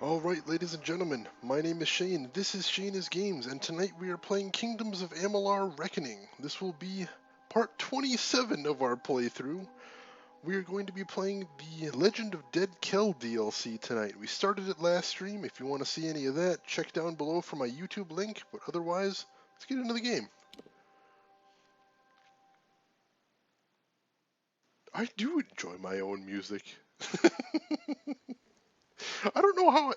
Alright, ladies and gentlemen, my name is Shane, this is Shane Games, and tonight we are playing Kingdoms of Amalur Reckoning. This will be part 27 of our playthrough. We are going to be playing the Legend of Dead Kell DLC tonight. We started it last stream. If you want to see any of that, check down below for my YouTube link, but otherwise, let's get into the game. I do enjoy my own music. I don't know how.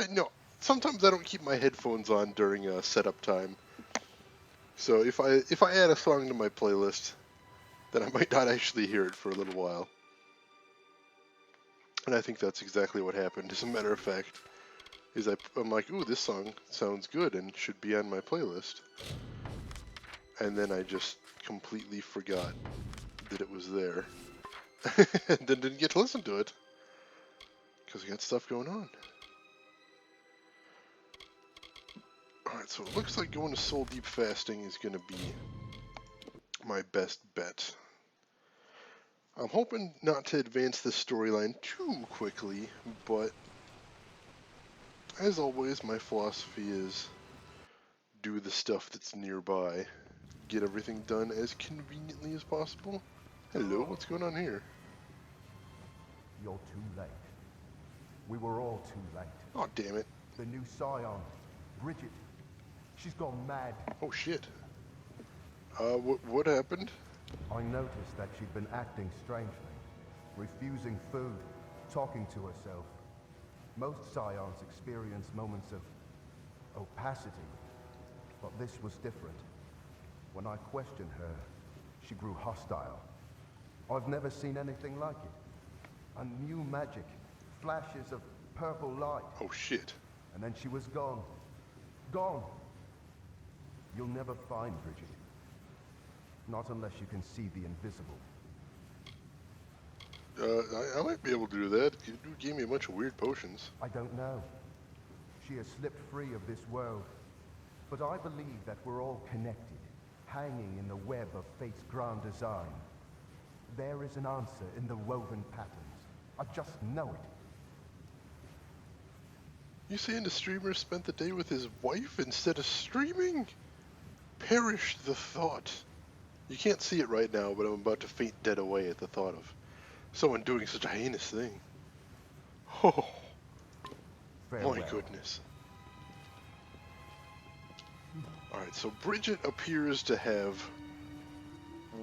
No. Sometimes I don't keep my headphones on during setup time. So if I add a song to my playlist, then I might not actually hear it for a little while. And I think that's exactly what happened. As a matter of fact, I'm like, ooh, this song sounds good and should be on my playlist. And then I just completely forgot that it was there, and then didn't get to listen to it because we got stuff going on. Alright, so it looks like going to Soul Deep Fasting is going to be my best bet. I'm hoping not to advance this storyline too quickly, but as always, my philosophy is do the stuff that's nearby. Get everything done as conveniently as possible. Hello, what's going on here? You're too late. We were all too late. Oh, damn it. The new scion, Bridget, she's gone mad. Oh, shit. What happened? I noticed that she'd been acting strangely, refusing food, talking to herself. Most scions experience moments of opacity, but this was different. When I questioned her, she grew hostile. I've never seen anything like it. A new magic, flashes of purple light. Oh, shit. And then she was gone. Gone. You'll never find Bridget. Not unless you can see the invisible. I might be able to do that. You gave me a bunch of weird potions. I don't know. She has slipped free of this world. But I believe that we're all connected, hanging in the web of fate's grand design. There is an answer in the woven patterns. I just know it. You saying the streamer spent the day with his wife instead of streaming? Perish the thought. You can't see it right now, but I'm about to faint dead away at the thought of someone doing such a heinous thing. Oh, Farewell. my goodness. Alright, so Bridget appears to have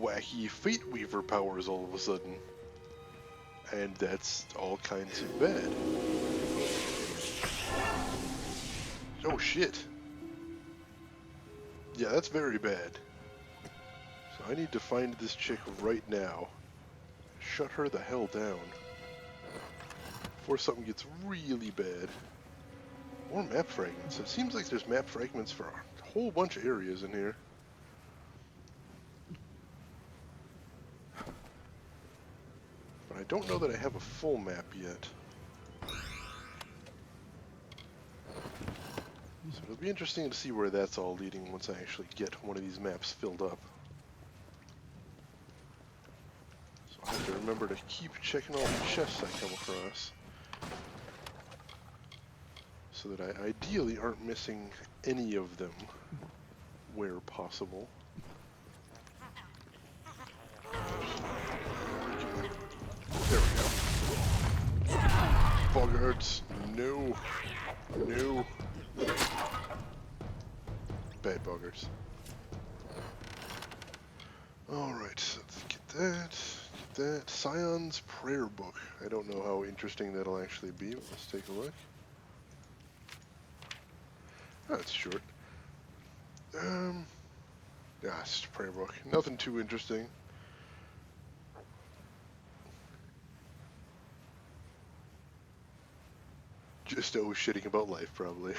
wacky Fate Weaver powers all of a sudden. And that's all kinds of bad. Oh shit. Yeah, that's very bad. So I need to find this chick right now. Shut her the hell down. Before something gets really bad. More map fragments. It seems like there's map fragments for a whole bunch of areas in here. But I don't know that I have a full map yet. So it'll be interesting to see where that's all leading once I actually get one of these maps filled up. So I have to remember to keep checking all the chests I come across, so that I ideally aren't missing any of them where possible. There we go. Boggarts, no. No. Bad boggarts. Alright, so let's get that. Get that. Scion's Prayer Book. I don't know how interesting that'll actually be, but let's take a look. Oh, it's short. Yeah, it's just a prayer book. Nothing too interesting. Just shitting about life, probably.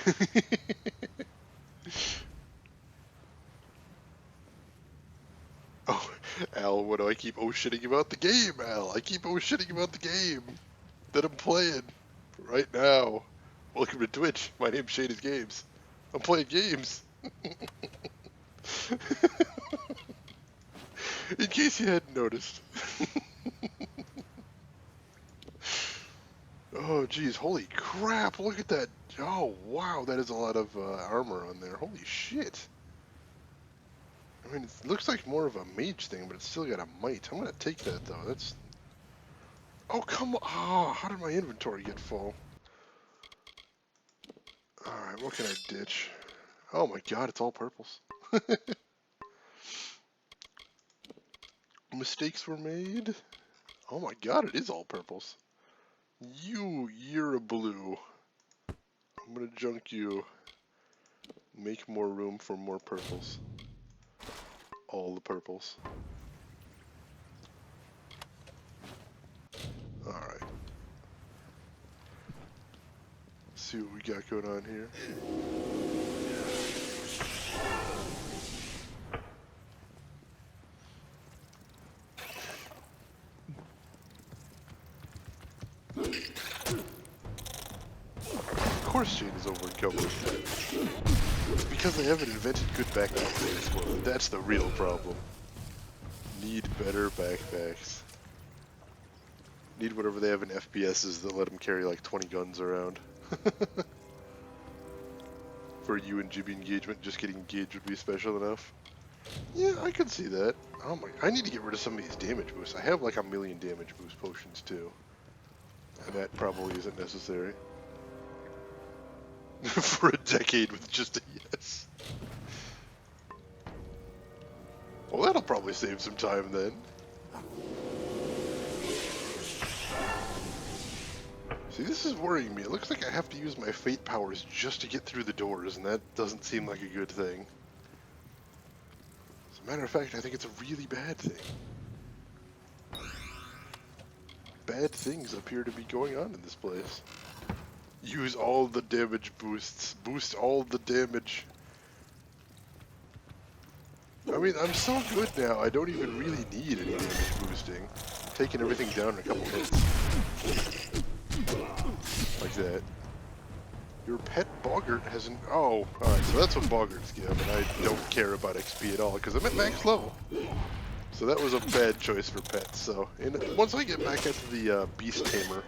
Oh, Al, what do I keep shitting about the game, Al? I keep shitting about the game that I'm playing right now. Welcome to Twitch. My name's Shane Games. I'm playing games. In case you hadn't noticed. Oh, geez, holy crap, look at that. Oh, wow, that is a lot of armor on there. Holy shit. I mean, it looks like more of a mage thing, but it's still got a might. I'm gonna take that, though. That's... Oh, come on. Oh, how did my inventory get full? Alright, what can I ditch? Oh my god, it's all purples. Mistakes were made. Oh my god, it is all purples. You're a blue. I'm gonna junk you. Make more room for more purples. All the purples. Alright. See what we got going on here. Of course Jane is overencumbered. It's because they haven't invented good backpack things for them. That's the real problem. Need better backpacks. Need whatever they have in FPSs that let them carry like 20 guns around. For you and Jibby engagement, just getting engaged would be special enough. Yeah, I could see that. Oh my, I need to get rid of some of these damage boosts. I have like 1,000,000 damage boost potions too. And that probably isn't necessary. For a decade with just a yes. Well, that'll probably save some time then. See, this is worrying me. It looks like I have to use my fate powers just to get through the doors, and that doesn't seem like a good thing. As a matter of fact, I think it's a really bad thing. Bad things appear to be going on in this place. Use all the damage boosts. Boost all the damage. I mean, I'm so good now, I don't even really need any damage boosting. I'm taking everything down in a couple hits. Like that. Your pet Boggart hasn't... Oh, alright, so that's what Boggarts give, and I don't care about XP at all, because I'm at max level. So that was a bad choice for pets, so... once I get back into the Beast Tamer,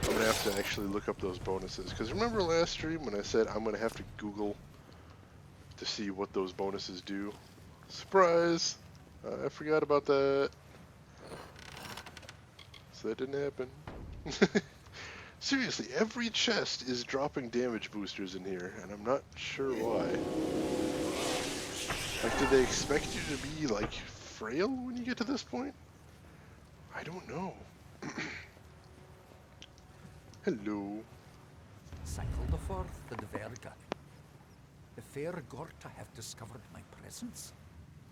I'm going to have to actually look up those bonuses. Because remember last stream when I said I'm going to have to Google to see what those bonuses do? Surprise! I forgot about that. So that didn't happen. Seriously, every chest is dropping damage boosters in here, and I'm not sure why. Like, did they expect you to be, like, frail when you get to this point? I don't know. Hello. Cycle the forth to the Verga. The fair Gorta have discovered my presence.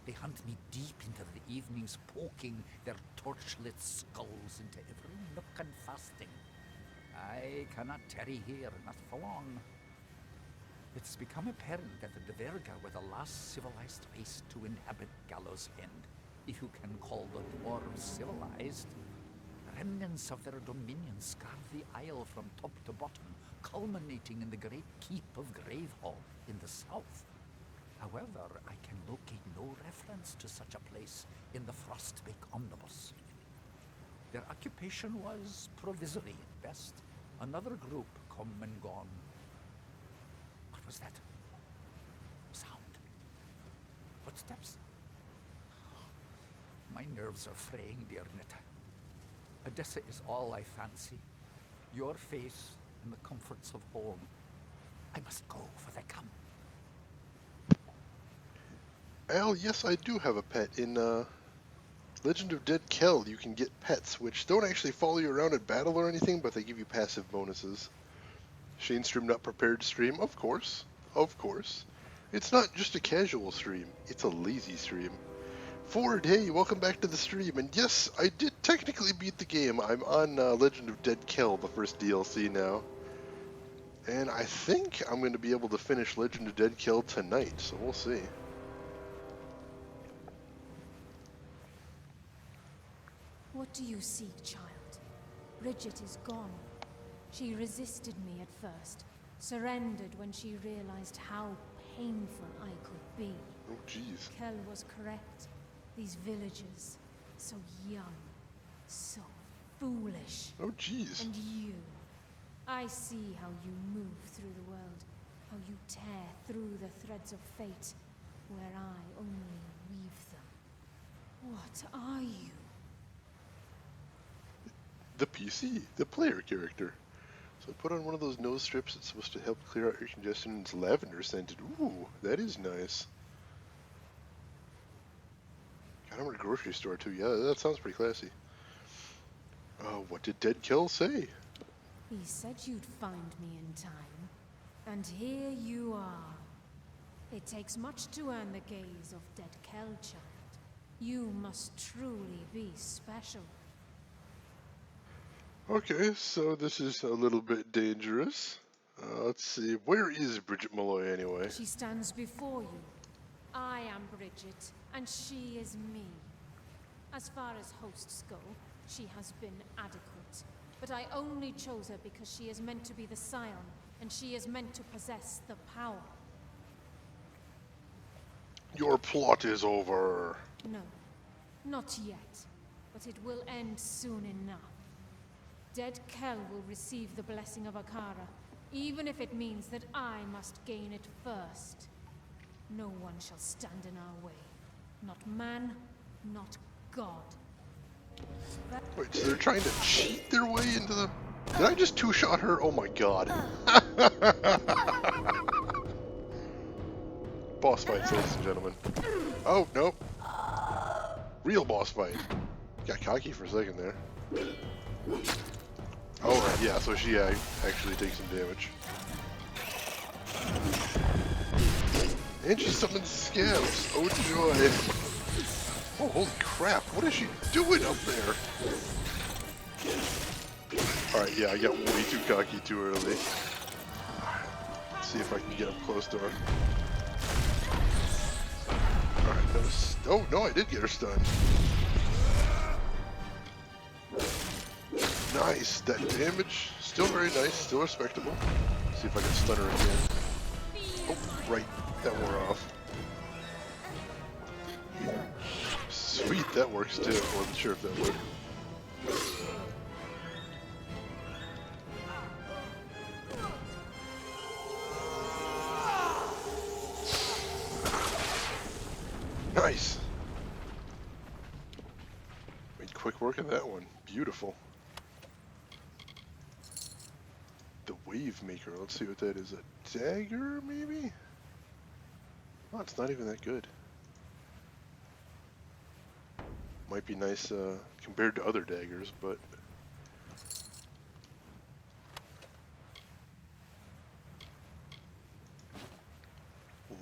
They hunt me deep into the evenings, poking their torchlit skulls into every nook and fasting. I cannot tarry here, not for long. It's become apparent that the Verga were the last civilized race to inhabit Gallows End, if you can call the dwarves civilized. Remnants of their dominion scarred the isle from top to bottom, culminating in the great keep of Gravehall in the south. However, I can locate no reference to such a place in the Frostbake Omnibus. Their occupation was provisory at best. Another group come and gone. What was that? Sound. Footsteps? My nerves are fraying, dear Nita. Odessa is all I fancy. Your face and the comforts of home. I must go, for they come. Al, yes, I do have a pet. In Legend of Dead Kell, you can get pets, which don't actually follow you around at battle or anything, but they give you passive bonuses. Shane stream not prepared stream, of course. Of course. It's not just a casual stream, it's a lazy stream. Ford, hey, welcome back to the stream, and yes, I did technically beat the game. I'm on Legend of Dead Kell, the first DLC now. And I think I'm going to be able to finish Legend of Dead Kell tonight, so we'll see. What do you seek, child? Bridget is gone. She resisted me at first, surrendered when she realized how painful I could be. Oh, jeez. Kell was correct. These villagers, so young, so foolish. Oh, jeez. And you, I see how you move through the world, how you tear through the threads of fate, where I only weave them. What are you? The PC, the player character. So I put on one of those nose strips that's supposed to help clear out your congestion, and it's lavender scented. Ooh, that is nice. God, I'm at a grocery store too. Yeah, that sounds pretty classy. What did Dead Kel say? He said you'd find me in time. And here you are. It takes much to earn the gaze of Dead Kel, child. You must truly be special. Okay, so this is a little bit dangerous. Let's see, where is Bridget Malloy anyway? She stands before you. I am Bridget, and she is me. As far as hosts go, she has been adequate. But I only chose her because she is meant to be the scion, and she is meant to possess the power. Your plot is over. No, not yet. But it will end soon enough. Dead Kel will receive the blessing of Akara, even if it means that I must gain it first. No one shall stand in our way. Not man, not God. Wait, so they're trying to cheat their way into the... Did I just two-shot her? Oh my god. Boss fights, ladies and gentlemen. Oh, nope. Real boss fight. Got cocky for a second there. Oh, right, yeah, so she actually takes some damage. And she summons scabs. Oh joy. Oh, holy crap, what is she doing up there? Alright, yeah, I got way too cocky too early. Let's see if I can get up close to her. Alright, that was... Oh, no, I did get her stunned. Nice, that damage, still very nice, still respectable. See if I can stun her again. Oh, right, that wore off. Sweet, that works too. I wasn't sure if that would. Nice! Made quick work of that one. Beautiful. The Wave Maker, let's see what that is. A dagger, maybe? Oh, it's not even that good. Might be nice compared to other daggers, but...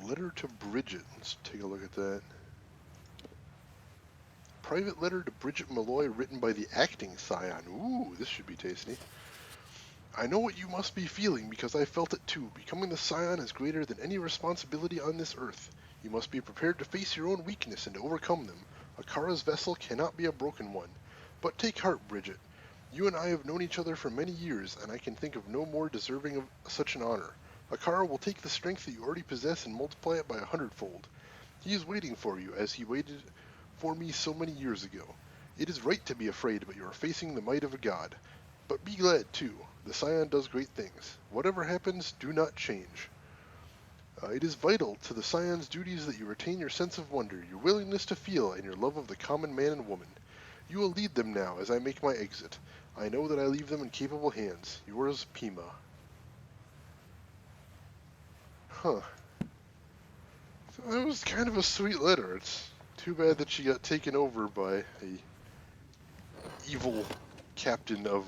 Letter to Bridget. Let's take a look at that. Private letter to Bridget Malloy written by the acting scion. Ooh, this should be tasty. I know what you must be feeling because I felt it too. Becoming the scion is greater than any responsibility on this earth. You must be prepared to face your own weakness and to overcome them. Akara's vessel cannot be a broken one. But take heart, Bridget. You and I have known each other for many years, and I can think of no more deserving of such an honor. Akara will take the strength that you already possess and multiply it by 100-fold. He is waiting for you, as he waited for me so many years ago. It is right to be afraid, but you are facing the might of a god. But be glad, too. The Scion does great things. Whatever happens, do not change. It is vital to the Scion's duties that you retain your sense of wonder, your willingness to feel, and your love of the common man and woman. You will lead them now as I make my exit. I know that I leave them in capable hands. Yours, Pima. Huh. So that was kind of a sweet letter. It's too bad that she got taken over by a evil captain of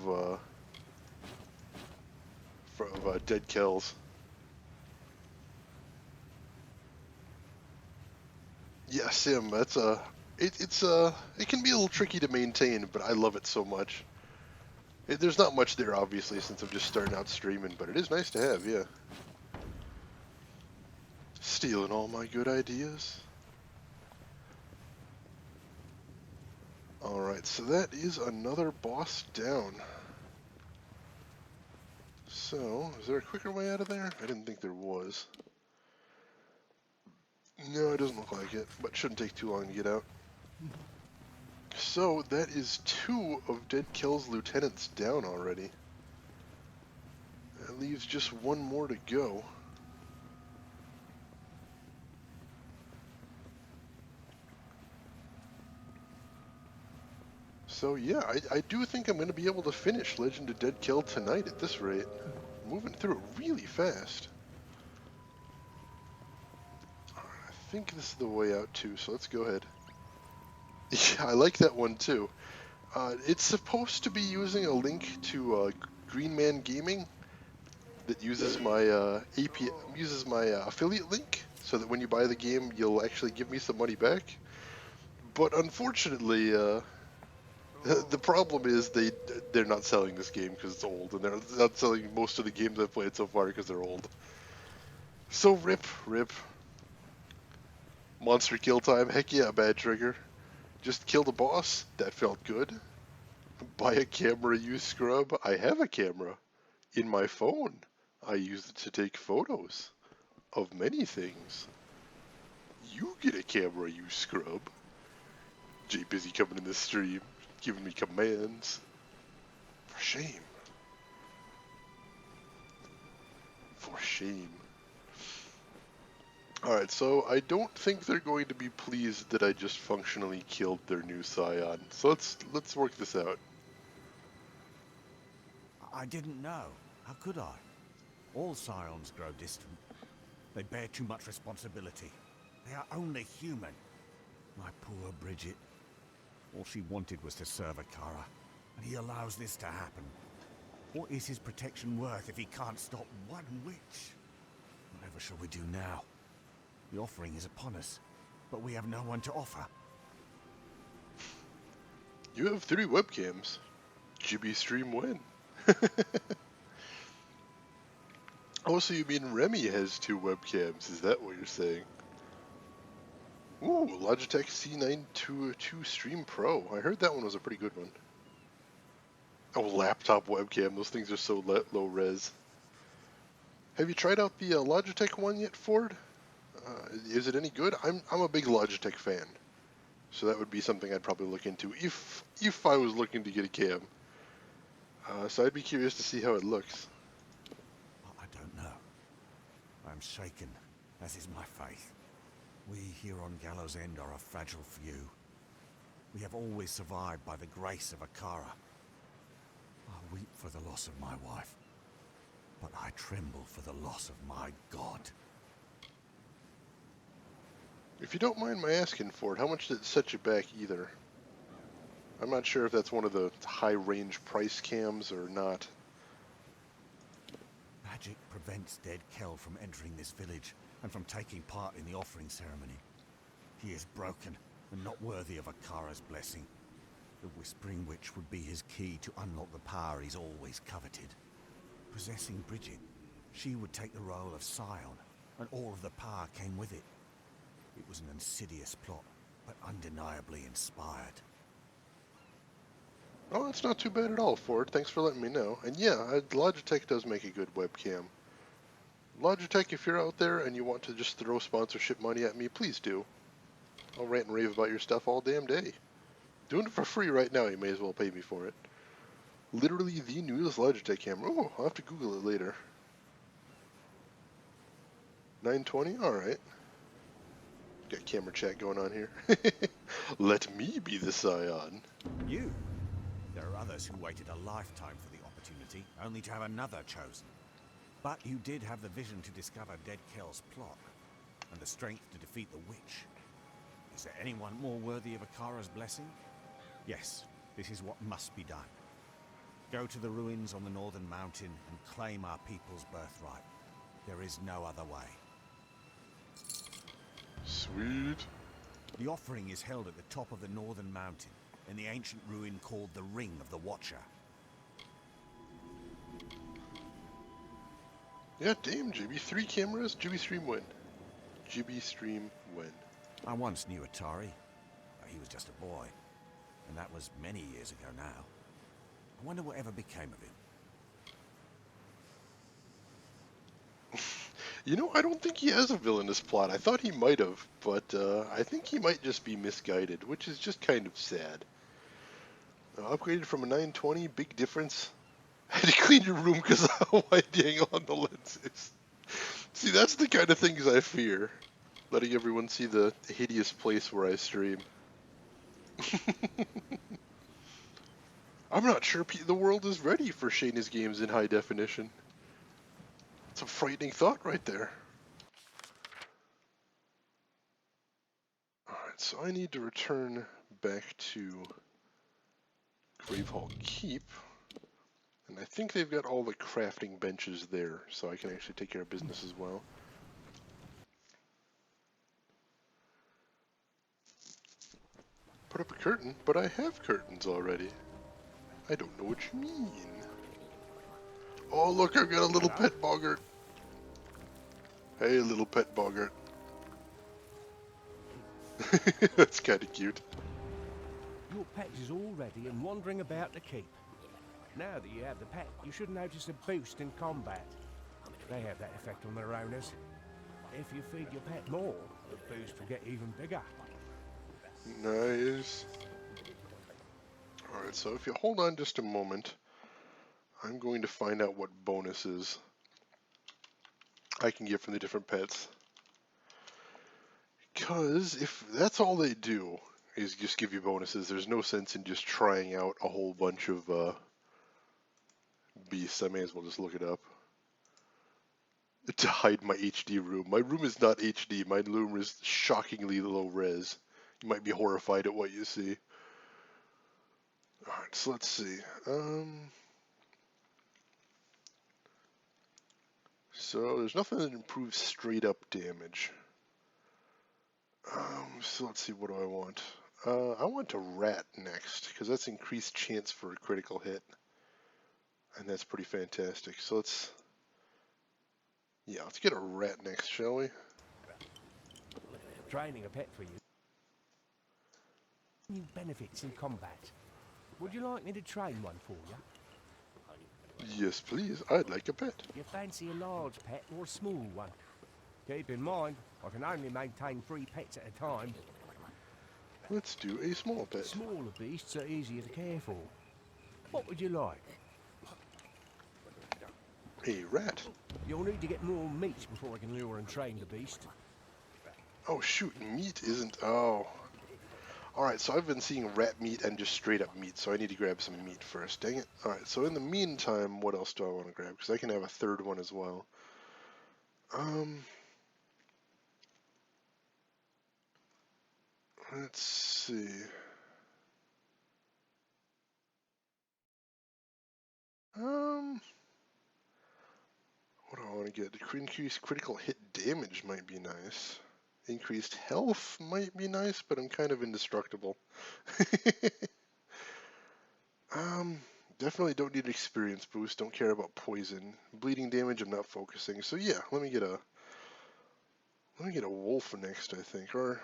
Dead Kells. Yeah, Sim. That's it can be a little tricky to maintain, but I love it so much. There's not much there, obviously, since I'm just starting out streaming, but it is nice to have. Yeah. Stealing all my good ideas. Alright, so that is another boss down. So, is there a quicker way out of there? I didn't think there was. No, it doesn't look like it, but shouldn't take too long to get out. So, that is 2 of Dead Kel's lieutenants down already. That leaves just one more to go. So yeah, I do think I'm going to be able to finish Legend of Dead Kill tonight at this rate. Moving through it really fast. I think this is the way out too, so let's go ahead. Yeah, I like that one too. It's supposed to be using a link to Green Man Gaming that uses my affiliate link, so that when you buy the game, you'll actually give me some money back. But unfortunately, the problem is they're not selling this game because it's old, and they're not selling most of the games I've played so far because they're old. So rip. Monster kill time, heck yeah, bad trigger. Just killed a boss, that felt good. Buy a camera, you scrub. I have a camera in my phone. I use it to take photos of many things. You get a camera, you scrub. Jay busy coming in the stream, giving me commands. For shame. For shame. Alright, so I don't think they're going to be pleased that I just functionally killed their new scion. So let's work this out. I didn't know. How could I? All scions grow distant. They bear too much responsibility. They are only human. My poor Bridget. All she wanted was to serve Akara, and he allows this to happen. What is his protection worth if he can't stop one witch? Whatever shall we do now? The offering is upon us, but we have no one to offer. You have 3 webcams. GB stream when? Oh, so you mean Remy has 2 webcams? Is that what you're saying? Ooh, Logitech C922 Stream Pro. I heard that one was a pretty good one. Oh, laptop webcam. Those things are so low res. Have you tried out the Logitech one yet, Ford? Is it any good? I'm a big Logitech fan, so that would be something I'd probably look into if I was looking to get a cam. So I'd be curious to see how it looks. I don't know. I'm shaken, as is my faith. We here on Gallows End are a fragile few. We have always survived by the grace of Akara. I weep for the loss of my wife, but I tremble for the loss of my god. If you don't mind my asking, Ford, how much did it set you back either? I'm not sure if that's one of the high-range price cams or not. Magic prevents Dead Kel from entering this village and from taking part in the offering ceremony. He is broken and not worthy of Akara's blessing. The Whispering Witch would be his key to unlock the power he's always coveted. Possessing Bridget, she would take the role of Scion, and all of the power came with it. It was an insidious plot, but undeniably inspired. Oh, that's not too bad at all, Ford. Thanks for letting me know. And yeah, Logitech does make a good webcam. Logitech, if you're out there and you want to just throw sponsorship money at me, please do. I'll rant and rave about your stuff all damn day. Doing it for free right now, you may as well pay me for it. Literally the newest Logitech camera. Oh, I'll have to Google it later. 920? Alright. Got camera chat going on here. Let me be the scion. You? There are others who waited a lifetime for the opportunity, only to have another chosen. But you did have the vision to discover Dead Kel's plot, and the strength to defeat the witch. Is there anyone more worthy of Akara's blessing? Yes, this is what must be done. Go to the ruins on the northern mountain and claim our people's birthright. There is no other way. Sweet. The offering is held at the top of the northern mountain, in the ancient ruin called the Ring of the Watcher. Yeah, damn, GB. 3 cameras, GB stream win. GB stream win. I once knew Atari. He was just a boy, and that was many years ago now. I wonder whatever became of him. You know, I don't think he has a villainous plot. I thought he might have, but I think he might just be misguided, which is just kind of sad. Upgraded from a 920, big difference. I had to clean your room because of how wide the angle on the lens is. See, that's the kind of things I fear. Letting everyone see the hideous place where I stream. I'm not sure the world is ready for Shayna's games in high definition. It's a frightening thought right there. Alright, so I need to return back to Gravehall Keep. And I think they've got all the crafting benches there, so I can actually take care of business as well. Put up a curtain, but I have curtains already. I don't know what you mean. Oh look, I've got a little pet boggart. Hey, little pet boggart. That's kind of cute. Your pet is all ready and wandering about the keep. Now that you have the pet, you should notice a boost in combat. They have that effect on their owners. If you feed your pet more, the boost will get even bigger. Nice. Alright, so if you hold on just a moment, I'm going to find out what bonuses I can get from the different pets. Because if that's all they do, is just give you bonuses, there's no sense in just trying out a whole bunch of beasts. I may as well just look it up. To hide my HD room. My room is not HD, my room is shockingly low res. You might be horrified at what you see. Alright, so let's see. So there's nothing that improves straight up damage. So let's see, what do I want? I want a rat next, because that's increased chance for a critical hit. And that's pretty fantastic. So let's get a rat next, shall we? Training a pet for you. New benefits in combat. Would you like me to train one for you? Yes, please. I'd like a pet. You fancy a large pet or a small one? Keep in mind, I can only maintain 3 pets at a time. Let's do a small pet. Smaller beasts are easier to care for. What would you like? A rat. You'll need to get more meat before I can lure and train the beast. Oh shoot, meat isn't... Oh. Alright, so I've been seeing rat meat and just straight up meat, so I need to grab some meat first. Dang it. Alright, so in the meantime, what else do I want to grab? Because I can have a third one as well. Let's see. What do I want to get? Increased critical hit damage might be nice. Increased health might be nice, but I'm kind of indestructible. Definitely don't need an experience boost. Don't care about poison. Bleeding damage, I'm not focusing. So yeah, let me get a wolf next, I think. Or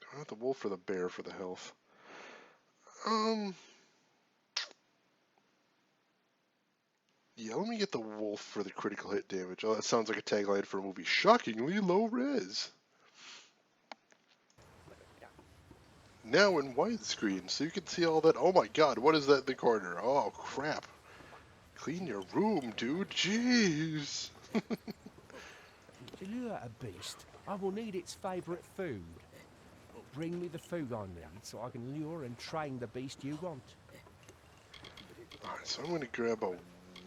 do I want the wolf or the bear for the health? Yeah, let me get the wolf for the critical hit damage. Oh, that sounds like a tagline for a movie. Shockingly low res. Now in widescreen, so you can see all that. Oh my god, what is that in the corner? Oh crap. Clean your room, dude. Jeez. To lure a beast, I will need its favourite food. Bring me the food I need so I can lure and train the beast you want. Alright, so I'm going to grab a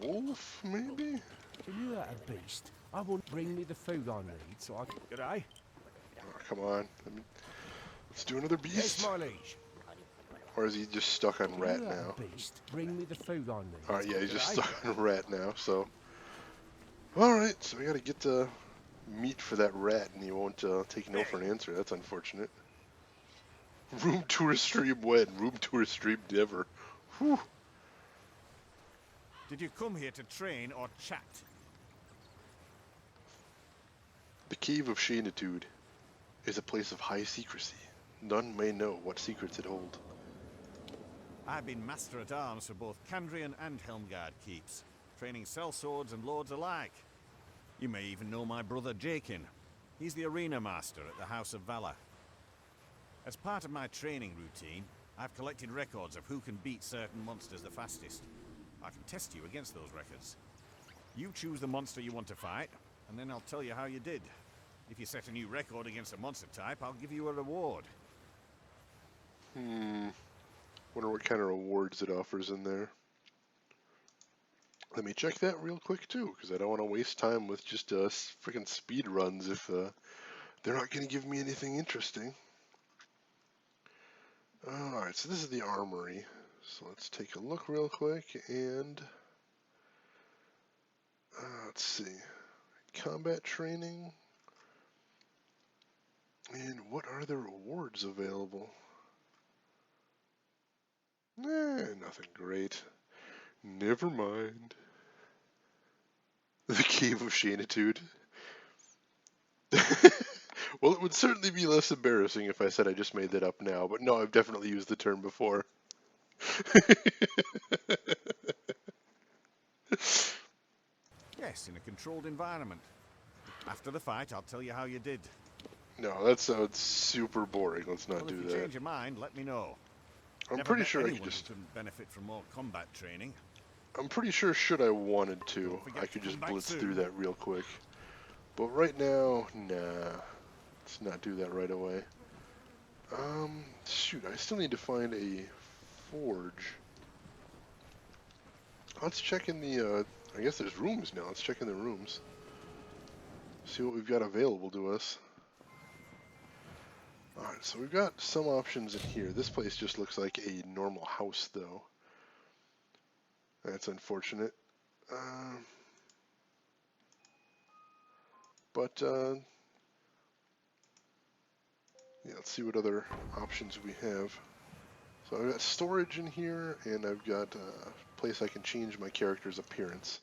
wolf, maybe? To lure a beast, I will bring me the food I need so I can... G'day. Oh, come on. Let's do another beast. Yes, my liege. Or is he just stuck on rat Lure now? a beast, bring me the food I need. Alright, yeah, he's just G'day. stuck on rat now, so... Alright, so we gotta get the meat for that rat, and he won't take no for an answer. That's unfortunate. Room tour stream when? Room tour stream never. Whew. Did you come here to train or chat? The Cave of Shanitude is a place of high secrecy. None may know what secrets it hold. I've been Master-at-Arms for both Candrian and Helmgard keeps, training sellswords and lords alike. You may even know my brother Jakin. He's the arena master at the House of Valor. As part of my training routine, I've collected records of who can beat certain monsters the fastest. I can test you against those records. You choose the monster you want to fight, and then I'll tell you how you did. If you set a new record against a monster type, I'll give you a reward. Wonder what kind of rewards it offers in there. Let me check that real quick too, because I don't want to waste time with just freaking speed runs if they're not going to give me anything interesting. Alright, so this is the armory. So let's take a look real quick and let's see. Combat training. And what are the rewards available? Nothing great. Never mind. The Cave of Shanitude. Well, it would certainly be less embarrassing if I said I just made that up now, but no, I've definitely used the term before. Yes, in a controlled environment. After the fight, I'll tell you how you did. No, that sounds super boring. Let's not Well, do if you that. change your mind, let me know. I'm Never pretty met sure I anyone could just... who couldn't benefit from more combat training. I'm pretty sure should I wanted to, Don't forget I to could come just back blitz soon. through that real quick. But right now, nah. Let's not do that right away. Shoot, I still need to find a forge. Let's check in the, I guess there's rooms now. Let's check in the rooms. See what we've got available to us. Alright, so we've got some options in here. This place just looks like a normal house, though. That's unfortunate. Yeah, let's see what other options we have. So I've got storage in here, and I've got a place I can change my character's appearance.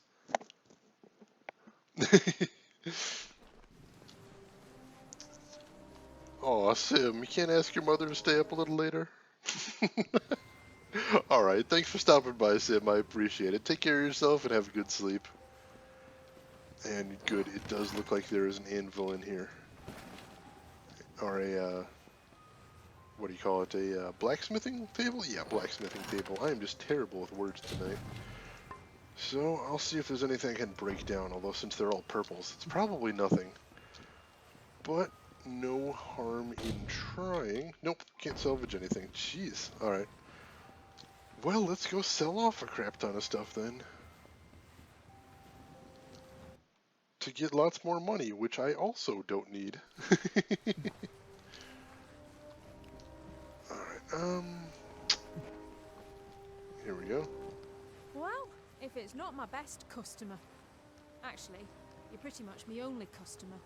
Aw, Sim, you can't ask your mother to stay up a little later? Alright, thanks for stopping by, Sim. I appreciate it. Take care of yourself and have a good sleep. And good, it does look like there is an anvil in here. Or a, what do you call it? A blacksmithing table? Yeah, blacksmithing table. I am just terrible with words tonight. So, I'll see if there's anything I can break down, although since they're all purples, it's probably nothing. But, no harm in trying. Nope, can't salvage anything. Jeez, alright. Well, let's go sell off a crap ton of stuff then. To get lots more money, which I also don't need. Alright, here we go. Well, if it's not my best customer. Actually, you're pretty much my only customer.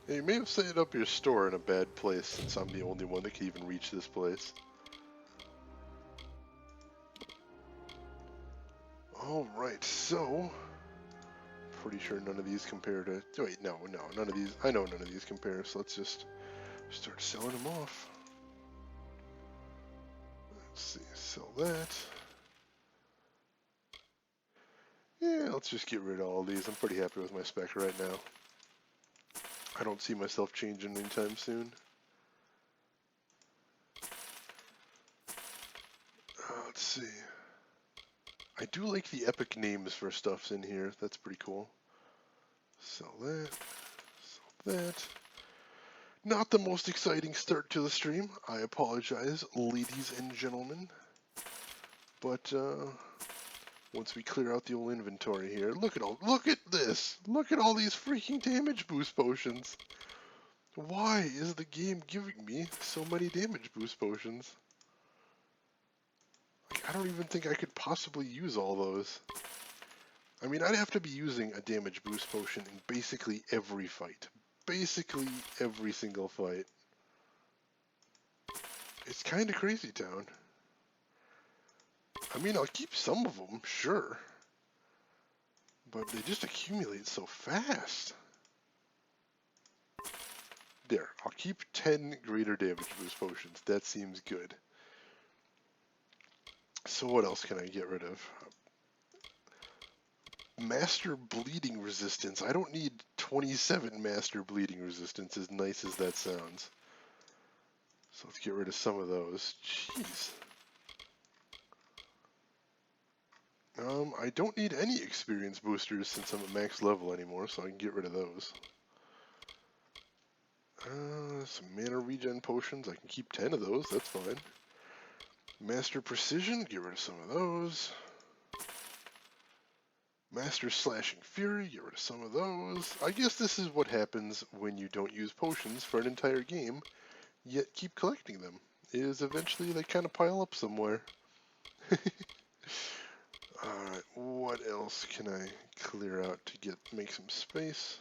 Yeah, you may have set up your store in a bad place since I'm the only one that can even reach this place. Alright, so... Pretty sure none of these compare to... Wait, no, none of these... I know none of these compare, so let's just start selling them off. Let's see, sell that. Yeah, let's just get rid of all these. I'm pretty happy with my spec right now. I don't see myself changing anytime soon. Let's see. I do like the epic names for stuffs in here. That's pretty cool. Sell that. Sell that. Not the most exciting start to the stream. I apologize, ladies and gentlemen. But once we clear out the old inventory here, look at this! Look at all these freaking damage boost potions. Why is the game giving me so many damage boost potions? Like, I don't even think I could possibly use all those. I mean, I'd have to be using a damage boost potion in basically every fight. Basically every single fight. It's kind of crazy town. I mean, I'll keep some of them, sure. But they just accumulate so fast. There, I'll keep 10 greater damage boost potions. That seems good. So what else can I get rid of? Master bleeding resistance. I don't need 27 master bleeding resistance, as nice as that sounds. So let's get rid of some of those. Jeez. I don't need any experience boosters since I'm at max level anymore, so I can get rid of those. Some mana regen potions, I can keep 10 of those, that's fine. Master Precision, get rid of some of those. Master Slashing Fury, get rid of some of those. I guess this is what happens when you don't use potions for an entire game, yet keep collecting them, is eventually they kind of pile up somewhere. Alright, what else can I clear out to make some space?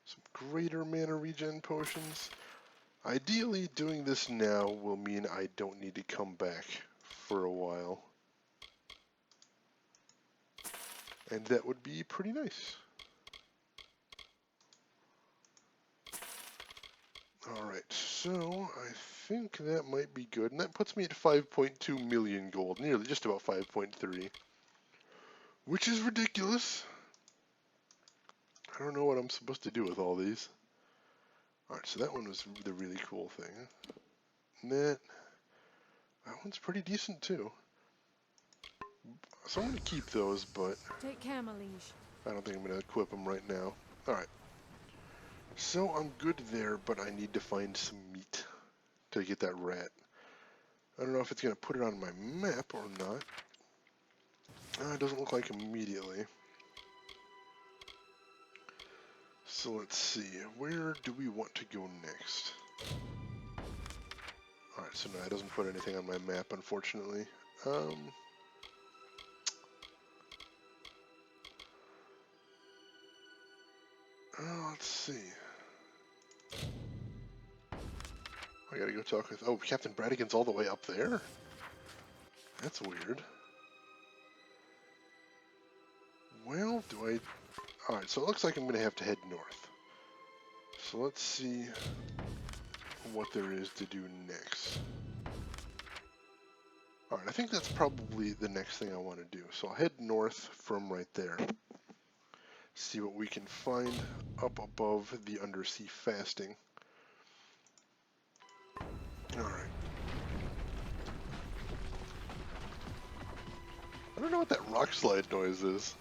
Some greater mana regen potions. Ideally, doing this now will mean I don't need to come back for a while. And that would be pretty nice. Alright, so I think that might be good. And that puts me at 5.2 million gold, nearly just about 5.3. Which is ridiculous. I don't know what I'm supposed to do with all these. Alright, so that one was the really cool thing. That one's pretty decent too. So I'm going to keep those, but Take care, my liege. I don't think I'm going to equip them right now. Alright. So I'm good there, but I need to find some meat to get that rat. I don't know if it's going to put it on my map or not. It doesn't look like immediately. So let's see, where do we want to go next? Alright, so no, it doesn't put anything on my map, unfortunately. Let's see. I gotta go talk with... Oh, Captain Bradigan's all the way up there? That's weird. Well, do I... Alright, so it looks like I'm gonna have to head north. So let's see what there is to do next. Alright, I think that's probably the next thing I want to do. So I'll head north from right there. See what we can find up above the undersea fasting. Alright. I don't know what that rock slide noise is.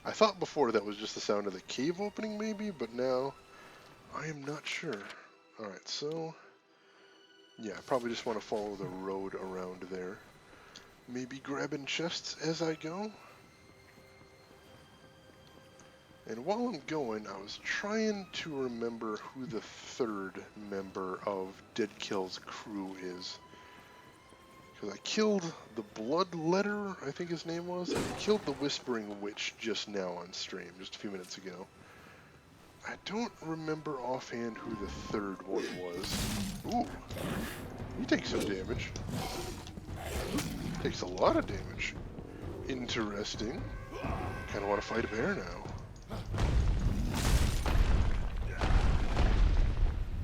I thought before that was just the sound of the cave opening maybe, but now I am not sure. Alright, so yeah, I probably just want to follow the road around there. Maybe grabbing chests as I go. And while I'm going, I was trying to remember who the third member of Dead Kill's crew is. Because I killed the Bloodletter, I think his name was, and I killed the Whispering Witch just now on stream, just a few minutes ago. I don't remember offhand who the third one was. Ooh, he takes some damage. Takes a lot of damage. Interesting. Kind of want to fight a bear now.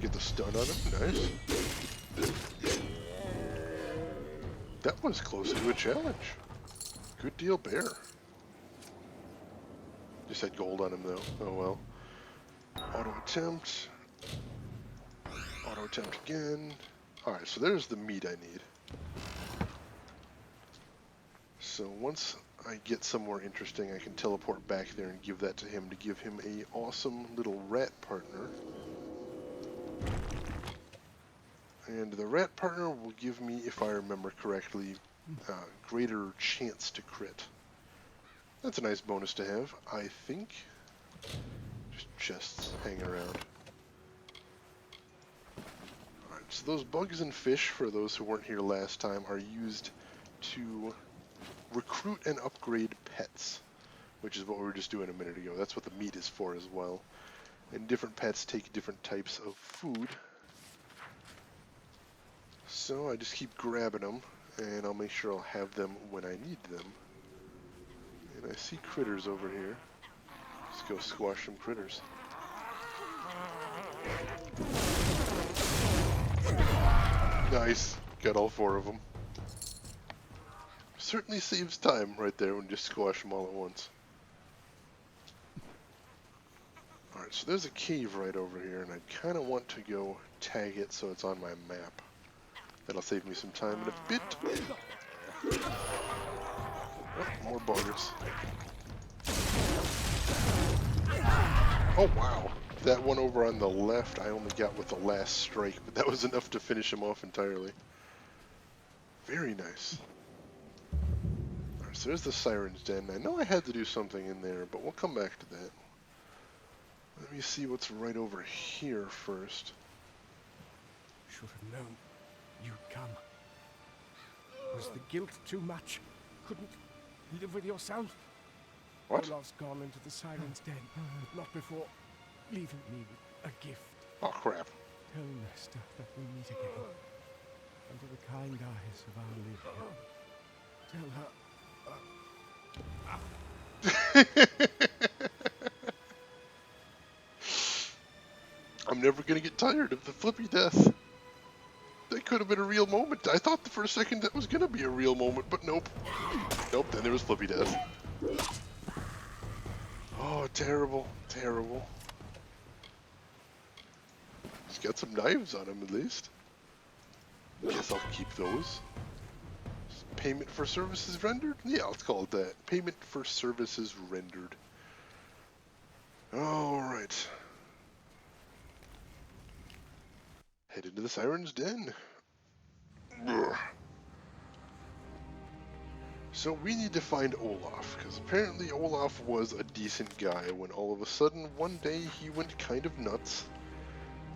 Get the stun on him, nice. That was close to a challenge. Good deal, bear. Just had gold on him though, oh well. Auto attempt. Auto attempt again. Alright, so there's the meat I need. So once I get somewhere interesting, I can teleport back there and give that to him to give him a awesome little rat partner. And the rat partner will give me, if I remember correctly, greater chance to crit. That's a nice bonus to have, I think. Just chests hanging around. Alright, so those bugs and fish, for those who weren't here last time, are used to recruit and upgrade pets, which is what we were just doing a minute ago. That's what the meat is for as well. And different pets take different types of food. So I just keep grabbing them, and I'll make sure I'll have them when I need them. And I see critters over here. Let's go squash some critters. Nice. Got all 4 of them. Certainly saves time right there when you just squash them all at once. Alright, so there's a cave right over here, and I kind of want to go tag it so it's on my map. That'll save me some time in a bit. Oh, more buggers. Oh wow. That one over on the left I only got with the last strike, but that was enough to finish him off entirely. Very nice. Alright, so there's the Siren's Den. I know I had to do something in there, but we'll come back to that. Let me see what's right over here first. Should have known you'd come. Was the guilt too much? Couldn't live with yourself? What? Olaf's gone into the Siren's Den, but not before leaving me with a gift. Oh crap. Tell Nesta that we'll meet again. Under the kind eyes of Amalur. Tell her I'm never gonna get tired of the flippy death. That could have been a real moment. I thought for a second that was gonna be a real moment, but nope. Nope, then there was flippy death. Oh, terrible, terrible. He's got some knives on him at least. Guess I'll keep those. Payment for services rendered? Yeah, let's call it that. Payment for services rendered. Alright. Head into the Siren's Den. Ugh. So we need to find Olaf, because apparently Olaf was a decent guy when all of a sudden one day he went kind of nuts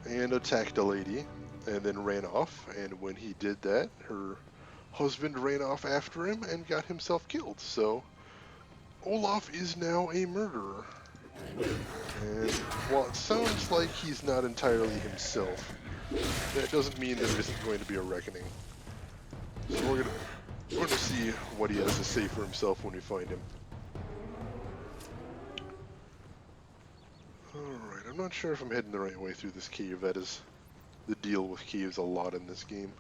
and attacked a lady and then ran off, and when he did that, her husband ran off after him and got himself killed. So Olaf is now a murderer. And while it sounds like he's not entirely himself, that doesn't mean there isn't going to be a reckoning. So we're going to see what he has to say for himself when we find him. Alright, I'm not sure if I'm heading the right way through this cave. That is the deal with caves a lot in this game.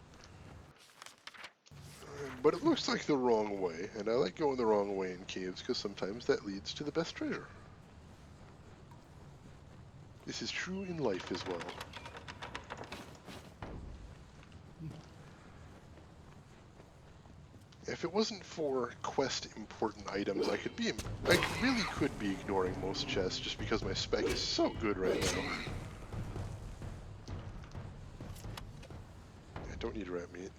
But it looks like the wrong way, and I like going the wrong way in caves because sometimes that leads to the best treasure. This is true in life as well. If it wasn't for quest important items, I really could be ignoring most chests just because my spec is so good right now. I don't need rat meat.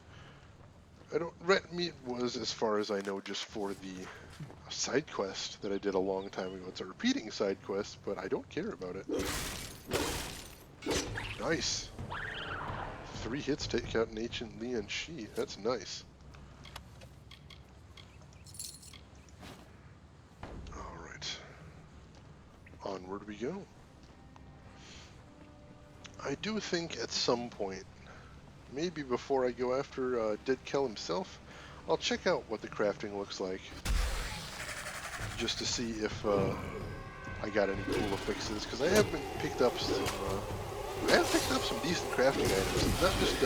Rat meat was, as far as I know, just for the side quest that I did a long time ago. It's a repeating side quest, but I don't care about it. Nice. 3 hits take out an ancient Leon sheet. That's nice. Alright. Onward we go. I do think at some point, maybe before I go after Dead Kel himself, I'll check out what the crafting looks like. Just to see if I got any cool fixes, because I have picked up some decent crafting items. Not just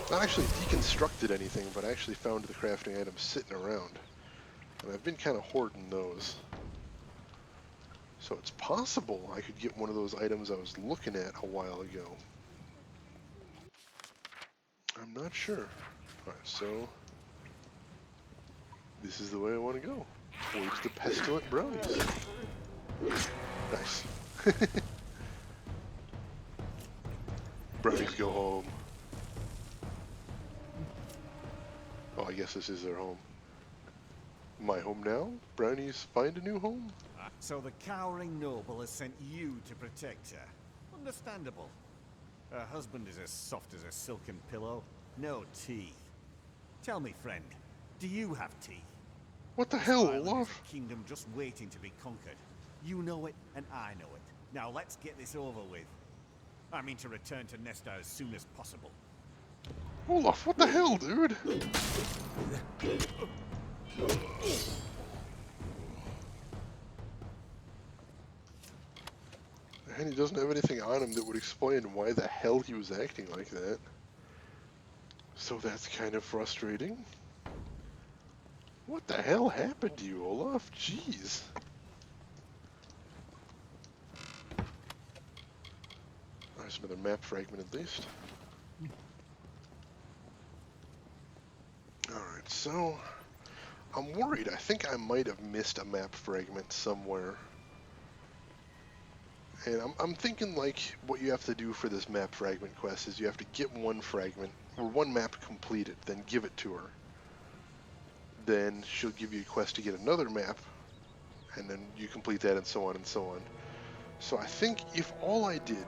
not actually deconstructed anything, but I actually found the crafting items sitting around, and I've been kind of hoarding those. So it's possible I could get one of those items I was looking at a while ago. I'm not sure. Alright, so this is the way I want to go. Towards the pestilent brownies. Nice. Brownies go home. Oh, I guess this is their home. My home now? Brownies find a new home? So the cowering noble has sent you to protect her. Understandable. Her husband is as soft as a silken pillow. No teeth. Tell me, friend, do you have teeth? What the This hell, island is Olaf? a kingdom just waiting to be conquered. You know it, and I know it. Now let's get this over with. I mean to return to Nesta as soon as possible. Olaf, what the hell, dude? And he doesn't have anything on him that would explain why the hell he was acting like that. So that's kind of frustrating. What the hell happened to you, Olaf? Jeez. There's another map fragment at least. Alright, so I'm worried. I think I might have missed a map fragment somewhere. And I'm thinking like what you have to do for this map fragment quest is you have to get one fragment or one map completed, then give it to her. Then she'll give you a quest to get another map, and then you complete that and so on and so on. So I think if all I did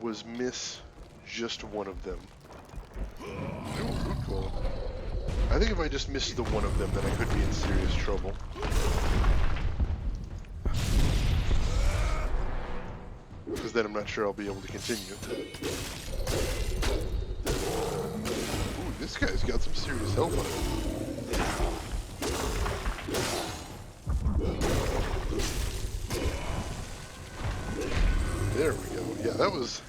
was miss just one of them. Ooh, root golem. I think if I just missed the one of them, then I could be in serious trouble. Because then I'm not sure I'll be able to continue. Ooh, this guy's got some serious health on him. There we go. Yeah, that was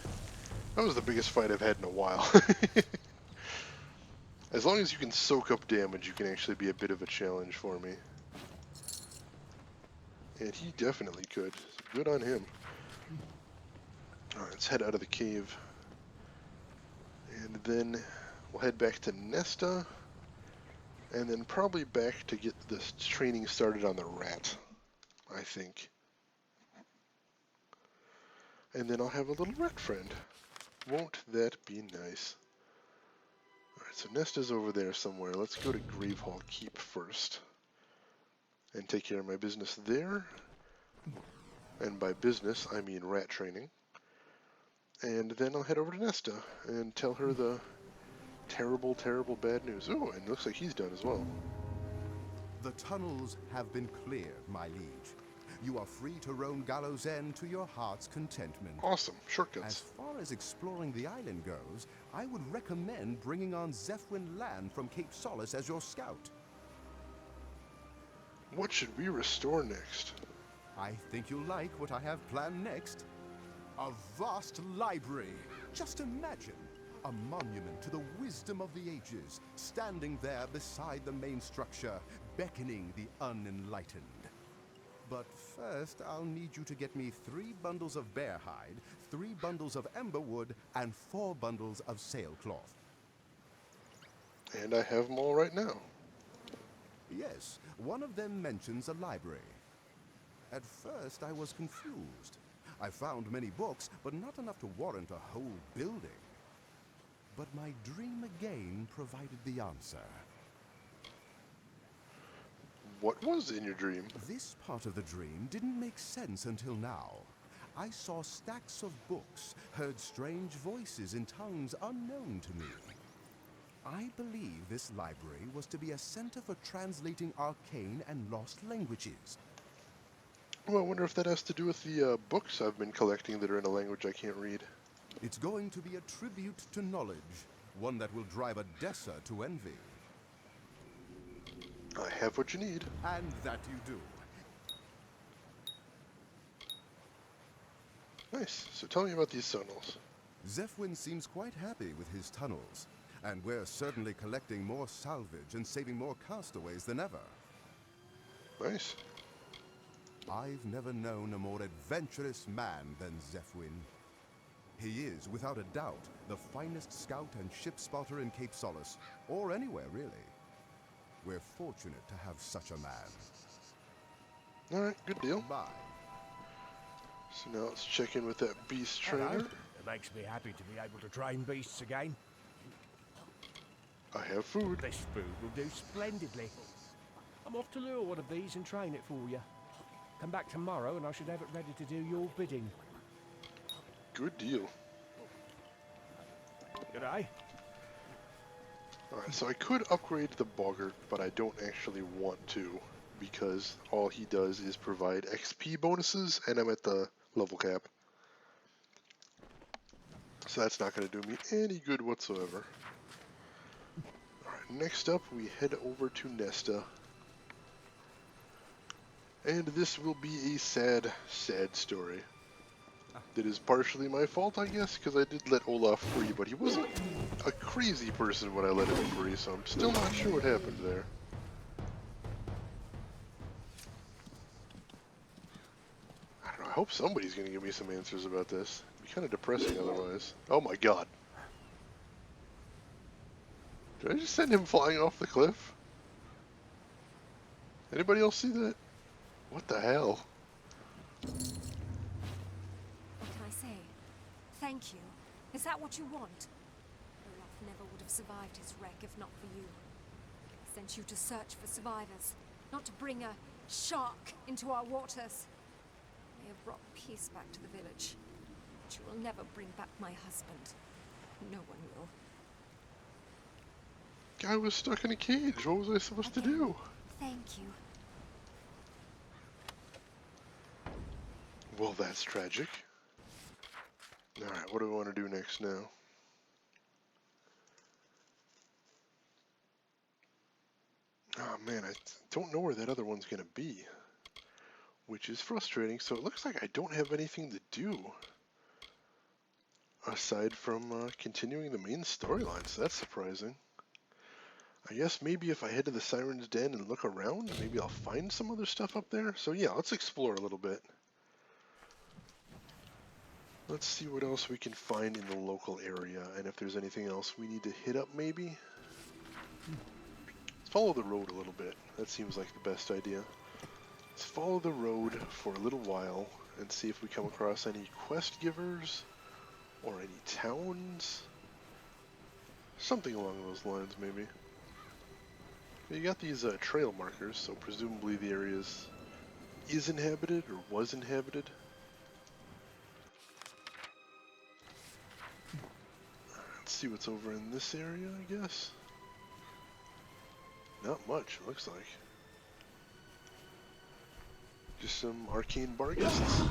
the biggest fight I've had in a while. As long as you can soak up damage, you can actually be a bit of a challenge for me. And he definitely could. Good on him. Alright, let's head out of the cave. And then we'll head back to Nesta. And then probably back to get this training started on the rat, I think. And then I'll have a little rat friend. Won't that be nice? Alright, so Nesta's over there somewhere. Let's go to Gravehall Keep first. And take care of my business there. And by business, I mean rat training. And then I'll head over to Nesta and tell her the terrible, terrible bad news. Oh, and it looks like he's done as well. The tunnels have been cleared, my liege. You are free to roam Gallows End to your heart's contentment. Awesome. As Shortcuts. far as exploring the island goes, I would recommend bringing on Zephwin Land from Cape Solace as your scout. What should we restore next? I think you'll like what I have planned next. A vast library. Just imagine. A monument to the wisdom of the ages, standing there beside the main structure, beckoning the unenlightened. But first, I'll need you to get me 3 bundles of bear hide, 3 bundles of ember wood, and 4 bundles of sailcloth. And I have them all right now. Yes, one of them mentions a library. At first, I was confused. I found many books, but not enough to warrant a whole building. But my dream again provided the answer. What was in your dream? This part of the dream didn't make sense until now. I saw stacks of books, heard strange voices in tongues unknown to me. I believe this library was to be a center for translating arcane and lost languages. Well, I wonder if that has to do with the books I've been collecting that are in a language I can't read. It's going to be a tribute to knowledge, one that will drive a Dessa to envy. I have what you need. And that you do. Nice. So tell me about these tunnels. Zephwin seems quite happy with his tunnels, and we're certainly collecting more salvage and saving more castaways than ever. Nice. I've never known a more adventurous man than Zephwin. He is, without a doubt, the finest scout and ship spotter in Cape Solace, or anywhere, really. We're fortunate to have such a man. Alright, good deal. Bye. So now let's check in with that beast Hello. trainer. It makes me happy to be able to train beasts again. I have food. This food will do splendidly. I'm off to lure one of these and train it for you. Come back tomorrow and I should have it ready to do your bidding. Good deal. Good day. Alright, so I could upgrade the boggart, but I don't actually want to, because all he does is provide XP bonuses, and I'm at the level cap. So that's not going to do me any good whatsoever. Alright, next up we head over to Nesta. And this will be a sad, sad story. That is partially my fault, I guess, because I did let Olaf free, but he wasn't a crazy person when I let him free, so I'm still not sure what happened there. I don't know, I hope somebody's going to give me some answers about this. It'd be kind of depressing otherwise. Oh my god. Did I just send him flying off the cliff? Anybody else see that? What the hell? What can I say? Thank you. Is that what you want? Olaf never would have survived his wreck if not for you. I sent you to search for survivors, not to bring a shark into our waters. I have brought peace back to the village, but you will never bring back my husband. No one will. Guy was stuck in a cage. What was I supposed to do? Thank you. Well, that's tragic. Alright, what do we want to do next now? Oh man, I don't know where that other one's going to be. Which is frustrating, so it looks like I don't have anything to do. Aside from continuing the main storyline, so that's surprising. I guess maybe if I head to the Siren's Den and look around, maybe I'll find some other stuff up there. So yeah, let's explore a little bit. Let's see what else we can find in the local area, and if there's anything else we need to hit up maybe. Let's follow the road a little bit. That seems like the best idea. Let's follow the road for a little while and see if we come across any quest givers or any towns. Something along those lines maybe. You got these trail markers, so presumably the area is inhabited or was inhabited. Let's see what's over in this area, I guess. Not much, it looks like. Just some arcane barghists.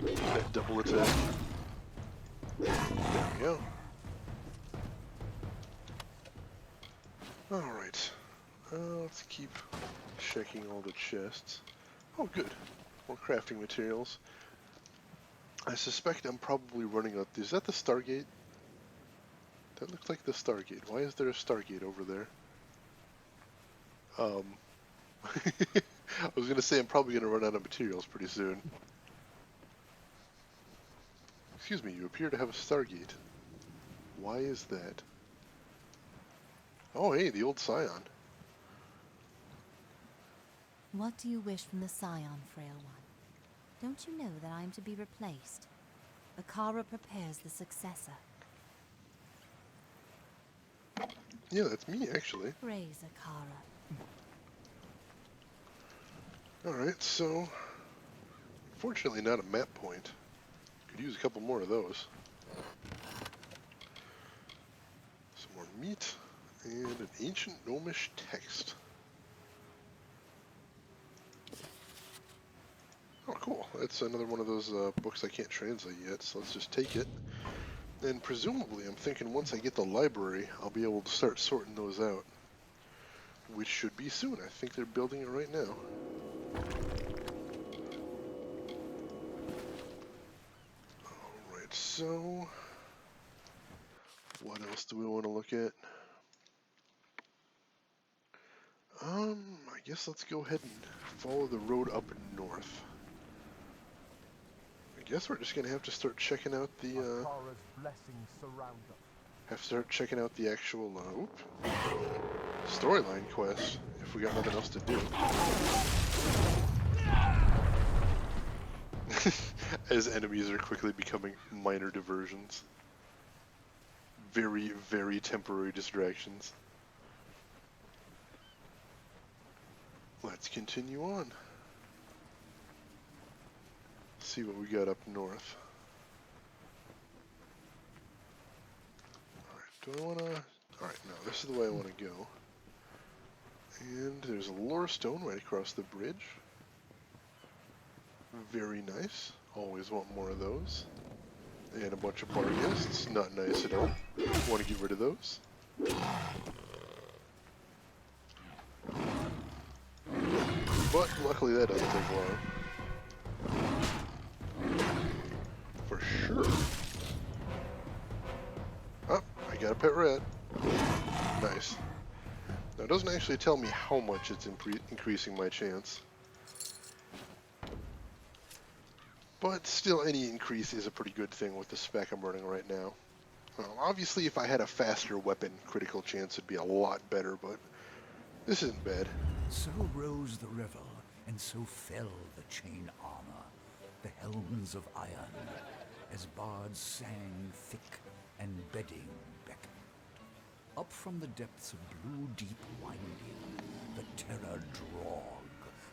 That double attack. There we go. Alright. Let's keep checking all the chests. Oh, good. More crafting materials. I suspect I'm probably running out. Is that the Stargate? That looks like the Stargate. Why is there a Stargate over there? I was gonna say I'm probably gonna run out of materials pretty soon. Excuse me, you appear to have a Stargate. Why is that? Oh, hey, the old Scion. What do you wish from the Scion, Frail One? Don't you know that I am to be replaced? Akara prepares the successor. Yeah, that's me, actually. Praise Akara. Alright, so... Unfortunately not a map point. Could use a couple more of those. Some more meat, and an ancient gnomish text. Oh, cool. That's another one of those books I can't translate yet, so let's just take it. And presumably, I'm thinking once I get the library, I'll be able to start sorting those out. Which should be soon. I think they're building it right now. Alright, so... what else do we want to look at? I guess let's go ahead and follow the road up north. I guess we're just gonna have to start checking out the Akara's blessings surround us. have to start checking out the actual storyline quest if we got nothing else to do. As enemies are quickly becoming minor diversions. Very, very temporary distractions. Let's continue on. See what we got up north. Alright, do I wanna... Alright, no, this is the way I wanna go. And there's a lore stone right across the bridge. Very nice. Always want more of those. And a bunch of barghists. Not nice at all. Want to get rid of those. But luckily that doesn't take long. For sure. Oh, I got a pet rat. Nice. Now it doesn't actually tell me how much it's increasing my chance. But still, any increase is a pretty good thing with the spec I'm running right now. Obviously, if I had a faster weapon, critical chance would be a lot better, but this isn't bad. So rose the river, and so fell the chain armor, the helms of iron, as bards sang thick and bedding beckoned. Up from the depths of blue deep winding, the terror drog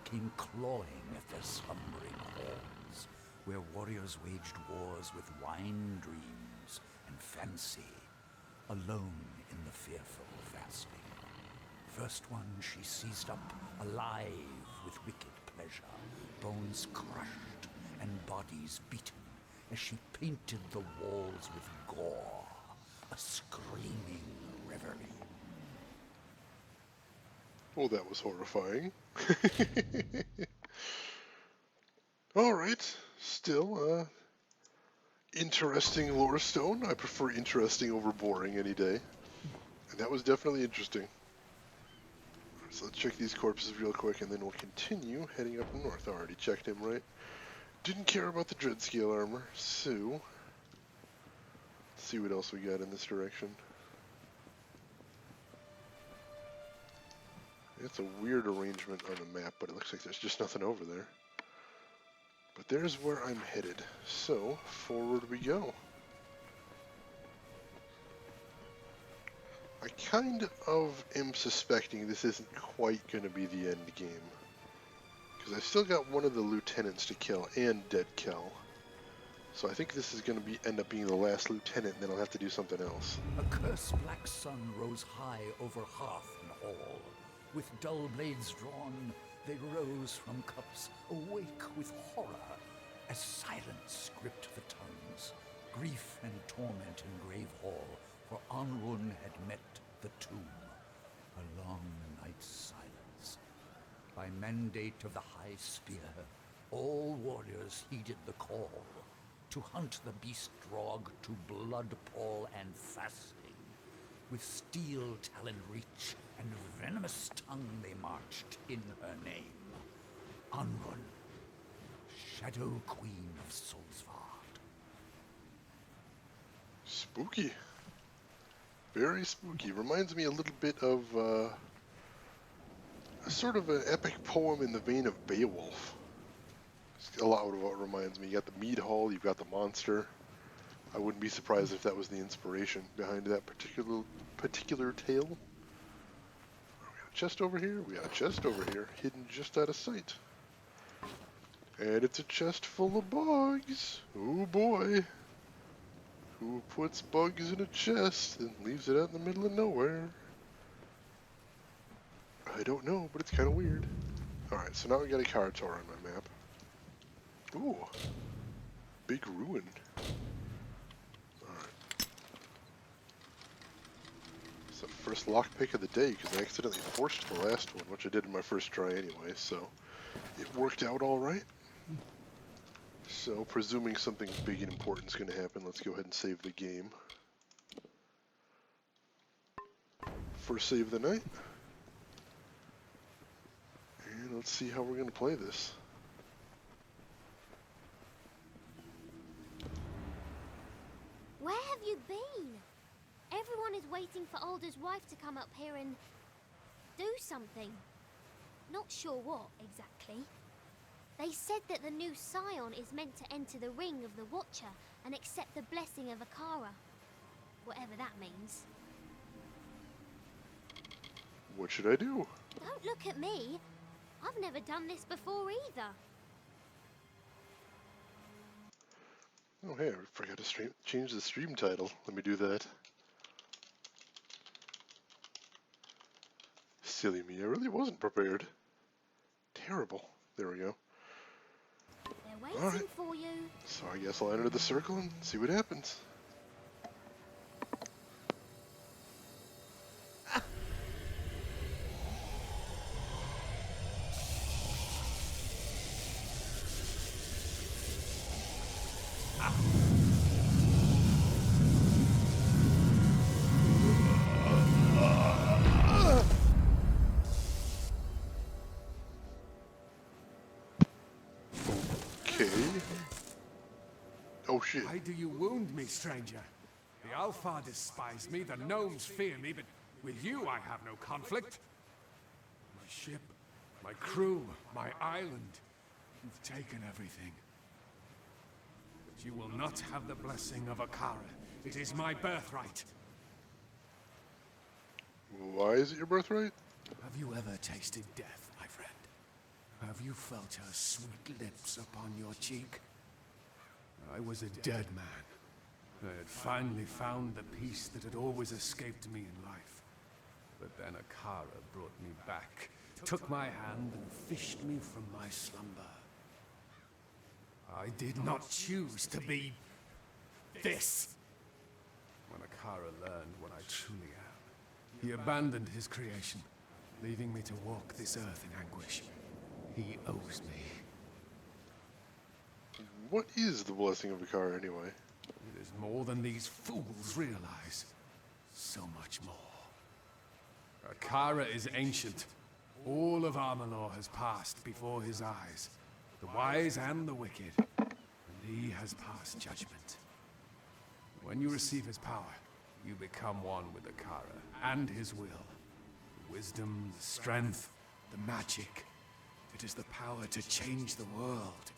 came clawing at their slumbering halls, where warriors waged wars with wine dreams and fancy, alone in the fearful fasting. First one she seized up, alive with wicked pleasure, bones crushed and bodies beaten, as she painted the walls with gore, a screaming reverie. Well, that was horrifying. Alright, still, interesting lore stone. I prefer interesting over boring any day. And that was definitely interesting. So let's check these corpses real quick, and then we'll continue heading up north. I already checked him, right? Didn't care about the Dreadscale armor, so... Let's see what else we got in this direction. It's a weird arrangement on the map, but it looks like there's just nothing over there. But there's where I'm headed. So, forward we go. I kind of am suspecting this isn't quite going to be the end game. Because I still got one of the lieutenants to kill, and Dead Kel. So I think this is going to end up being the last lieutenant, and then I'll have to do something else. A cursed black sun rose high over hearth and hall. With dull blades drawn, they rose from cups, awake with horror, as silence gripped the tongues. Grief and torment in grave hall, for Anrun had met the tomb. A long night's silence. By mandate of the High Spear, all warriors heeded the call, to hunt the beast drog to blood pall and fasting. With steel taloned reach and venomous tongue they marched in her name. Anrun, Shadow Queen of Solsvard. Spooky. Very spooky. Reminds me a little bit of a sort of an epic poem in the vein of Beowulf. It's a lot of what it reminds me. You got the mead hall, you've got the monster. I wouldn't be surprised if that was the inspiration behind that particular tale. We got a chest over here, we got a chest over here, hidden just out of sight. And it's a chest full of bugs. Oh boy. Who puts bugs in a chest and leaves it out in the middle of nowhere? I don't know, but it's kind of weird. Alright, so now we got a Karator on my map. Ooh. Big ruin. Alright. It's the first lockpick of the day, because I accidentally forced the last one, which I did in my first try anyway, so it worked out alright. So, presuming something big and important is going to happen, let's go ahead and save the game. First save of the night. And let's see how we're going to play this. Where have you been? Everyone is waiting for Alder's wife to come up here and do something. Not sure what, exactly. They said that the new Scion is meant to enter the ring of the Watcher and accept the blessing of Akara. Whatever that means. What should I do? Don't look at me. I've never done this before either. Oh hey, I forgot to change the stream title. Let me do that. Silly me, I really wasn't prepared. Terrible. There we go. They're waiting for you. So I guess I'll enter the circle and see what happens. Okay. Oh shit. Why do you wound me, stranger? The Alpha despise me, the gnomes fear me, but with you I have no conflict. My ship, my crew, my island. You've taken everything. But you will not have the blessing of Akara. It is my birthright. Why is it your birthright? Have you ever tasted death, my friend? Have you felt her sweet lips upon your cheek? I was a dead man. I had finally found the peace that had always escaped me in life. But then Akara brought me back, took my hand and fished me from my slumber. I did not choose to be this. When Akara learned what I truly am, he abandoned his creation, leaving me to walk this earth in anguish. He owes me. What is the blessing of Akara anyway? It is more than these fools realize. So much more. Akara is ancient. All of Amalur has passed before his eyes. The wise and the wicked. And he has passed judgment. When you receive his power, you become one with Akara and his will. The wisdom, the strength, the magic. It is the power to change the world.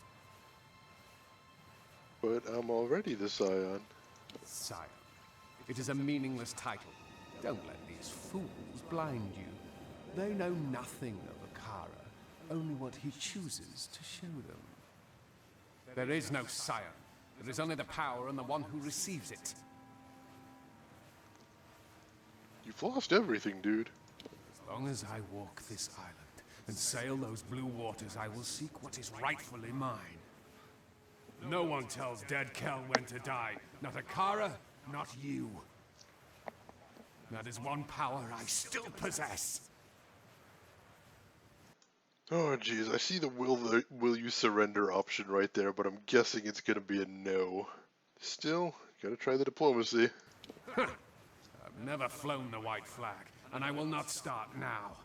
But I'm already the Scion. Scion. It is a meaningless title. Don't let these fools blind you. They know nothing of Akara, only what he chooses to show them. There is no Scion. There is only the power and the one who receives it. You've lost everything, dude. As long as I walk this island and sail those blue waters, I will seek what is rightfully mine. No one tells dead Kel when to die. Not Akara, not you. That is one power I still possess. Oh jeez, I see the will you surrender option right there, but I'm guessing it's gonna be a no. Still, gotta try the diplomacy. I've never flown the white flag, and I will not start now.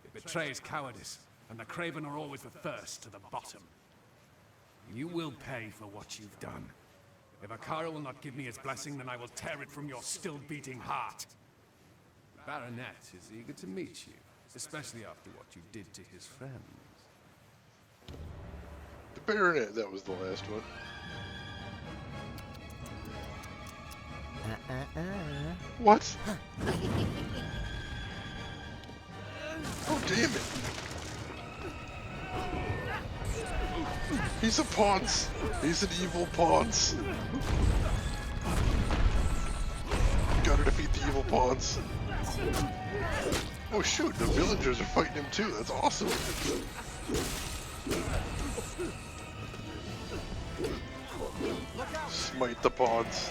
It betrays cowardice, and the craven are always the first to the bottom. You will pay for what you've done. If Akara will not give me his blessing, then I will tear it from your still-beating heart. The Baronet is eager to meet you, especially after what you did to his friends. The Baronet, that was the last one. What? Oh, damn it. He's a Ponce. He's an evil Ponce. Gotta defeat the evil Ponce. Oh shoot, the villagers are fighting him too. That's awesome. Smite the Ponce.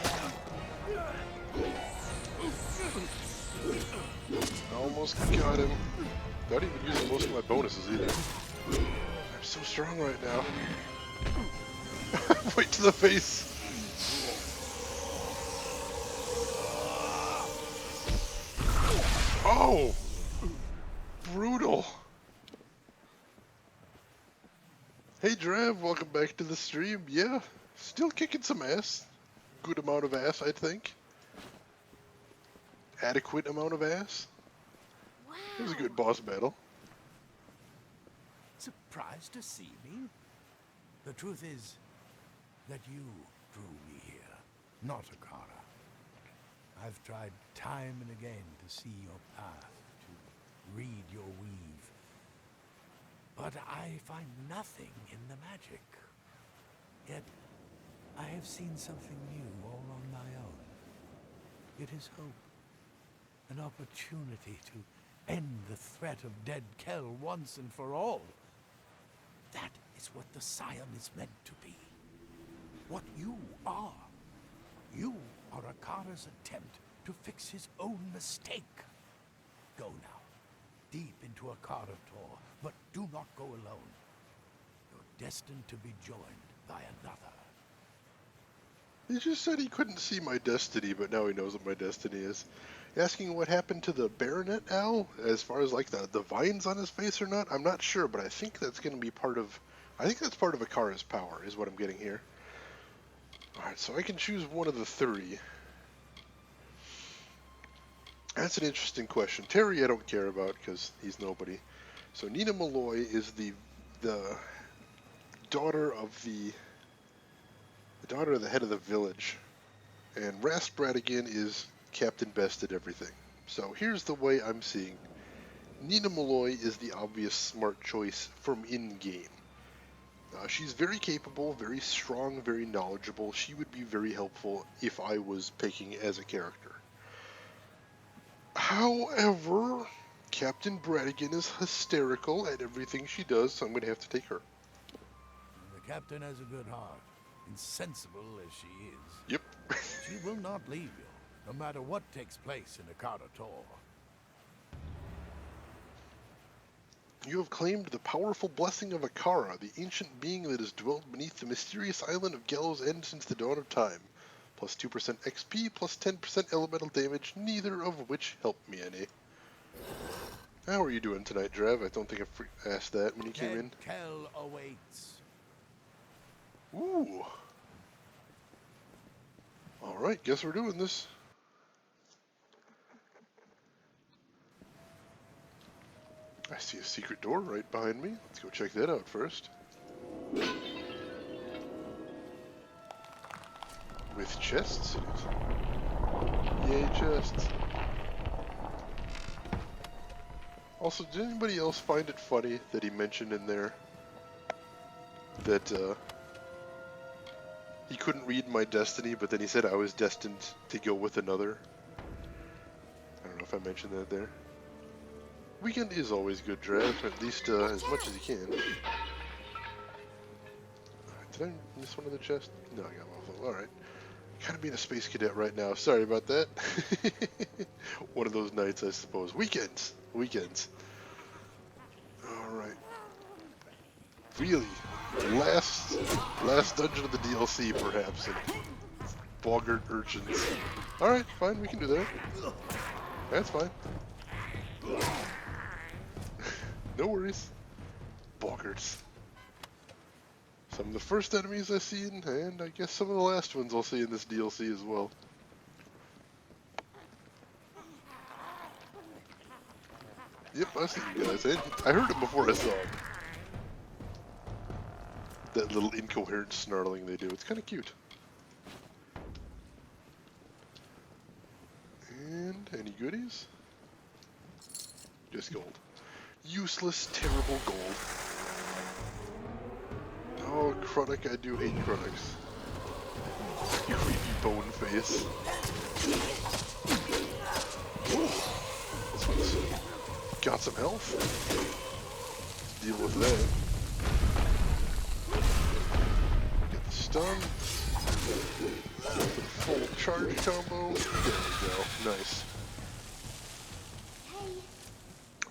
Almost got him. Not even using most of my bonuses either. I'm so strong right now. Right to the face. Oh! Brutal. Hey Drav, welcome back to the stream. Yeah, still kicking some ass. Good amount of ass, I think. Adequate amount of ass. Wow. It was a good boss battle. Surprised to see me? The truth is that you drew me here, not Akara. I've tried time and again to see your path, to read your weave. But I find nothing in the magic. Yet, I have seen something new all on my own. It is hope. An opportunity to end the threat of dead Kel once and for all. That is what the Scion is meant to be. What you are. You are Akara's attempt to fix his own mistake. Go now, deep into Akara Tor, but do not go alone. You're destined to be joined by another. He just said he couldn't see my destiny, but now he knows what my destiny is. Asking what happened to the Baronet Owl, as far as like the vines on his face or not, I'm not sure, but I think that's going to be part of, I think that's part of Akara's power, is what I'm getting here. Alright, so I can choose one of the three. That's an interesting question. Terry I don't care about because he's nobody. So Nina Malloy is the daughter of the head of the village. And Rast Bradigan is Captain Best at everything. So here's the way I'm seeing. Nina Malloy is the obvious smart choice from in-game. She's very capable, very strong, very knowledgeable. She would be very helpful if I was picking as a character. However, Captain Bradigan is hysterical at everything she does, so I'm going to have to take her. The captain has a good heart, insensible as she is. Yep. She will not leave you, no matter what takes place in the Carter Tor. You have claimed the powerful blessing of Akara, the ancient being that has dwelt beneath the mysterious island of Gallows End since the dawn of time. Plus 2% XP, plus 10% elemental damage, neither of which help me any. How are you doing tonight, Drev? I don't think I asked that when you came in. Kell awaits. Ooh. Alright, guess we're doing this. I see a secret door right behind me. Let's go check that out first. With chests in it. Yay, chests. Also, did anybody else find it funny that he mentioned in there that he couldn't read my destiny, but then he said I was destined to go with another? I don't know if I mentioned that there. Weekend is always good, Drev, at least as much as you can. Did I miss one of the chests? No, I got one of them. Alright. Kind of being a space cadet right now. Sorry about that. One of those nights, I suppose. Weekends. Alright. Really? Last dungeon of the DLC, perhaps. And boggart urchins. Alright, fine. We can do that. That's fine. No worries. Boggarts. Some of the first enemies I've seen, and I guess some of the last ones I'll see in this DLC as well. Yep, I see you guys. I heard it before I saw it. That little incoherent snarling they do. It's kind of cute. And any goodies? Just gold. Useless, terrible gold. Oh, Chronic, I do hate Chronics. You creepy bone face. This one's got some health. Let's deal with that. Get the stun. Full charge combo. There we go. Nice.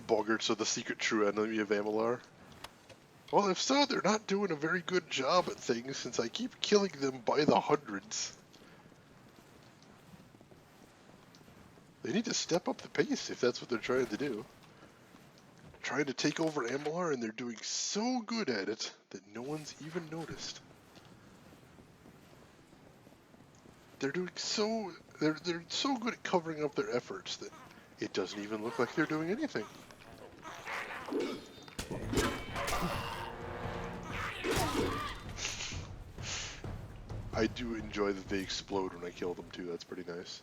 Boggarts are the secret true enemy of Amalur. Well, if so, they're not doing a very good job at things since I keep killing them by the hundreds. They need to step up the pace if that's what they're trying to do. Trying to take over Amalur, and they're doing so good at it that no one's even noticed. They're doing so... They're so good at covering up their efforts that it doesn't even look like they're doing anything. I do enjoy that they explode when I kill them too, that's pretty nice.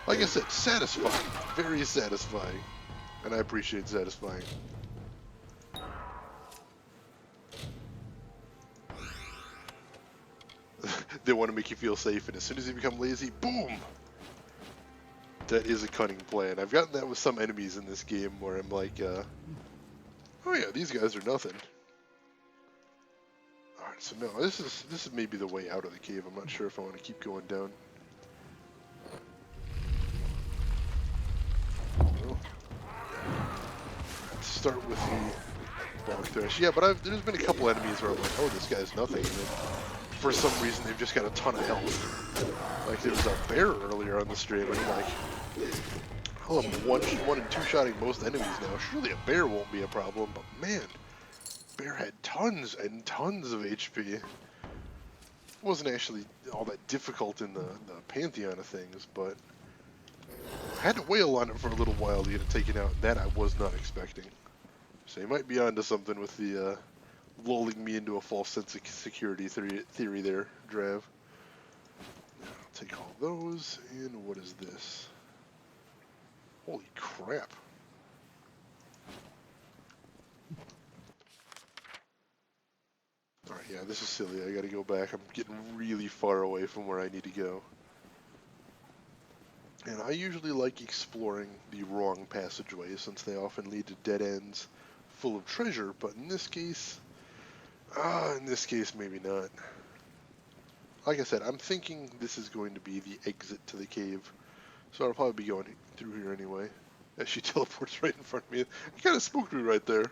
Like I said, satisfying. Very satisfying. And I appreciate satisfying. They want to make you feel safe, and as soon as you become lazy, boom! That is a cunning plan. I've gotten that with some enemies in this game where I'm like, oh yeah, these guys are nothing. Alright, so no, this is maybe the way out of the cave. I'm not sure if I want to keep going down. Well, let's start with the bog thresh. Yeah, but there's been a couple enemies where I'm like, oh, this guy's nothing. And then for some reason, they've just got a ton of health. Like, there was a bear earlier on the stream, and I'm like, oh, I'm one and two-shotting most enemies now. Surely a bear won't be a problem, but man, bear had tons and tons of HP. wasn't actually all that difficult in the pantheon of things, but I had to wail on it for a little while to get it taken out. That I was not expecting. So you might be onto something with the lulling me into a false sense of security theory there, Drav. Now, I'll take all those, and what is this? Holy crap. Alright, yeah, this is silly. I gotta go back. I'm getting really far away from where I need to go. And I usually like exploring the wrong passageways, since they often lead to dead ends full of treasure, but in this case, maybe not. Like I said, I'm thinking this is going to be the exit to the cave, so I'll probably be going through here anyway, as she teleports right in front of me. It kind of spooked me right there.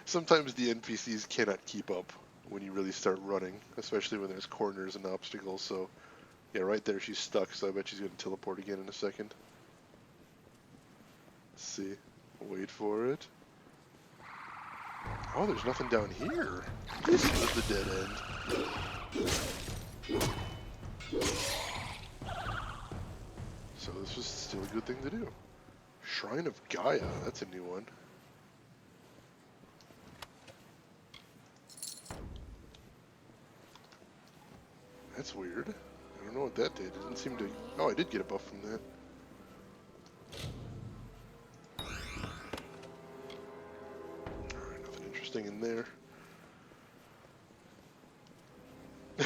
Sometimes the NPCs cannot keep up when you really start running, especially when there's corners and obstacles, so yeah, right there she's stuck, so I bet she's going to teleport again in a second. Let's see. Wait for it. Oh, there's nothing down here. This was the dead end. So this was still a good thing to do. Shrine of Gaia, that's a new one. That's weird. I don't know what that did. It didn't seem to... Oh, I did get a buff from that. Alright, nothing interesting in there.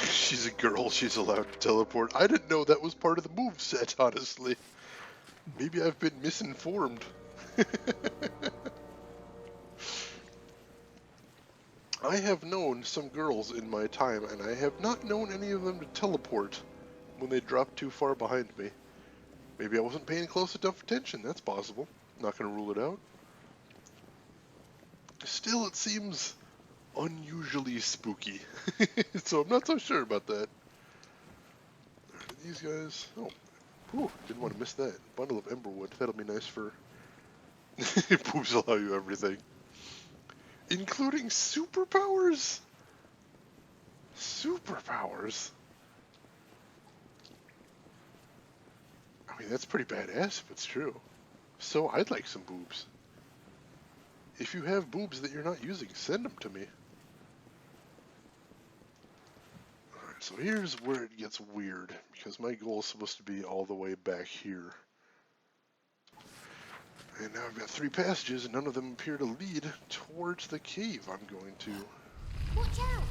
She's a girl, she's allowed to teleport. I didn't know that was part of the moveset, honestly. Maybe I've been misinformed. I have known some girls in my time, and I have not known any of them to teleport when they drop too far behind me. Maybe I wasn't paying close enough attention, that's possible. Not gonna rule it out. Still, it seems unusually spooky. So I'm not so sure about that. Alright, these guys... Oh, whew, didn't want to miss that. Bundle of Emberwood, that'll be nice for... Boobs allow you everything. Including superpowers? Superpowers? I mean, that's pretty badass if it's true. So I'd like some boobs. If you have boobs that you're not using, send them to me. Alright, so here's where it gets weird, because my goal is supposed to be all the way back here. And now I've got 3 passages, and none of them appear to lead towards the cave I'm going to. Watch out!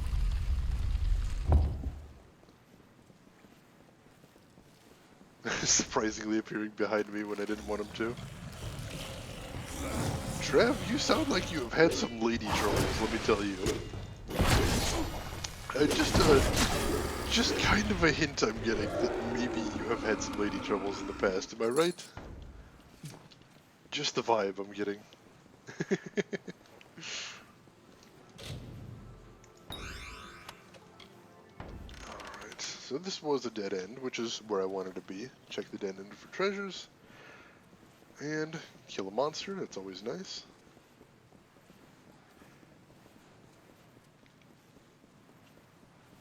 Surprisingly appearing behind me when I didn't want him to. Trev, you sound like you have had some lady troubles, let me tell you. Just kind of a hint I'm getting that maybe you have had some lady troubles in the past, am I right? Just the vibe I'm getting. Alright, so this was a dead end, which is where I wanted to be. Check the dead end for treasures. And kill a monster, that's always nice.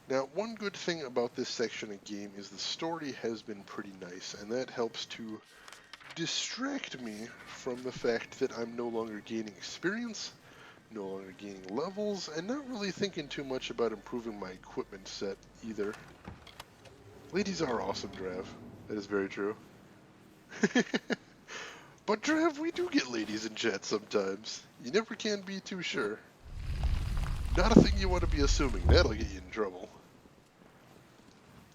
Now, one good thing about this section of game is the story has been pretty nice, and that helps to distract me from the fact that I'm no longer gaining experience, no longer gaining levels, and not really thinking too much about improving my equipment set either. Ladies are awesome, Drav. That is very true. But Drav, we do get ladies in chat sometimes. You never can be too sure. Not a thing you want to be assuming. That'll get you in trouble.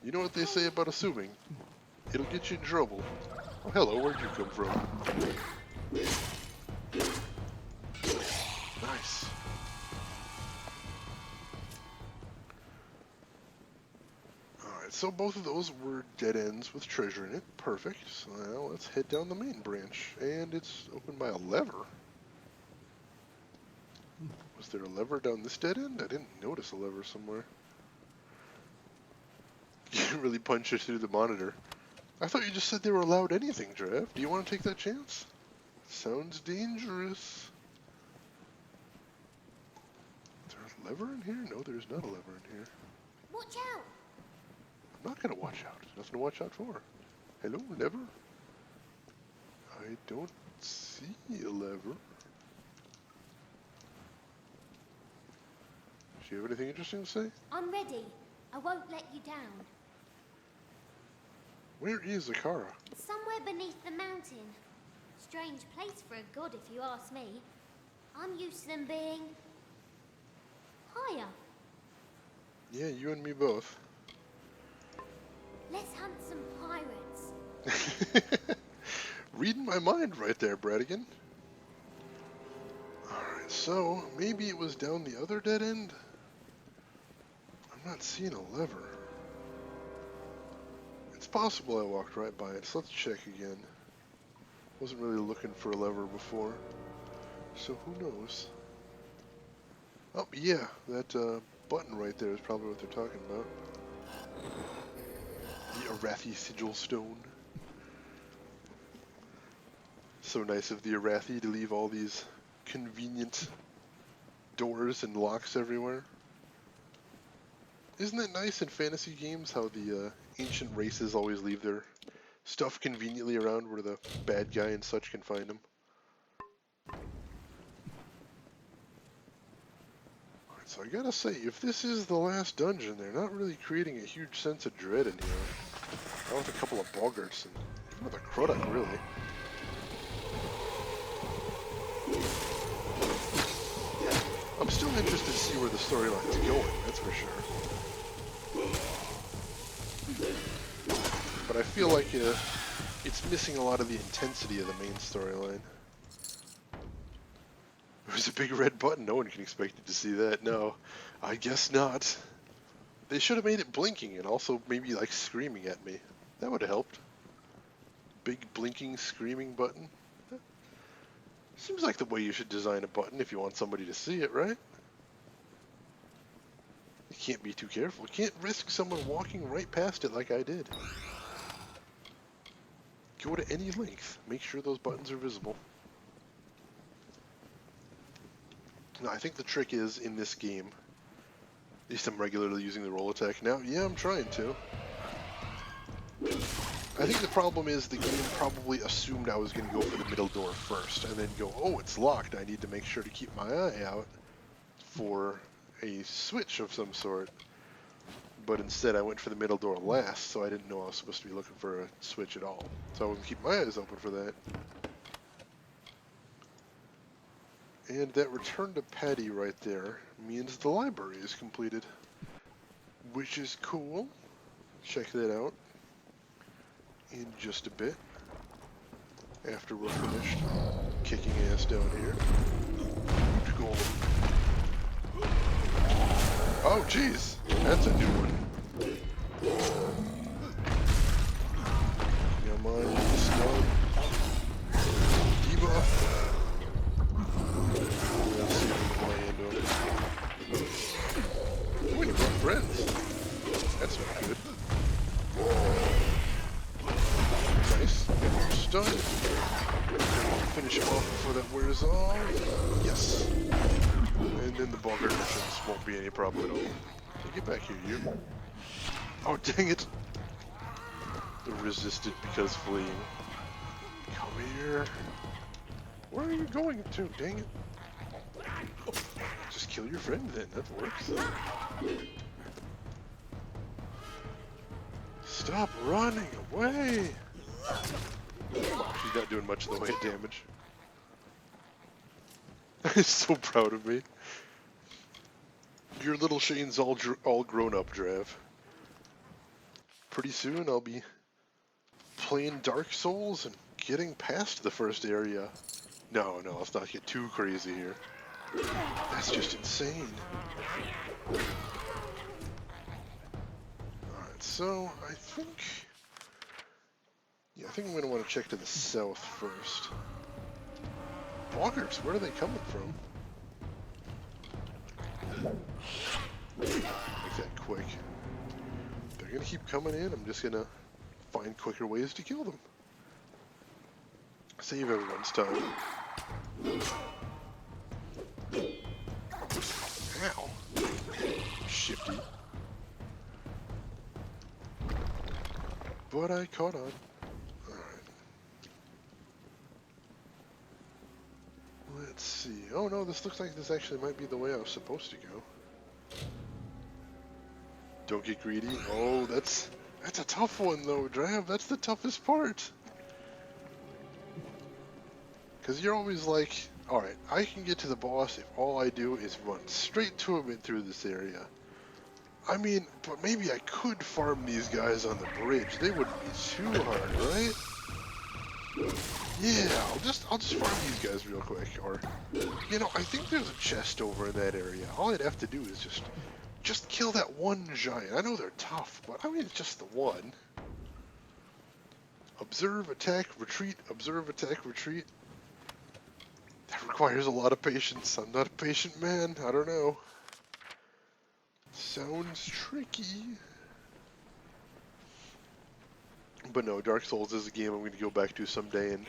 You know what they say about assuming? It'll get you in trouble. Oh, hello, where'd you come from? Nice. Alright, so both of those were dead ends with treasure in it. Perfect. So now let's head down the main branch. And it's opened by a lever. Was there a lever down this dead end? I didn't notice a lever somewhere. You didn't really punch it through the monitor. I thought you just said they were allowed anything, Drav. Do you want to take that chance? Sounds dangerous. There are lever in here? No, there's not a lever in here. Watch out! I'm not gonna watch out. There's nothing to watch out for. Hello, lever? I don't see a lever. Do you have anything interesting to say? I'm ready. I won't let you down. Where is Akara? Somewhere beneath the mountain. Strange place for a god, if you ask me. I'm used to them being higher. Yeah, you and me both. Let's hunt some pirates. Reading my mind right there, Bradigan. Alright, so maybe it was down the other dead end? I'm not seeing a lever. It's possible I walked right by it, so let's check again. Wasn't really looking for a lever before, so who knows? Oh, yeah, that button right there is probably what they're talking about. The Arathi Sigil Stone. So nice of the Arathi to leave all these convenient doors and locks everywhere. Isn't it nice in fantasy games how the ancient races always leave their stuff conveniently around where the bad guy and such can find them? Alright, so I gotta say, if this is the last dungeon, they're not really creating a huge sense of dread in here. Not with a couple of boggarts and even with a Kruddock, really. I'm still interested to see where the storyline's going, that's for sure. But I feel like it's missing a lot of the intensity of the main storyline. There's a big red button, no one can expect you to see that. No, I guess not. They should have made it blinking and also maybe like screaming at me. That would have helped. Big blinking screaming button. Seems like the way you should design a button if you want somebody to see it, right? You can't be too careful. You can't risk someone walking right past it like I did. Go to any length. Make sure those buttons are visible. Now, I think the trick is, in this game, at least I'm regularly using the roll attack now. Yeah, I'm trying to. I think the problem is the game probably assumed I was going to go for the middle door first, and then go, oh, it's locked. I need to make sure to keep my eye out for a switch of some sort. But instead I went for the middle door last, so I didn't know I was supposed to be looking for a switch at all. So I wasn't keeping my eyes open for that. And that return to Patty right there means the library is completed, which is cool. Check that out in just a bit, after we're finished kicking ass down here. Cool. Oh, jeez, that's a new one. Come on, stun. Debuff. Let's see if we can play into him. Oh, you brought friends. That's not good. Nice. Stun. Finish him off before that wears off. Yes. And then the boggart missions won't be any problem at all. Get back here, you. Oh, dang it. Resisted because fleeing. Come here. Where are you going to? Dang it. Just kill your friend then. That works. Stop running away. She's not doing much in the way of damage. I'm so proud of me. Your little Shane's all grown up, Drav. Pretty soon I'll be playing Dark Souls and getting past the first area. No, let's not get too crazy here. That's just insane. Alright, so I think I'm going to want to check to the south first. Boggarts, where are they coming from? Make that quick. They're going to keep coming in. I'm just going to find quicker ways to kill them. Save everyone's time. Ow. shifty. But I caught on. Alright. Let's see. Oh no, this looks like this actually might be the way I was supposed to go. Don't get greedy. Oh, that's a tough one though, Drab. That's the toughest part. Because you're always like, alright, I can get to the boss if all I do is run straight to him and through this area. I mean, but maybe I could farm these guys on the bridge. They wouldn't be too hard, right? Yeah, I'll just farm these guys real quick. Or, you know, I think there's a chest over in that area. All I'd have to do is just kill that one giant. I know they're tough, but I mean, it's just the one. Observe, attack, retreat, observe, attack, retreat. That requires a lot of patience. I'm not a patient man. I don't know. Sounds tricky. But no, Dark Souls is a game I'm going to go back to someday, and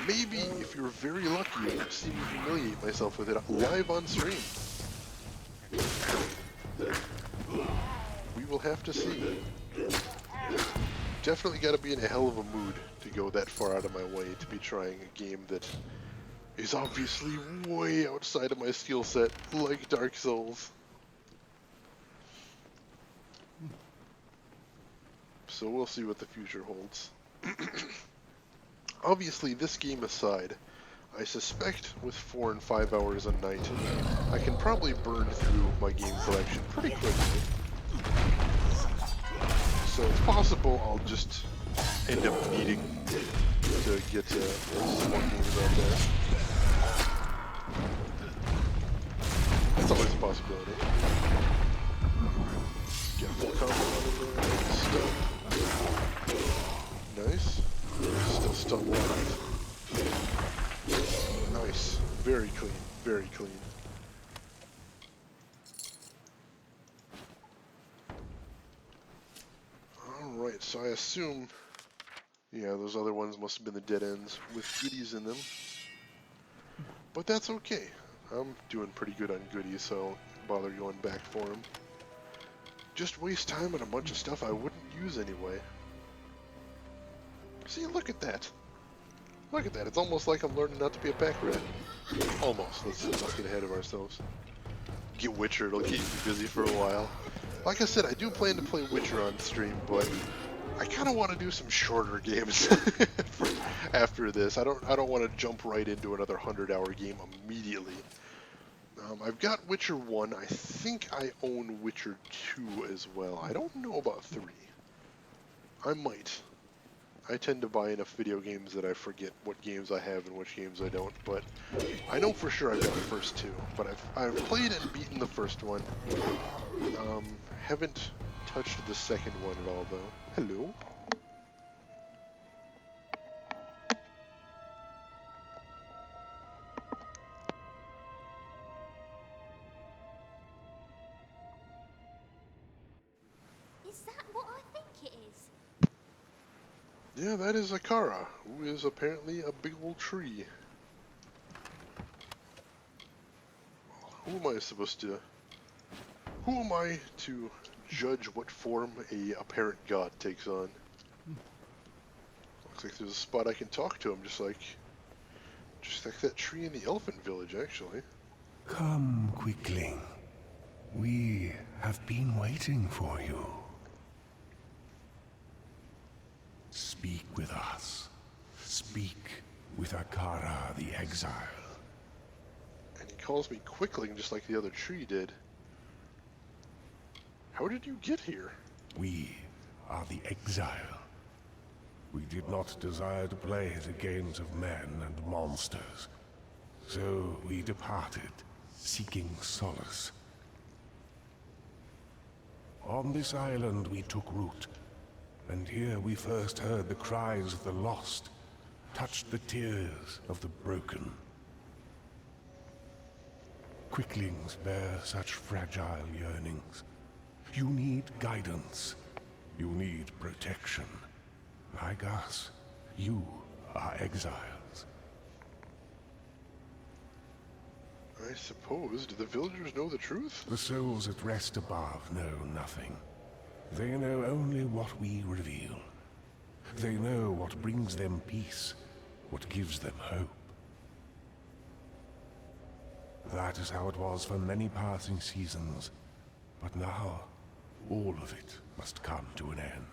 maybe, if you're very lucky, you'll see me humiliate myself with it live on stream. We will have to see. Definitely got to be in a hell of a mood to go that far out of my way to be trying a game that is obviously way outside of my skill set, like Dark Souls. So we'll see what the future holds. Obviously, this game aside, I suspect with 4 and 5 hours a night, I can probably burn through my game collection pretty quickly. So it's possible I'll just end up needing to get some more games out there. That's always a possibility. Get full combo on in there. Stun. Nice. Still stun left. Nice. Very clean. Very clean. Alright, so I assume, yeah, those other ones must have been the dead ends with goodies in them. But that's okay. I'm doing pretty good on goodies, so I don't bother going back for them. Just waste time on a bunch of stuff I wouldn't use anyway. See, look at that. Look at that. It's almost like I'm learning not to be a pack rat. Almost. Let's not get ahead of ourselves. Get Witcher. It'll keep me busy for a while. Like I said, I do plan to play Witcher on stream, but I kind of want to do some shorter games after this. I don't want to jump right into another 100-hour game immediately. I've got Witcher 1. I think I own Witcher 2 as well. I don't know about 3. I might. I tend to buy enough video games that I forget what games I have and which games I don't, but I know for sure I've got the first 2. But I've played and beaten the first one. Haven't touched the second one at all, though. Hello? Is that what I think it is? Yeah, that is Akara, who is apparently a big old tree. Who am I supposed to... Who am I to judge what form a apparent god takes on? Looks like there's a spot I can talk to him, just like that tree in the elephant village, actually. Come, Quickling. We have been waiting for you. Speak with us. Speak with Akara the Exile. And he calls me Quickling just like the other tree did. How did you get here? We are the Exile. We did not desire to play the games of men and monsters. So we departed, seeking solace. On this island we took root, and here we first heard the cries of the lost, touched the tears of the broken. Quicklings bear such fragile yearnings. You need guidance. You need protection. Like us, you are exiles. I suppose. Do the villagers know the truth? The souls at rest above know nothing. They know only what we reveal. They know what brings them peace, what gives them hope. That is how it was for many passing seasons. But now, all of it must come to an end.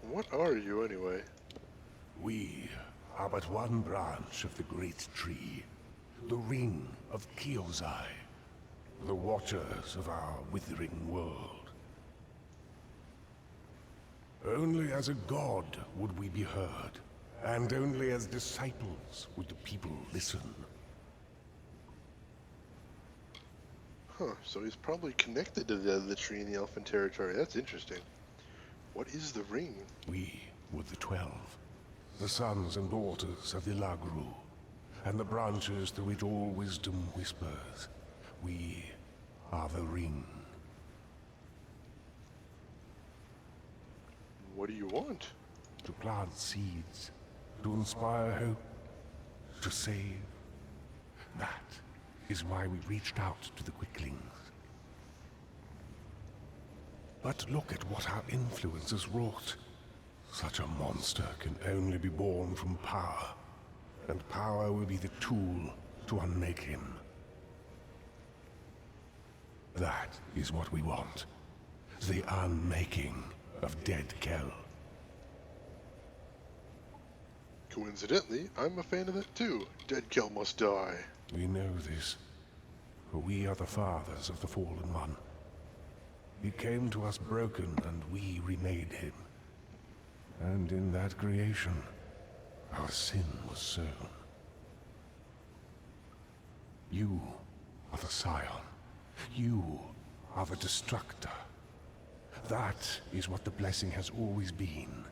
What are you, anyway? We are but one branch of the great tree, the ring of Kyozai, the watchers of our withering world. Only as a god would we be heard, and only as disciples would the people listen. Huh, so he's probably connected to the tree in the Elfin territory. That's interesting. What is the ring? We were the 12, the sons and daughters of Ilagru, and the branches through which all wisdom whispers. We are the ring. What do you want? To plant seeds, to inspire hope, to save. That is why we reached out to the Quicklings. But look at what our influence has wrought. Such a monster can only be born from power, and power will be the tool to unmake him. That is what we want. The unmaking of Dead Kell. Coincidentally, I'm a fan of that too. Dead Kell must die. We know this, for we are the fathers of the Fallen One. He came to us broken, and we remade him. And in that creation, our sin was sown. You are the Scion. You are the Destructor. That is what the blessing has always been.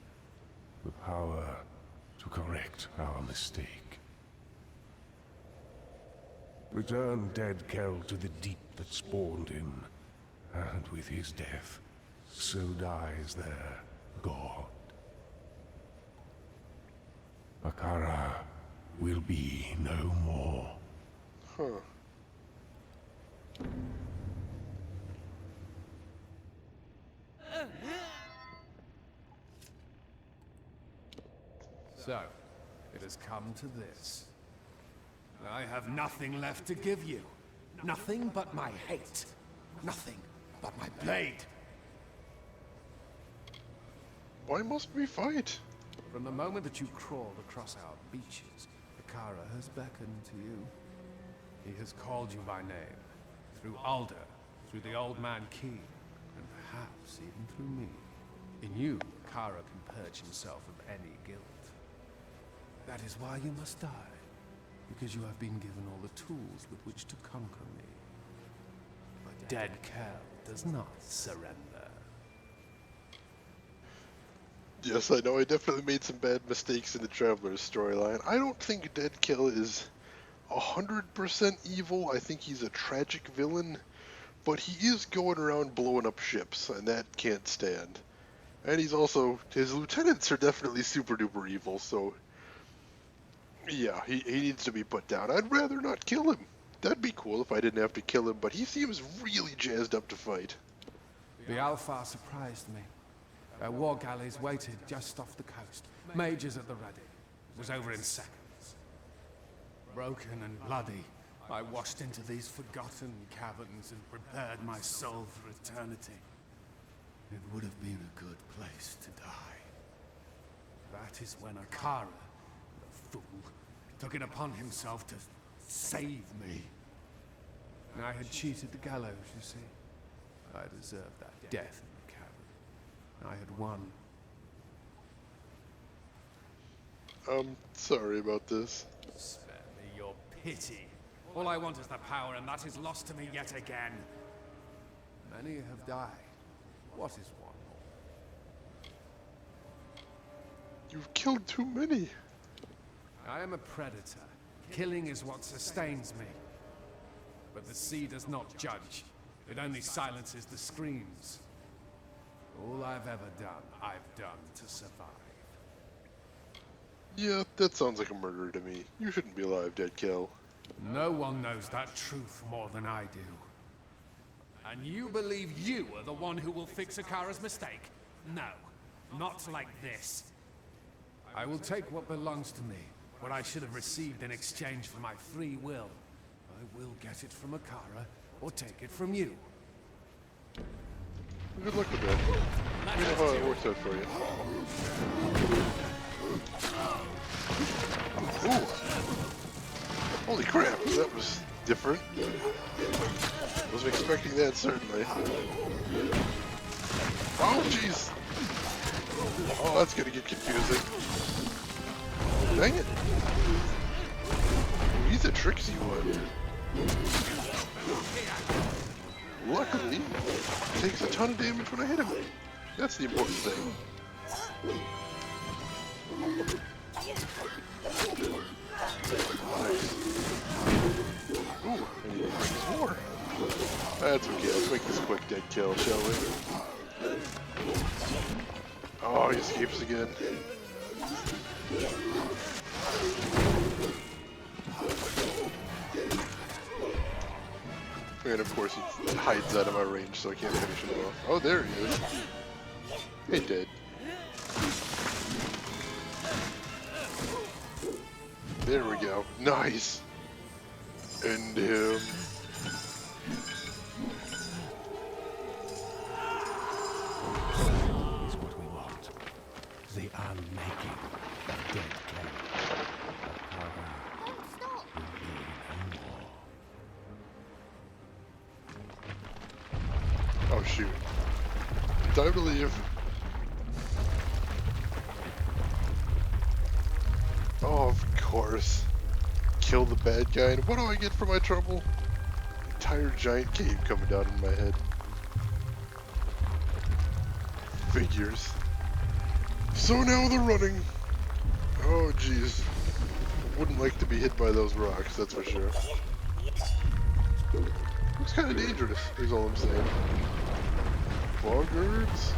The power to correct our mistake. Return Dead Kell to the deep that spawned him, and with his death, so dies their god. Akara will be no more. Huh. So, it has come to this. I have nothing left to give you. Nothing but my hate. Nothing but my blade. Why must we fight? From the moment that you crawled across our beaches, Akara has beckoned to you. He has called you by name. Through Alder, through the Old Man Key, and perhaps even through me. In you, Akara can purge himself of any guilt. That is why you must die. Because you have been given all the tools with which to conquer me. But Dead Kell does not surrender. Yes, I know I definitely made some bad mistakes in the Traveler's storyline. I don't think Dead Kell is 100% evil. I think he's a tragic villain. But he is going around blowing up ships, and that can't stand. And he's also, his lieutenants are definitely super duper evil, so yeah, he needs to be put down. I'd rather not kill him. That'd be cool if I didn't have to kill him, but he seems really jazzed up to fight. The Alpha surprised me. Our war galleys waited just off the coast. Majors at the ready. It was over in seconds. Broken and bloody, I washed into these forgotten caverns and prepared my soul for eternity. It would have been a good place to die. That is when Akara, the fool, took it upon himself to save me. And I had cheated the gallows, you see. I deserved that death in the cavern. I had won. I'm sorry about this. Spare me your pity. All I want is the power, and that is lost to me yet again. Many have died. What is one more? You've killed too many. I am a predator. Killing is what sustains me. But the sea does not judge. It only silences the screams. All I've ever done, I've done to survive. Yeah, that sounds like a murder to me. You shouldn't be alive, dead Kel. No one knows that truth more than I do. And you believe you are the one who will fix Akara's mistake? No, not like this. I will take what belongs to me, what I should have received in exchange for my free will. I will get it from Akara, or take it from you. Good luck with that. Let me know how it works out for you. Ooh! Holy crap, that was different. Wasn't expecting that, certainly. Oh, jeez! Oh, that's gonna get confusing. Dang it! He's a tricksy one. Luckily, he takes a ton of damage when I hit him. That's the important thing. Nice. Ooh, I need to bring more. That's okay, let's make this quick dead kill, shall we? Oh, he escapes again. And of course he hides out of my range so I can't finish him off. Oh, there he is. Hey, dead. There we go. Nice! End him. Is what we want. The unmaking of dead Kel. Don't stop! Oh shoot. Time to leave. Oh, of course. Kill the bad guy, and what do I get for my trouble? Entire giant cave coming down in my head. Figures. So now they're running. Oh jeez. Wouldn't like to be hit by those rocks, that's for sure. Looks kind of dangerous, is all I'm saying. Boggards.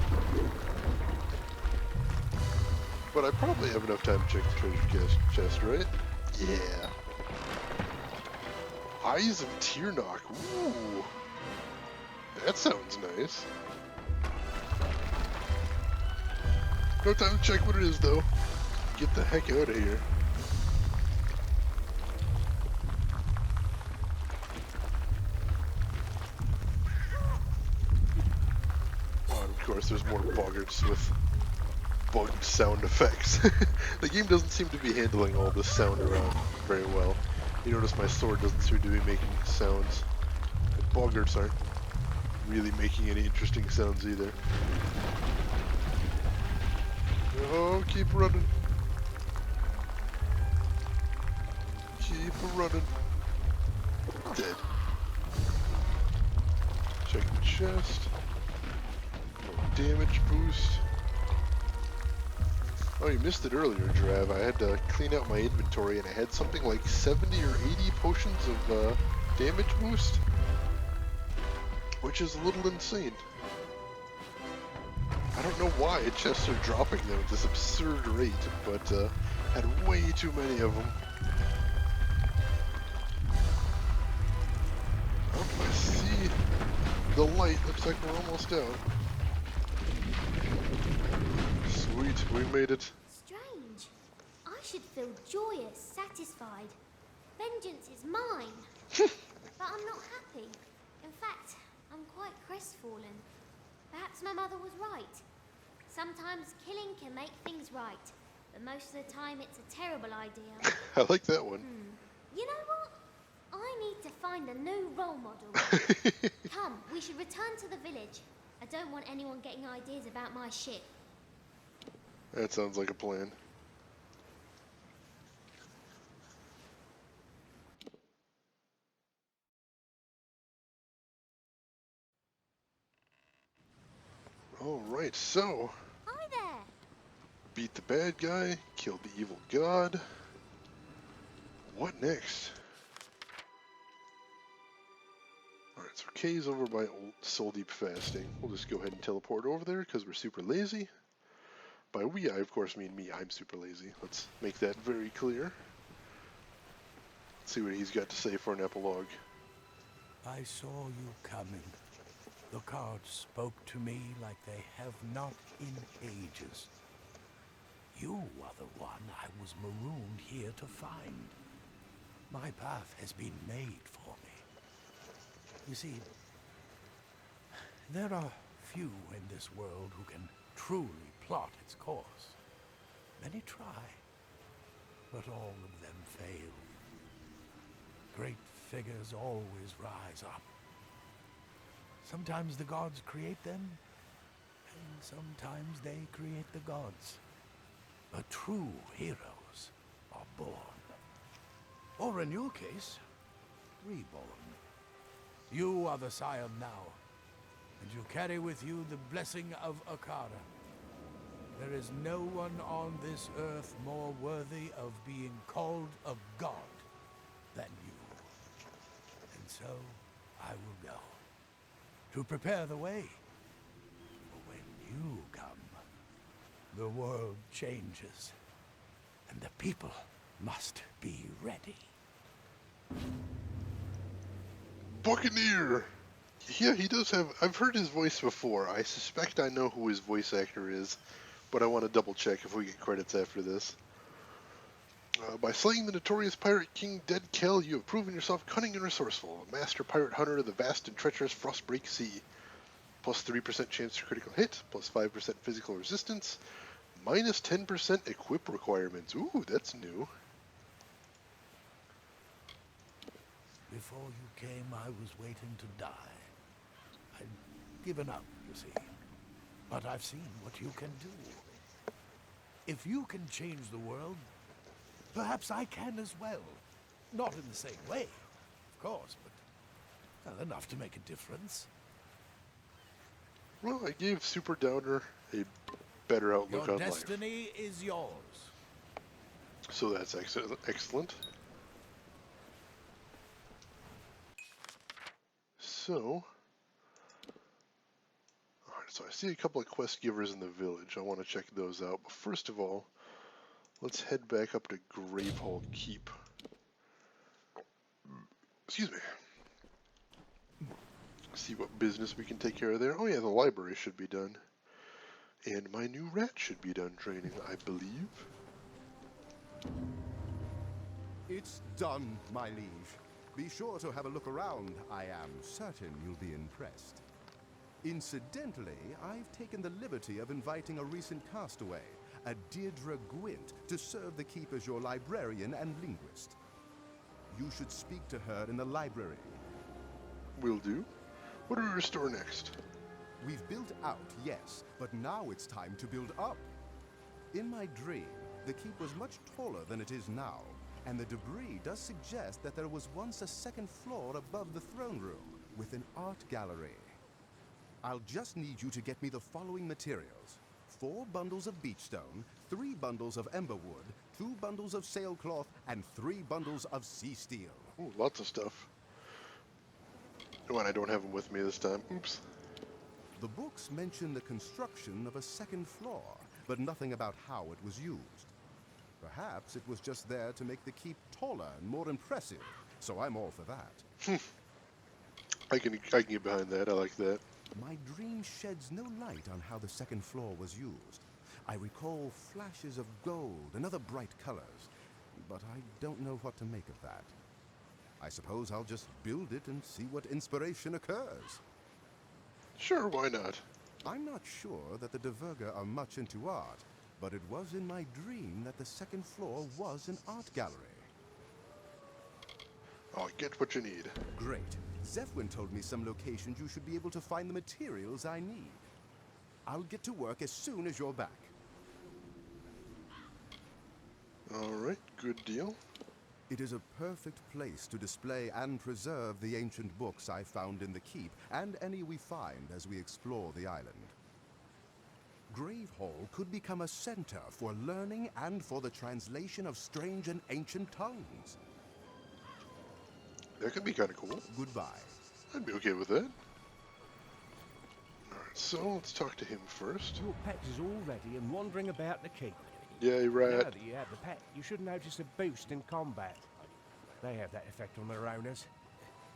But I probably have enough time to check the treasure chest, right? Yeah. Eyes of Tiernok. Ooh. That sounds nice. No time to check what it is, though. Get the heck out of here. Oh, and of course, there's more boggards with bugged sound effects. The game doesn't seem to be handling all this sound around very well. You notice my sword doesn't seem to be making sounds. The boggards aren't really making any interesting sounds either. Oh, keep running. Keep running. Dead. Check the chest. No damage boost. Oh, you missed it earlier, Drav. I had to clean out my inventory and I had something like 70 or 80 potions of damage boost, which is a little insane. I don't know why chests are dropping them at this absurd rate, but had way too many of them. Oh, I see the light. Looks like we're almost out. Sweet, we made it. Strange. I should feel joyous, satisfied. Vengeance is mine. But I'm not happy. In fact, I'm quite crestfallen. Perhaps my mother was right. Sometimes killing can make things right, but most of the time it's a terrible idea. I like that one. You know what? I need to find a new role model. Come, we should return to the village. I don't want anyone getting ideas about my ship. That sounds like a plan. Alright, so Hi there! beat the bad guy, killed the evil god. What next? Alright, so Kay's over by old Soul Deep Fasting. We'll just go ahead and teleport over there because we're super lazy. By we, I of course mean me. I'm super lazy. Let's make that very clear. Let's see what he's got to say for an epilogue. I saw you coming. The cards spoke to me like they have not in ages. You are the one I was marooned here to find. My path has been made for me. You see, there are few in this world who can truly plot its course. Many try, but all of them fail. Great figures always rise up. Sometimes the gods create them, and sometimes they create the gods. But true heroes are born. Or in your case, reborn. You are the scion now, and you carry with you the blessing of Akara. There is no one on this earth more worthy of being called a god than you. And so, I will go, to prepare the way. For when you come, the world changes, and the people must be ready. Buccaneer! Yeah, he does have... I've heard his voice before. I suspect I know who his voice actor is, but I want to double check if we get credits after this. By slaying the notorious pirate king Dead Kel, you have proven yourself cunning and resourceful, a master pirate hunter of the vast and treacherous Frostbreak Sea. Plus 3% chance for critical hit, plus 5% physical resistance, minus 10% equip requirements. Ooh, that's new. Before you came, I was waiting to die. I'd given up, you see. But I've seen what you can do. If you can change the world, perhaps I can as well. Not in the same way, of course, but well, enough to make a difference. Well, I gave Super Downer a better outlook Your on life. destiny is yours. So that's excellent. So, alright, so I see a couple of quest givers in the village. I want to check those out. But first of all, let's head back up to Gravehall Keep. Excuse me. See what business we can take care of there. Oh yeah, the library should be done. And my new rat should be done training, I believe. It's done, my liege. Be sure to have a look around. I am certain you'll be impressed. Incidentally, I've taken the liberty of inviting a recent castaway, a Deirdre Gwent, to serve the keep as your librarian and linguist. You should speak to her in the library. Will do. What do we restore next? We've built out, yes, but now it's time to build up. In my dream, the keep was much taller than it is now, and the debris does suggest that there was once a second floor above the throne room with an art gallery. I'll just need you to get me the following materials: 4 bundles of beachstone, 3 bundles of emberwood, 2 bundles of sailcloth, and 3 bundles of sea steel. Ooh, lots of stuff. Oh, and I don't have them with me this time. Oops. The books mention the construction of a second floor, but nothing about how it was used. Perhaps it was just there to make the keep taller and more impressive, so I'm all for that. I can get behind that. I like that. My dream sheds no light on how the second floor was used. I recall flashes of gold and other bright colors, but I don't know what to make of that. I suppose I'll just build it and see what inspiration occurs. Sure, why not? I'm not sure that the Diverga are much into art, but it was in my dream that the second floor was an art gallery. I'll get what you need. Great. Zephwin told me some locations you should be able to find the materials I need. I'll get to work as soon as you're back. Alright, good deal. It is a perfect place to display and preserve the ancient books I found in the keep, and any we find as we explore the island. Gravehall could become a center for learning and for the translation of strange and ancient tongues. That could be kind of cool. Goodbye. I'd be okay with that. Alright, So let's talk to him first. Your pet is all ready and wandering about the keep. Yay, Now rat. that you have the pet, you should notice a boost in combat. They have that effect on their owners.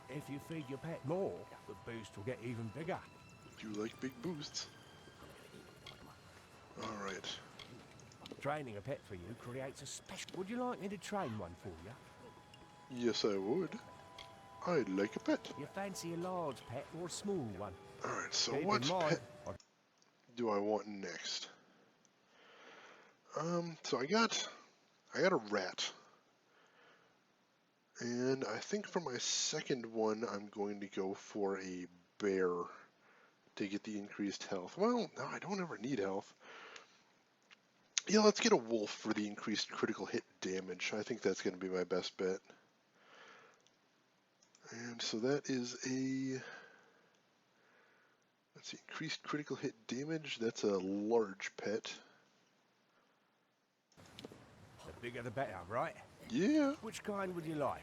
If you feed your pet more, the boost will get even bigger. You like big boosts. Alright. Training a pet for you creates a special... Would you like me to train one for you? Yes, I would. I'd like a pet. You fancy a large pet or a small one? Alright, so Keep in what mind, pet do I want next? So I got a rat. And I think for my second one, I'm going to go for a bear to get the increased health. Well, no, I don't ever need health. Yeah, let's get a wolf for the increased critical hit damage. I think that's going to be my best bet. And so that is a... Let's see, increased critical hit damage. That's a large pet. The bigger the better, right? Yeah. Which kind would you like?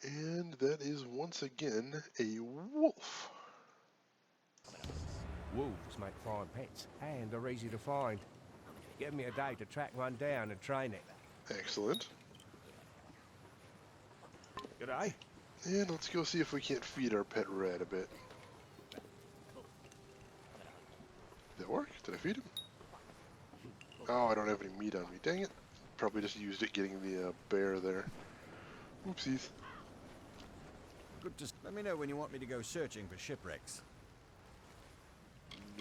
And that is once again a wolf. Wolves make fine pets and are easy to find. Give me a day to track one down and train it. Excellent. Good day. And let's go see if we can't feed our pet rat a bit. Did that work? Did I feed him? Oh, I don't have any meat on me. Dang it. Probably just used it getting the bear there. Oopsies. Good to... Let me know when you want me to go searching for shipwrecks.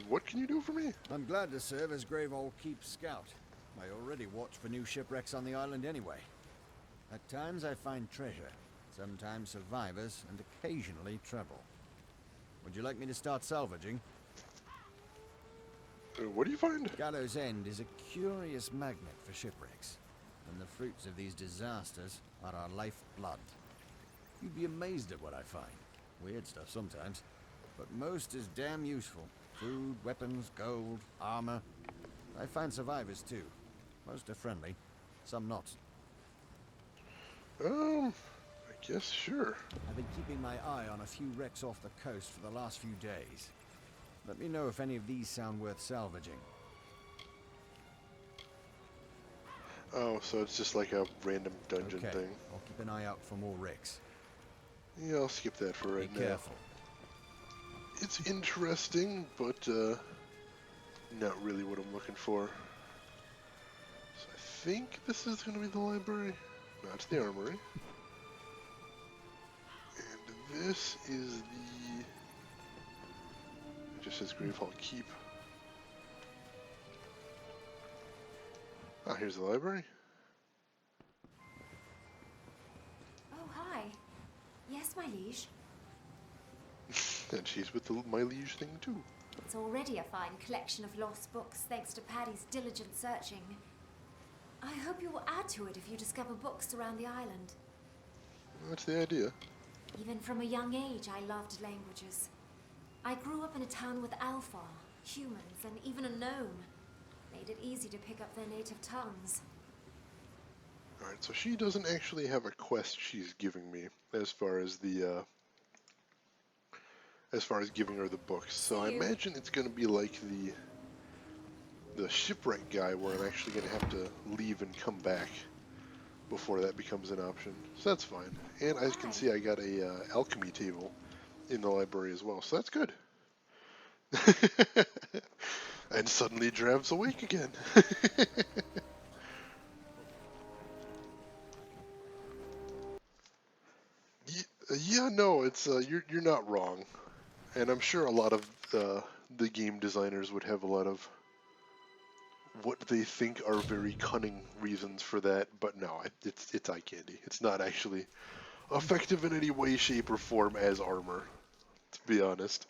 What can you do for me? I'm glad to serve as Graveall Keep Scout. I already watch for new shipwrecks on the island anyway. At times I find treasure, sometimes survivors, and occasionally trouble. Would you like me to start salvaging? What do you find? Gallows End is a curious magnet for shipwrecks, and the fruits of these disasters are our lifeblood. You'd be amazed at what I find. Weird stuff sometimes, but most is damn useful. Food, weapons, gold, armor. I find survivors too. Most are friendly, some not. I guess sure. I've been keeping my eye on a few wrecks off the coast for the last few days. Let me know if any of these sound worth salvaging. Oh, so it's just like a random dungeon Okay, thing. I'll keep an eye out for more wrecks. Yeah, I'll skip that for right now. Be careful. It's interesting, but not really what I'm looking for. So I think this is going to be the library. No, it's the armory. And this is the... It just says Graveall Keep. Ah, here's the library. Oh, hi. Yes, my liege. And she's with the my liege thing too. It's already a fine collection of lost books, thanks to Paddy's diligent searching. I hope you will add to it if you discover books around the island. That's the idea. Even from a young age, I loved languages. I grew up in a town with Alfar, humans, and even a gnome. Made it easy to pick up their native tongues. Alright, so she doesn't actually have a quest she's giving me as far as the giving her the books. So I imagine it's going to be like the shipwreck guy where I'm actually going to have to leave and come back before that becomes an option. So that's fine. And as you can see, I got a alchemy table in the library as well, so that's good. And suddenly Drav's awake again. Yeah, no, it's you're not wrong. And I'm sure a lot of the game designers would have a lot of what they think are very cunning reasons for that, but no, it's eye candy. It's not actually effective in any way, shape, or form as armor, to be honest.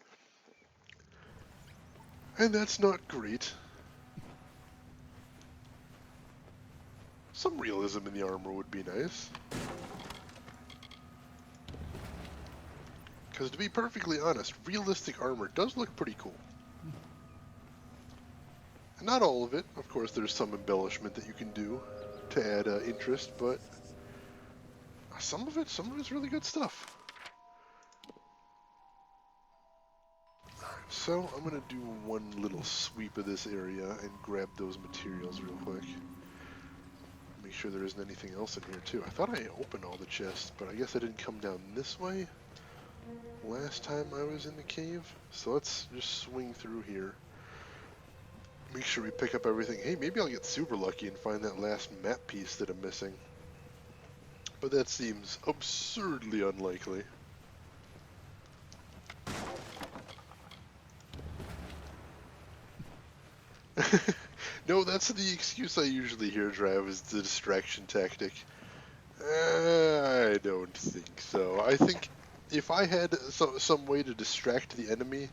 And that's not great. Some realism in the armor would be nice. Because to be perfectly honest, realistic armor does look pretty cool. And not all of it. Of course, there's some embellishment that you can do to add interest, but some of it's really good stuff. So I'm gonna do one little sweep of this area and grab those materials real quick. Make sure there isn't anything else in here too. I thought I opened all the chests, but I guess I didn't come down this way last time I was in the cave. So let's just swing through here. Make sure we pick up everything. Hey, maybe I'll get super lucky and find that last map piece that I'm missing. But that seems absurdly unlikely. No, that's the excuse I usually hear, Drive, is the distraction tactic. I don't think so. I think if I had some way to distract the enemy,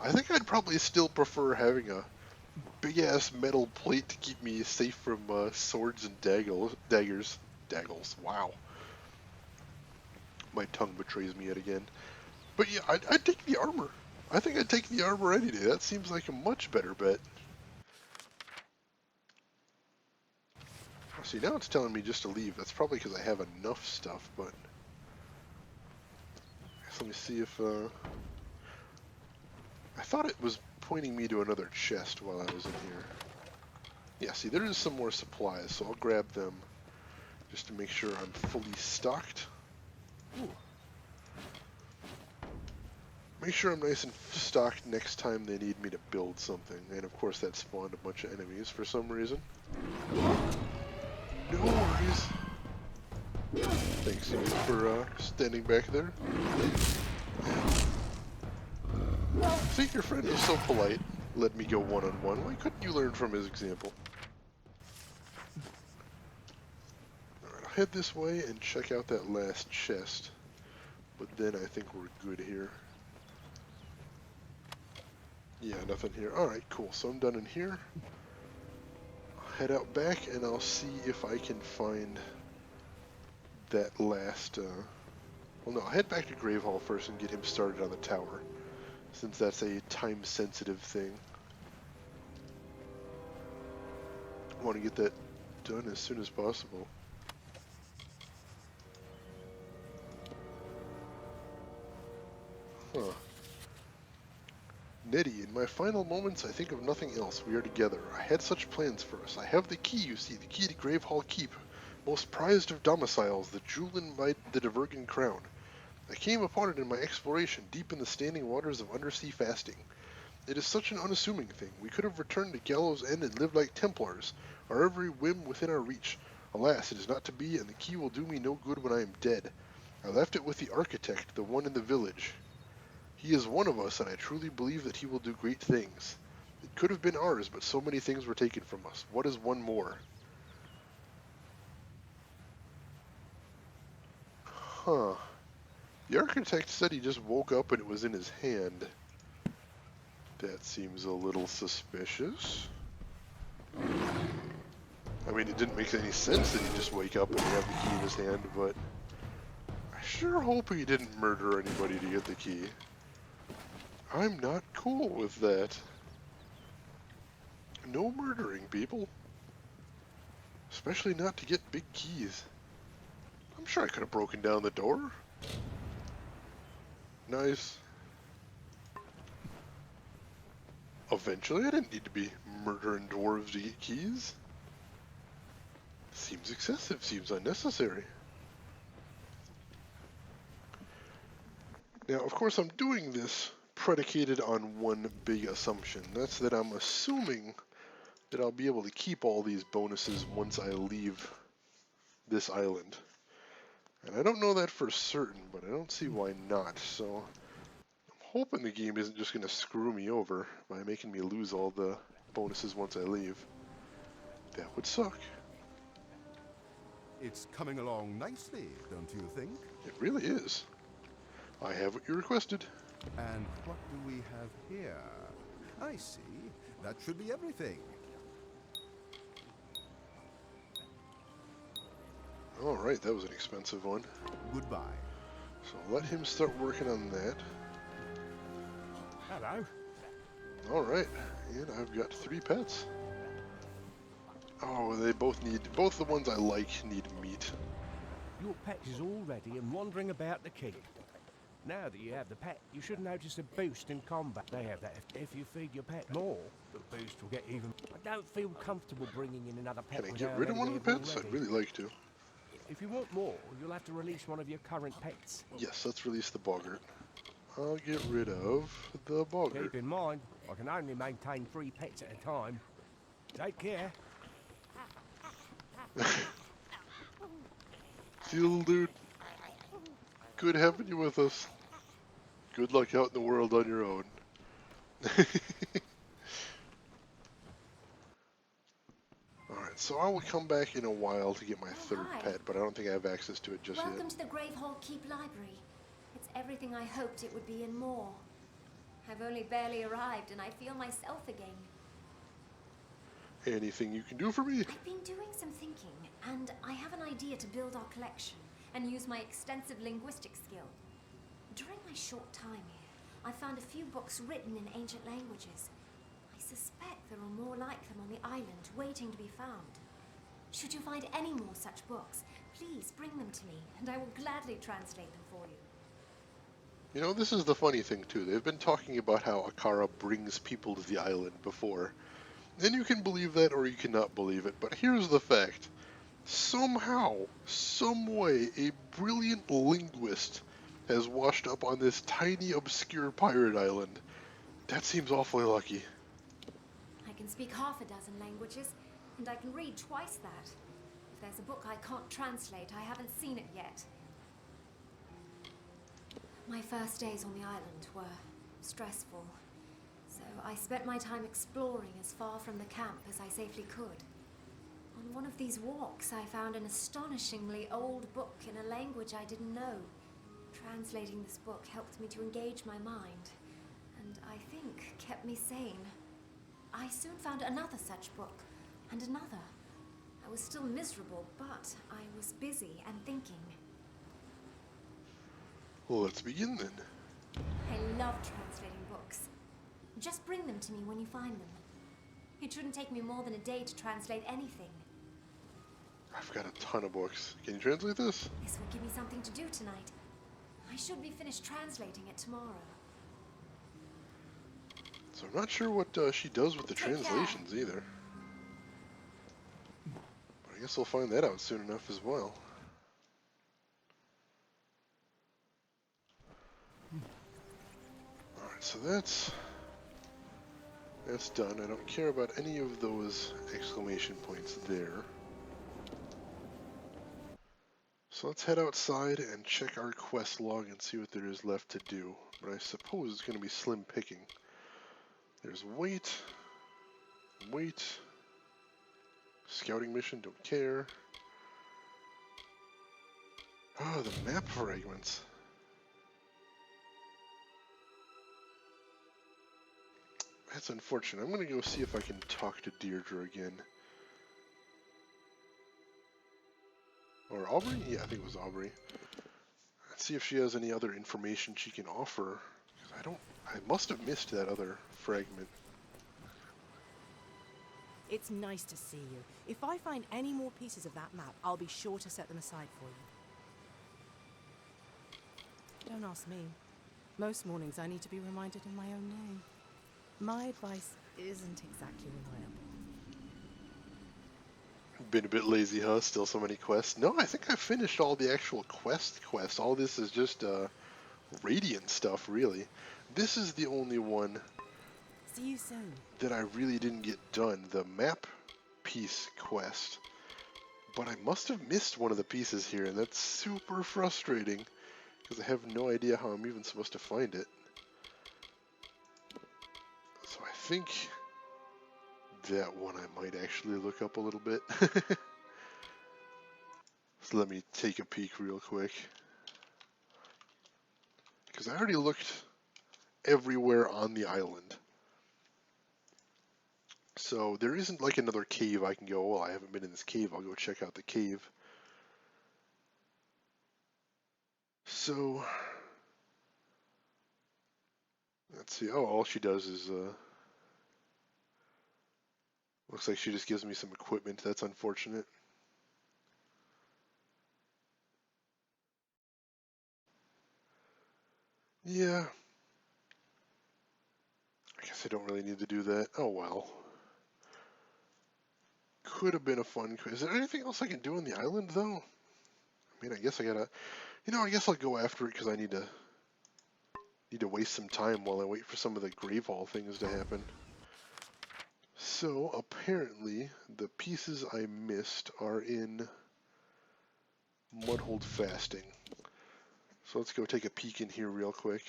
I think I'd probably still prefer having a big-ass metal plate to keep me safe from swords and daggers. Daggles, wow. My tongue betrays me yet again. But yeah, I'd take the armor. I think I'd take the armor any day. That seems like a much better bet. See, now it's telling me just to leave. That's probably because I have enough stuff, but... Let me see if... I thought it was pointing me to another chest while I was in here. Yeah, see, there is some more supplies, so I'll grab them just to make sure I'm fully stocked. Ooh. Make sure I'm nice and stocked next time they need me to build something. And of course that spawned a bunch of enemies for some reason. No worries. Thanks for standing back there. See, your friend was so polite. Let me go one-on-one. Why couldn't you learn from his example? Alright, I'll head this way and check out that last chest. But then I think we're good here. Yeah, nothing here. Alright, cool. So I'm done in here. I'll head out back and I'll see if I can find that last... Well, no, I'll head back to Grave Hall first and get him started on the tower, since that's a time-sensitive thing. I want to get that done as soon as possible. Huh. Nettie, in my final moments, I think of nothing else. We are together. I had such plans for us. I have the key, you see, the key to Grave Hall Keep. Most prized of domiciles, the jewel in the Divergin crown. I came upon it in my exploration, deep in the standing waters of undersea fasting. It is such an unassuming thing. We could have returned to Gallows End and lived like Templars, our every whim within our reach. Alas, it is not to be, and the key will do me no good when I am dead. I left it with the architect, the one in the village. He is one of us, and I truly believe that he will do great things. It could have been ours, but so many things were taken from us. What is one more? Huh. The architect said he just woke up and it was in his hand. That seems a little suspicious. I mean, it didn't make any sense that he'd just wake up and have the key in his hand, but I sure hope he didn't murder anybody to get the key. I'm not cool with that. No murdering, people. Especially not to get big keys. I'm sure I could have broken down the door. Nice. Eventually, I didn't need to be murdering dwarves to get keys. Seems excessive, seems unnecessary. Now, of course, I'm doing this predicated on one big assumption. That's that I'm assuming that I'll be able to keep all these bonuses once I leave this island. And I don't know that for certain, but I don't see why not. So I'm hoping the game isn't just going to screw me over by making me lose all the bonuses once I leave. That would suck. It's coming along nicely, don't you think? It really is. I have what you requested. And what do we have here? I see. That should be everything. Alright, that was an expensive one. Goodbye. So let him start working on that. Hello. Alright, and I've got 3 pets. Oh, they both the ones I like need meat. Your pet is all ready and wandering about the keep. Now that you have the pet, you should notice a boost in combat. They have that. If you feed your pet more, the boost will get even. I don't feel comfortable bringing in another pet Can I get without rid of any one of the we have pets? I'd already. really like to. If you want more, you'll have to release one of your current pets. Yes, let's release the boggart. I'll get rid of the boggart. Keep in mind, I can only maintain 3 pets at a time. Take care. Seal, dude. Good having you with us. Good luck out in the world on your own. Alright, so I will come back in a while to get my third hi. pet, but I don't think I have access to it just Welcome yet. to the Gravehold Keep Library. It's everything I hoped it would be and more. I've only barely arrived and I feel myself again. Anything you can do for me? I've been doing some thinking, and I have an idea to build our collection and use my extensive linguistic skill. During my short time here, I found a few books written in ancient languages. I suspect there are more like them on the island waiting to be found. Should you find any more such books, please bring them to me, and I will gladly translate them for you. You know, this is the funny thing too. They've been talking about how Akara brings people to the island before. And you can believe that or you cannot believe it, but here's the fact. Somehow, some way, a brilliant linguist has washed up on this tiny, obscure pirate island. That seems awfully lucky. I can speak half a dozen languages, and I can read twice that. If there's a book I can't translate, I haven't seen it yet. My first days on the island were stressful, so I spent my time exploring as far from the camp as I safely could. On one of these walks, I found an astonishingly old book in a language I didn't know. Translating this book helped me to engage my mind, and I think kept me sane. I soon found another such book, and another. I was still miserable, but I was busy and thinking. Well, let's begin then. I love translating books. Just bring them to me when you find them. It shouldn't take me more than a day to translate anything. I've got a ton of books. Can you translate this? This will give me something to do tonight. I should be finished translating it tomorrow. So I'm not sure what she does with the translations either. But I guess we'll find that out soon enough as well. Alright, so that's done. I don't care about any of those exclamation points there. So let's head outside and check our quest log and see what there is left to do. But I suppose it's going to be slim picking. There's wait, scouting mission, don't care. Oh, the map fragments. That's unfortunate. I'm going to go see if I can talk to Deirdre again. Or Aubrey? Yeah, I think it was Aubrey. Let's see if she has any other information she can offer. I must have missed that other fragment. It's nice to see you. If I find any more pieces of that map, I'll be sure to set them aside for you. Don't ask me. Most mornings I need to be reminded of my own name. My advice isn't exactly reliable. Been a bit lazy, huh? Still so many quests. No, I think I finished all the actual quests. All this is just Radiant stuff, really. This is the only one See you soon. that I really didn't get done, the map piece quest. But I must have missed one of the pieces here, and that's super frustrating, because I have no idea how I'm even supposed to find it. So I think that one I might actually look up a little bit. So let me take a peek real quick. Because I already looked everywhere on the island. So there isn't like another cave I can go, well, I haven't been in this cave, I'll go check out the cave. So, let's see, oh, all she does is, looks like she just gives me some equipment, that's unfortunate. Yeah. I guess I don't really need to do that. Oh well. Could have been a fun quiz. Is there anything else I can do on the island, though? I mean, I guess I gotta... You know, I guess I'll go after it because I need to waste some time while I wait for some of the grave hall things to happen. So, apparently, the pieces I missed are in Mudhold Fasting. So let's go take a peek in here real quick.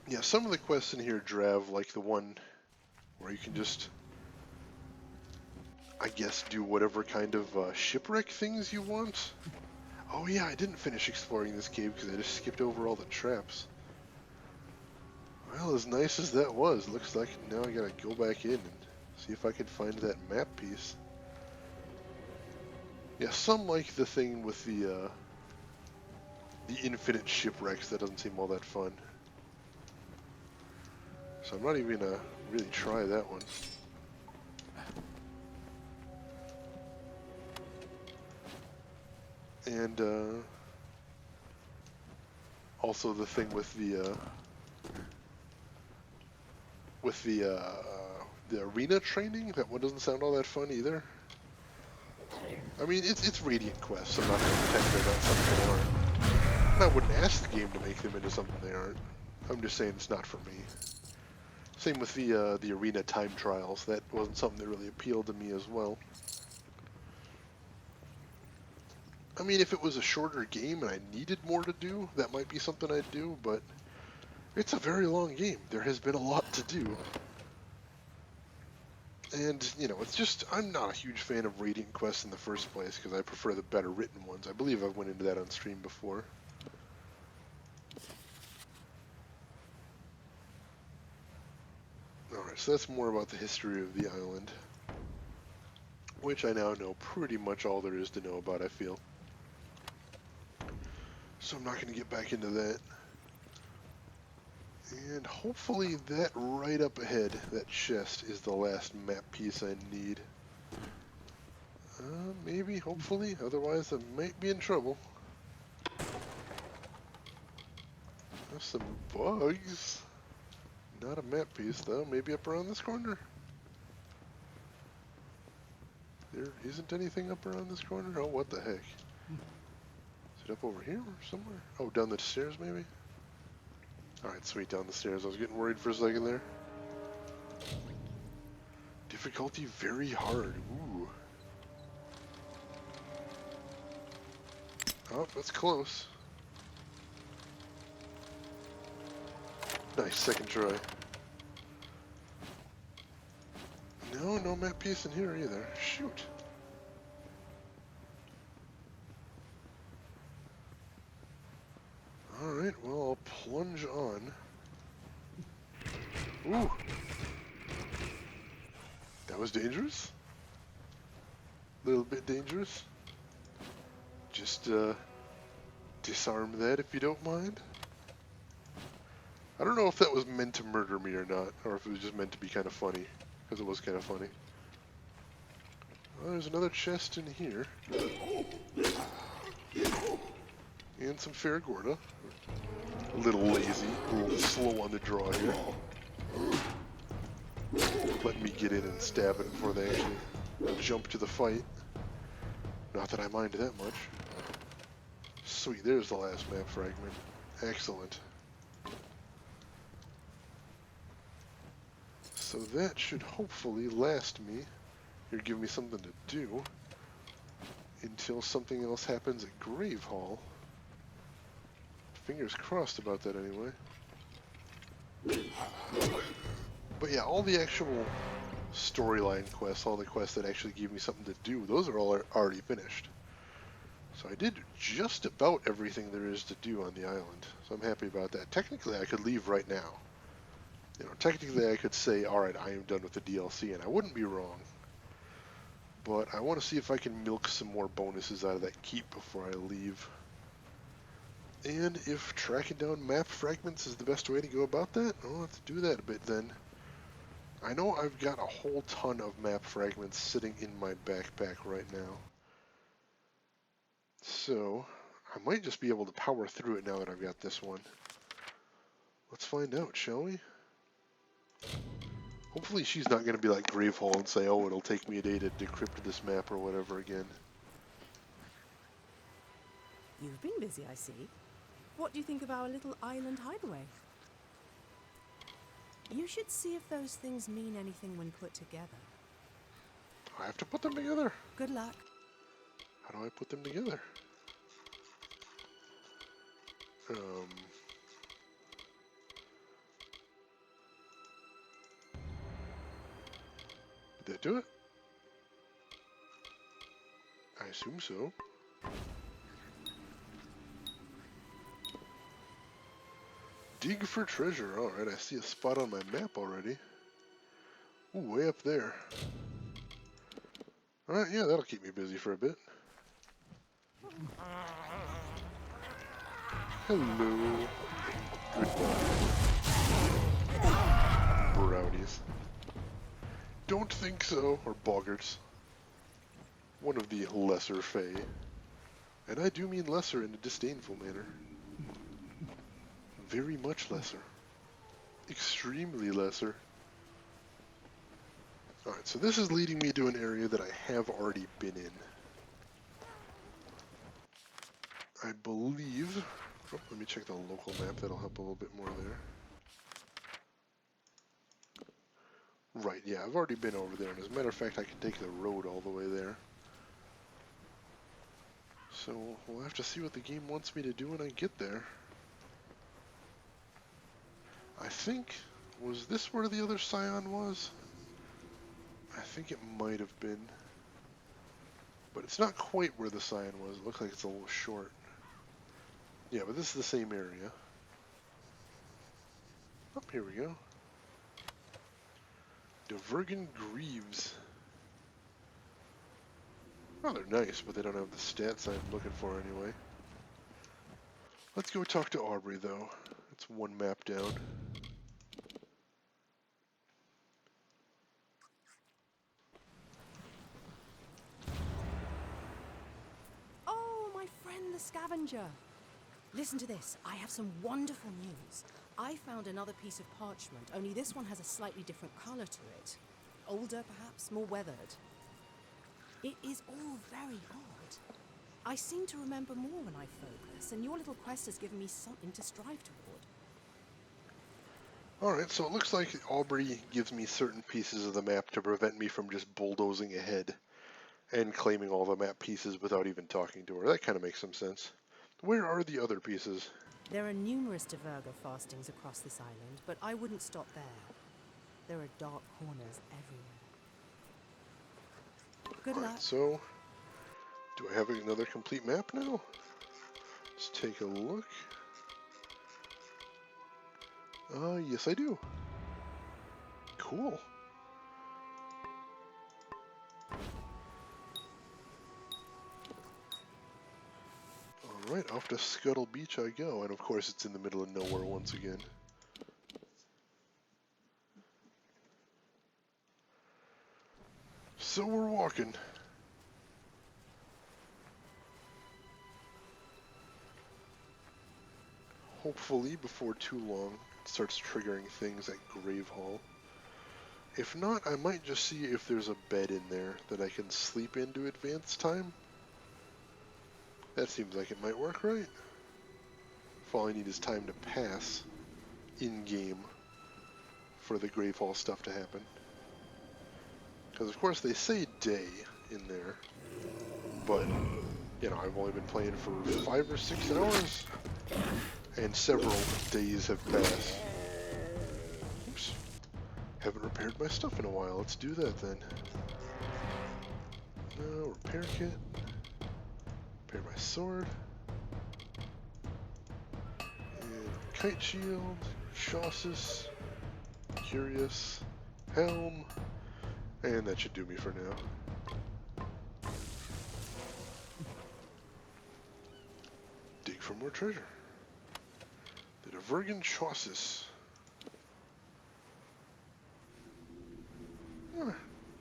Yeah, some of the quests in here drav, like the one where you can just, I guess, do whatever kind of shipwreck things you want. Oh yeah, I didn't finish exploring this cave because I just skipped over all the traps. Well, as nice as that was, looks like now I gotta go back in and see if I can find that map piece. Yeah, some like the thing with the infinite shipwrecks. That doesn't seem all that fun. So I'm not even gonna really try that one. And also the thing with the arena training. That one doesn't sound all that fun either. I mean, it's Radiant quests. I'm not gonna pretend they're not something they aren't. And I wouldn't ask the game to make them into something they aren't. I'm just saying it's not for me. Same with the arena time trials. That wasn't something that really appealed to me as well. I mean, if it was a shorter game and I needed more to do, that might be something I'd do, but it's a very long game. There has been a lot to do. And, you know, it's just, I'm not a huge fan of Radiant quests in the first place, because I prefer the better written ones. I believe I've went into that on stream before. Alright, so that's more about the history of the island, which I now know pretty much all there is to know about, I feel. So I'm not going to get back into that. And hopefully that right up ahead, that chest, is the last map piece I need. Maybe, hopefully, otherwise I might be in trouble. There's some bugs. Not a map piece though, maybe up around this corner? There isn't anything up around this corner? Oh, what the heck? Is it up over here or somewhere? Oh, down the stairs maybe? Alright, sweet, down the stairs. I was getting worried for a second there. Difficulty very hard. Ooh. Oh, that's close. Nice, second try. No, no map piece in here either. Shoot. Alright, well, I'll plunge on. Ooh. That was dangerous. A little bit dangerous. Just, disarm that if you don't mind. I don't know if that was meant to murder me or not, or if it was just meant to be kind of funny, because it was kind of funny. Well, there's another chest in here. And some Faragorda. A little lazy, a little slow on the draw here. Letting me get in and stab it before they actually jump to the fight. Not that I mind that much. Sweet, there's the last map fragment. Excellent. So that should hopefully last me, or give me something to do, until something else happens at Grave Hall. Fingers crossed about that anyway. But yeah, all the actual storyline quests, all the quests that actually give me something to do, those are all already finished. So I did just about everything there is to do on the island. So I'm happy about that. Technically, I could leave right now. You know, technically I could say, alright, I am done with the DLC, and I wouldn't be wrong. But I want to see if I can milk some more bonuses out of that keep before I leave. And if tracking down map fragments is the best way to go about that, I'll have to do that a bit then. I know I've got a whole ton of map fragments sitting in my backpack right now. So, I might just be able to power through it now that I've got this one. Let's find out, shall we? Hopefully she's not going to be like Gravehall and say, oh, it'll take me a day to decrypt this map or whatever again. You've been busy, I see. What do you think of our little island hideaway? You should see if those things mean anything when put together. I have to put them together. Good luck. How do I put them together? Did that do it? I assume so. Dig for treasure. Alright, I see a spot on my map already. Ooh, way up there. Alright, yeah, that'll keep me busy for a bit. Hello. Goodbye. Brownies. Don't think so. Or boggarts. One of the lesser fae. And I do mean lesser in a disdainful manner. Very much lesser. Extremely lesser. Alright, so this is leading me to an area that I have already been in. I believe... Oh, let me check the local map, that'll help a little bit more there. Right, yeah, I've already been over there, and as a matter of fact, I can take the road all the way there. So, we'll have to see what the game wants me to do when I get there. I think... Was this where the other Scion was? I think it might have been. But it's not quite where the Scion was. It looks like it's a little short. Yeah, but this is the same area. Oh, here we go. Divergent Greaves. Oh, they're nice, but they don't have the stats I'm looking for anyway. Let's go talk to Aubrey, though. It's one map down. Oh, my friend the scavenger. Listen to this. I have some wonderful news. I found another piece of parchment, only this one has a slightly different color to it. Older, perhaps, more weathered. It is all very odd. I seem to remember more when I focus, and your little quest has given me something to strive toward. Alright, so it looks like Aubrey gives me certain pieces of the map to prevent me from just bulldozing ahead and claiming all the map pieces without even talking to her. That kind of makes some sense. Where are the other pieces? There are numerous Diverga fastings across this island, but I wouldn't stop there. There are dark corners everywhere. Good luck. So, do I have another complete map now? Let's take a look. Yes I do. Cool. Alright, off to Scuttle Beach I go, and of course it's in the middle of nowhere once again. So we're walking. Hopefully, before too long, it starts triggering things at Gravehall. If not, I might just see if there's a bed in there that I can sleep in to advance time. That seems like it might work, right? If all I need is time to pass in-game for the Gravehall stuff to happen. Because of course they say day in there, but, you know, I've only been playing for 5 or 6 hours, and several days have passed. Oops. Haven't repaired my stuff in a while. Let's do that then. No, repair kit. Repair my sword. And kite shield, chassis, curious, helm, and that should do me for now. Dig for more treasure. The Divergent chassis.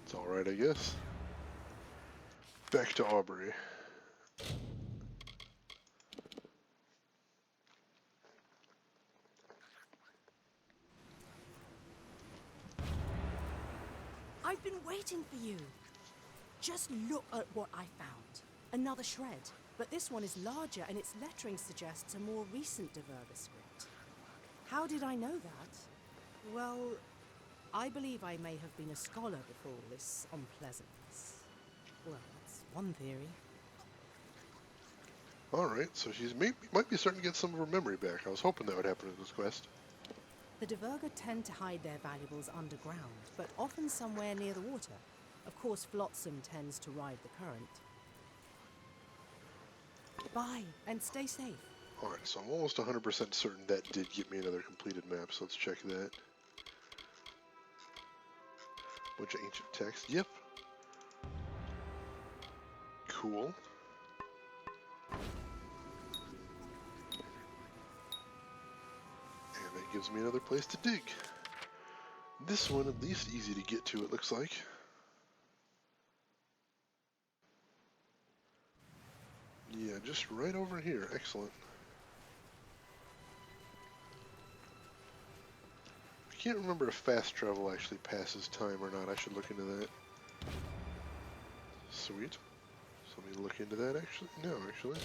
It's alright, I guess. Back to Aubrey. I've been waiting for you. Just look at what I found. Another shred, but this one is larger and its lettering suggests a more recent Diverga script. How did I know that? Well, I believe I may have been a scholar before all this unpleasantness. Well, that's one theory. Alright, so she's might be starting to get some of her memory back. I was hoping that would happen in this quest. The Diverga tend to hide their valuables underground, but often somewhere near the water. Of course, flotsam tends to ride the current. Bye, and stay safe. Alright, so I'm almost 100% certain that did get me another completed map, so let's check that. Bunch of ancient text. Yep. Cool. And that gives me another place to dig. This one at least easy to get to, it looks like. Yeah, just right over here. Excellent. I can't remember if fast travel actually passes time or not. I should look into that. Sweet. So let me look into that actually. No, actually.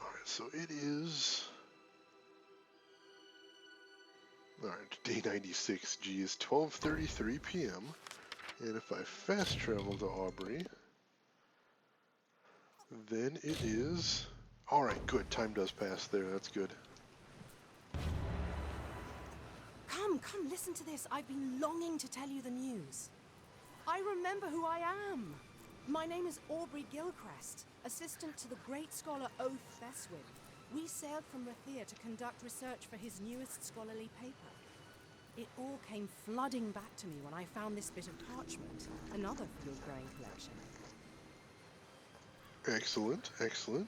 Alright, so it is... Alright, day 96. G is 12:33 p.m. And if I fast travel to Aubrey, then it is... Alright, good. Time does pass there. That's good. Come, listen to this. I've been longing to tell you the news. I remember who I am. My name is Aubrey Gilchrist, assistant to the great scholar Oath Theswin. We sailed from Rathir to conduct research for his newest scholarly paper. It all came flooding back to me when I found this bit of parchment, another for your growing collection. Excellent, excellent.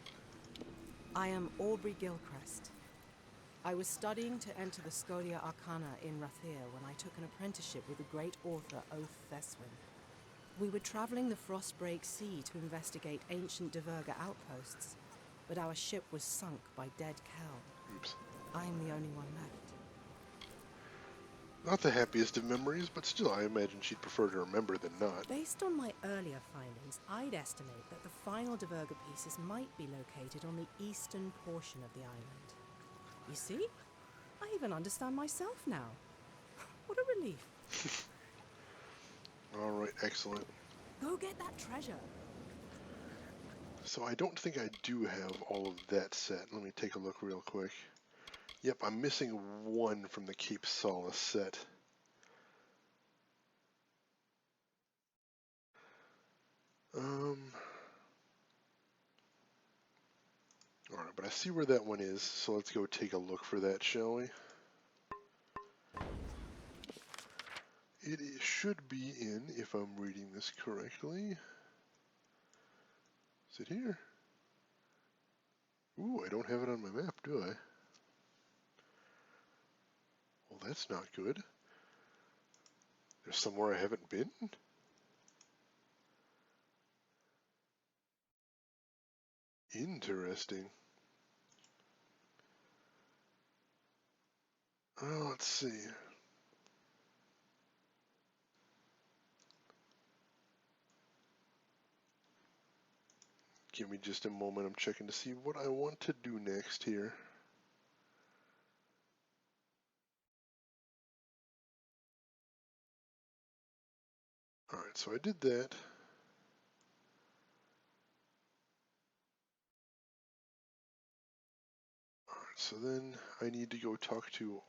I am Aubrey Gilchrist. I was studying to enter the Scholia Arcana in Rathir when I took an apprenticeship with the great author Oath Theswin. We were traveling the Frostbreak Sea to investigate ancient Diverga outposts, but our ship was sunk by dead Cal. Oops. I'm the only one left. Not the happiest of memories, but still, I imagine she'd prefer to remember than not. Based on my earlier findings, I'd estimate that the final Diverga pieces might be located on the eastern portion of the island. You see? I even understand myself now. What a relief. Alright, excellent. Go get that treasure. So I don't think I do have all of that set. Let me take a look real quick. Yep, I'm missing one from the Cape Solace set. Alright, but I see where that one is, so let's go take a look for that, shall we? It should be in, if I'm reading this correctly. Is it here? Ooh, I don't have it on my map, do I? Well, that's not good. There's somewhere I haven't been? Interesting. Let's see. Give me just a moment. I'm checking to see what I want to do next here. Alright, so I did that. Alright, so then I need to go talk to...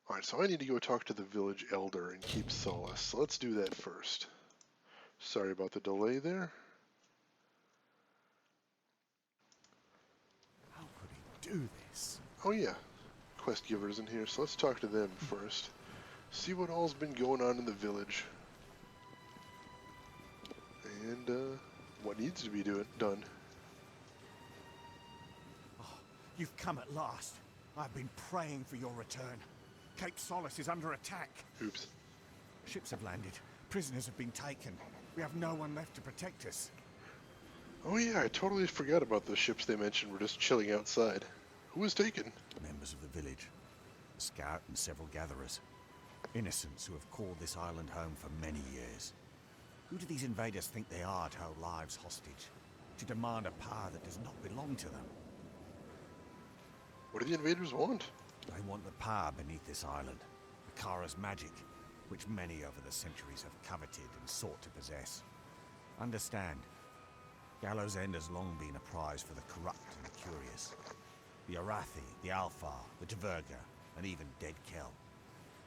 Alright, so I need to go talk to the village elder and keep Solace. So let's do that first. Sorry about the delay there. How could he do this? Oh yeah, quest givers in here, so let's talk to them first. See what all's been going on in the village. And what needs to be done. Oh, you've come at last. I've been praying for your return. Cape Solace is under attack. Oops. Ships have landed. Prisoners have been taken. We have no one left to protect us. Oh yeah, I totally forgot about those ships they mentioned were just chilling outside. Who was taken? Members of the village. A scout and several gatherers. Innocents who have called this island home for many years. Who do these invaders think they are to hold lives hostage? To demand a power that does not belong to them? What do the invaders want? They want the power beneath this island. Akara's magic, which many over the centuries have coveted and sought to possess. Understand, Gallows End has long been a prize for the corrupt and the curious. The Arathi, the Alfar, the Tverga, and even dead Kel.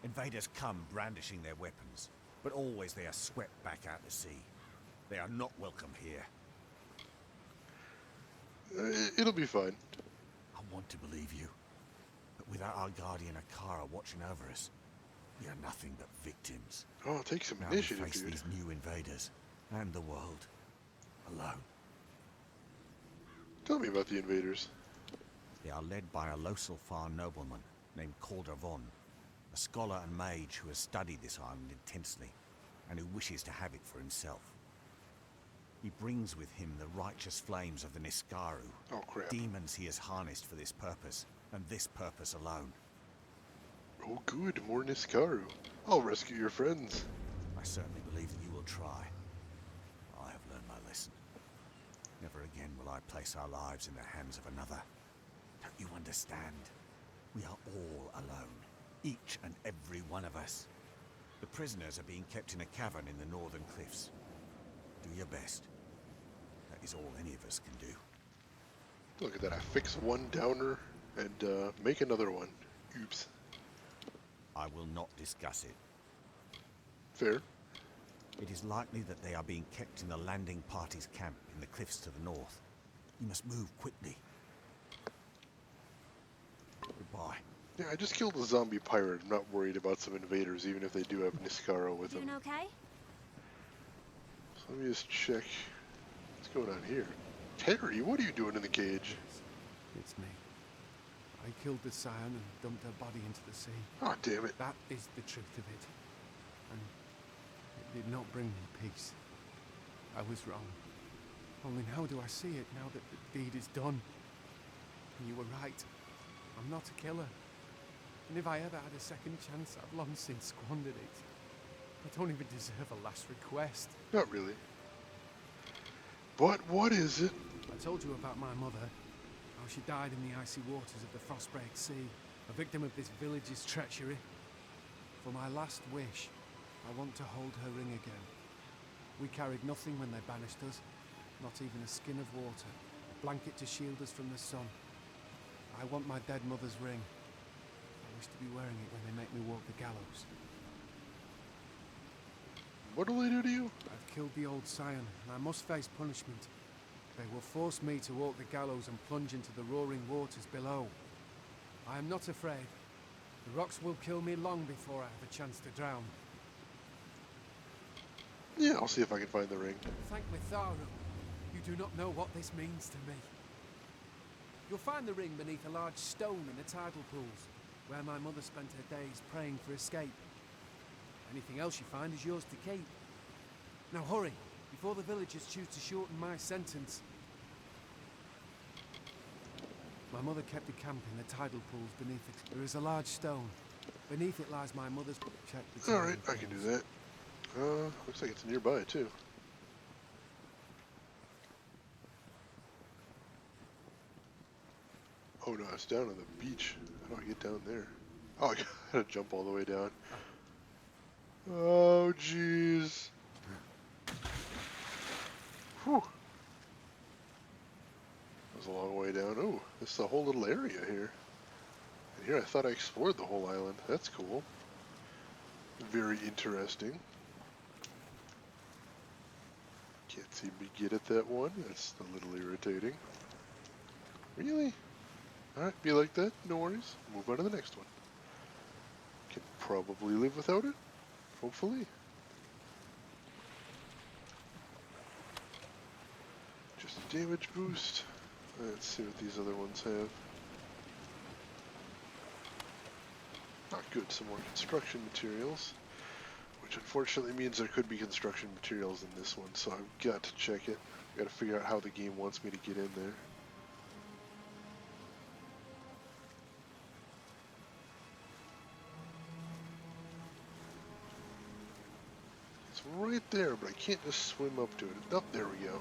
Invaders come brandishing their weapons, but always they are swept back out to sea. They are not welcome here. It'll be fine. I want to believe you, but without our guardian Akara watching over us, we are nothing but victims. Oh, take some now initiative, we face dude. these new invaders and the world alone. Tell me about the invaders. They are led by a Loselfar nobleman named Calder Von, a scholar and mage who has studied this island intensely and who wishes to have it for himself. He brings with him the righteous flames of the Niskaru, Oh, crap. demons he has harnessed for this purpose, and this purpose alone. Oh, good. More Niskaru. I'll rescue your friends. I certainly believe that you will try. I have learned my lesson. Never again will I place our lives in the hands of another. Don't you understand? We are all alone. Each and every one of us. The prisoners are being kept in a cavern in the northern cliffs. Do your best. That is all any of us can do. Look at that. I fix one downer and make another one. Oops. I will not discuss it. Fair. It is likely that they are being kept in the landing party's camp in the cliffs to the north. You must move quickly. Goodbye. Yeah, I just killed a zombie pirate. I'm not worried about some invaders, even if they do have Niskaro with them. Doing okay? So let me just check what's going on here. Terry, what are you doing in the cage? It's me. I killed the Scion and dumped her body into the sea. Oh, damn it. That is the truth of it. And it did not bring me peace. I was wrong. Only now do I see it, now that the deed is done. And you were right. I'm not a killer. And if I ever had a second chance, I've long since squandered it. I don't even deserve a last request. Not really. But what is it? I told you about my mother. How she died in the icy waters of the Frostbreak Sea, a victim of this village's treachery. For my last wish, I want to hold her ring again. We carried nothing when they banished us, not even a skin of water, a blanket to shield us from the sun. I want my dead mother's ring. I wish to be wearing it when they make me walk the gallows. What'll they do to you? I've killed the old Scion, and I must face punishment. They will force me to walk the gallows and plunge into the roaring waters below. I am not afraid. The rocks will kill me long before I have a chance to drown. Yeah, I'll see if I can find the ring. Thank Mitharu. You do not know what this means to me. You'll find the ring beneath a large stone in the tidal pools, where my mother spent her days praying for escape. Anything else you find is yours to keep. Now hurry, before the villagers choose to shorten my sentence. My mother kept a camp in the tidal pools beneath it. There is a large stone. Beneath it lies my mother's... Check the tidal Alright, I can do pools. that. Looks like it's nearby, too. Oh no, it's down on the beach. How do I get down there? Oh, I gotta jump all the way down. Oh, jeez. Whew. That was a long way down. Oh, this is a whole little area here. And here I thought I explored the whole island. That's cool. Very interesting. Can't seem to get at that one. That's a little irritating. Really? Alright, be like that. No worries. Move on to the next one. Can probably live without it. Hopefully. Just a damage boost. Let's see what these other ones have. Not good. Some more construction materials. Which unfortunately means there could be construction materials in this one, so I've got to check it. I've got to figure out how the game wants me to get in there. It's right there, but I can't just swim up to it. Oh, there we go.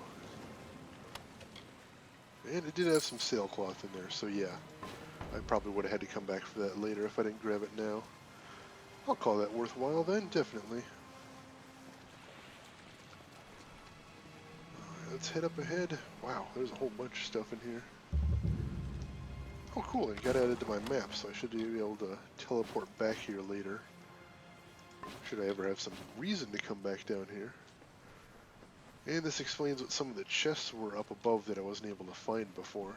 And it did have some sailcloth in there, so yeah. I probably would have had to come back for that later if I didn't grab it now. I'll call that worthwhile then, definitely. Let's head up ahead. Wow, there's a whole bunch of stuff in here. Oh cool, it got added to my map, so I should be able to teleport back here later. Should I ever have some reason to come back down here. And this explains what some of the chests were up above that I wasn't able to find before.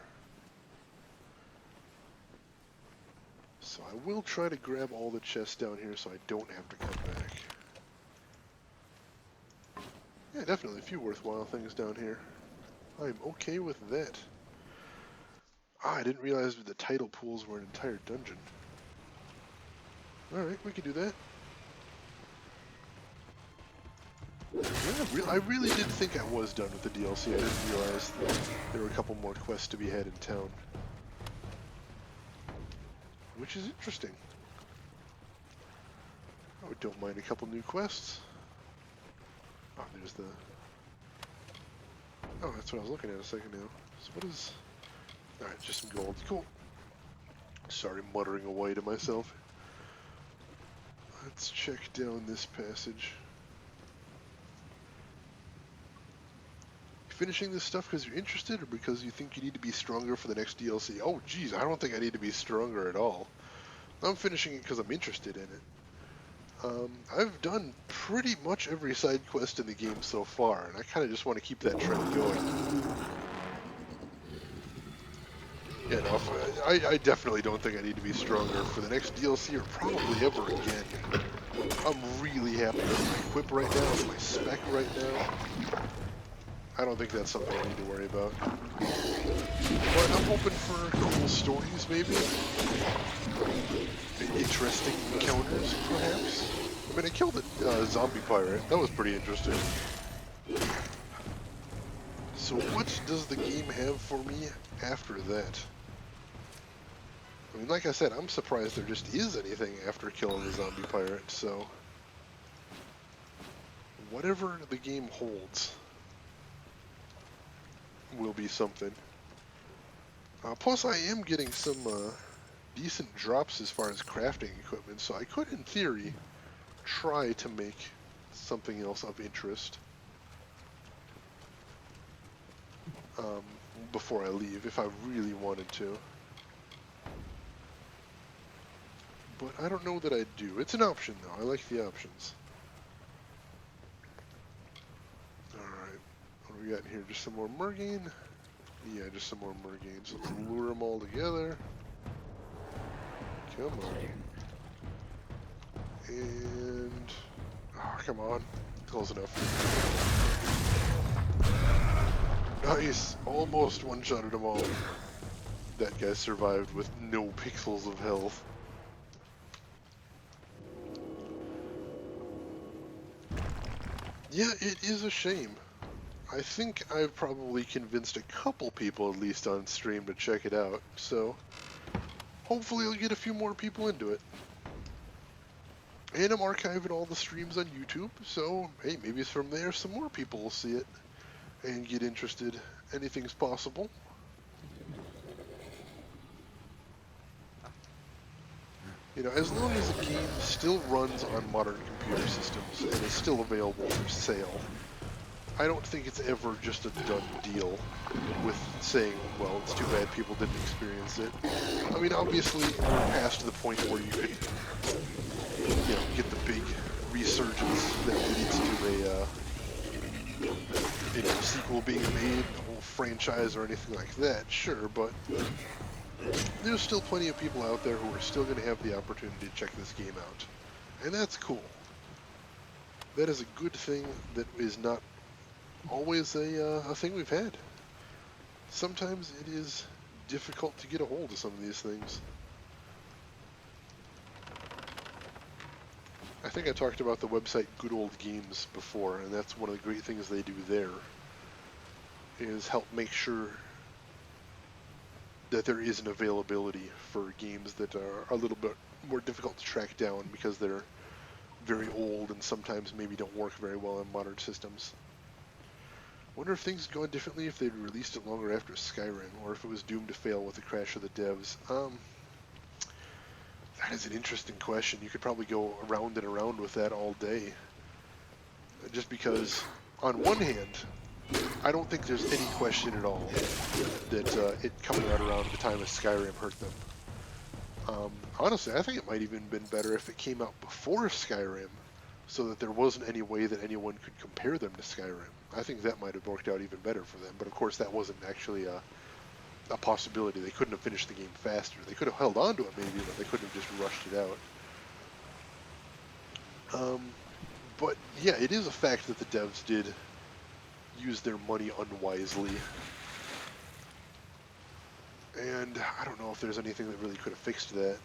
So I will try to grab all the chests down here so I don't have to come back. Yeah, definitely a few worthwhile things down here. I'm okay with that. Ah, I didn't realize that the tidal pools were an entire dungeon. Alright, we can do that. Yeah, I really did think I was done with the DLC. I didn't realize that there were a couple more quests to be had in town. Which is interesting. I don't mind a couple new quests. Oh, there's the... Oh, that's what I was looking at a second now. So what is... Alright, just some gold. Cool. Sorry, muttering away to myself. Let's check down this passage. Finishing this stuff because you're interested or because you think you need to be stronger for the next DLC? Oh, geez, I don't think I need to be stronger at all. I'm finishing it because I'm interested in it. I've done pretty much every side quest in the game so far, and I kind of just want to keep that trend going. Yeah, no, I definitely don't think I need to be stronger for the next DLC or probably ever again. I'm really happy with my equip right now, with my spec right now. I don't think that's something I need to worry about. But I'm hoping for cool stories, maybe. Interesting encounters, perhaps. I mean, I killed a zombie pirate. That was pretty interesting. So what does the game have for me after that? I mean, like I said, I'm surprised there just is anything after killing the zombie pirate, so... Whatever the game holds will be something. Plus, I am getting some decent drops as far as crafting equipment, so I could, in theory, try to make something else of interest before I leave, if I really wanted to. But I don't know that I do. It's an option, though. I like the options. Alright. What do we got in here? Just some more mergain? Yeah, just some more mergains. Let's lure them all together. Come on. And... Oh, come on. Close enough. Nice! Almost one-shotted them all. That guy survived with no pixels of health. Yeah, it is a shame. I think I've probably convinced a couple people at least on stream to check it out, so hopefully I'll get a few more people into it. And I'm archiving all the streams on YouTube, so hey, maybe it's from there some more people will see it and get interested. Anything's possible. You know, as long as the game still runs on modern computer systems and is still available for sale, I don't think it's ever just a done deal with saying, well, it's too bad people didn't experience it. I mean, obviously, we're past the point where you could, you know, get the big resurgence that leads to a, you know, sequel being made, a whole franchise or anything like that, sure, but there's still plenty of people out there who are still going to have the opportunity to check this game out. And that's cool. That is a good thing that is not always a thing we've had. Sometimes it is difficult to get a hold of some of these things. I think I talked about the website Good Old Games before, and that's one of the great things they do there, is help make sure that there is an availability for games that are a little bit more difficult to track down because they're very old and sometimes maybe don't work very well in modern systems. Wonder if things had gone differently if they'd released it longer after Skyrim, or if it was doomed to fail with the crash of the devs. That is an interesting question. You could probably go around and around with that all day. Just because, on one hand, I don't think there's any question at all that it coming out around the time of Skyrim hurt them. Honestly, I think it might even been better if it came out before Skyrim, so that there wasn't any way that anyone could compare them to Skyrim. I think that might have worked out even better for them, but of course that wasn't actually a possibility. They couldn't have finished the game faster. They could have held on to it maybe, but they couldn't have just rushed it out. But yeah, it is a fact that the devs did use their money unwisely. And I don't know if there's anything that really could have fixed that.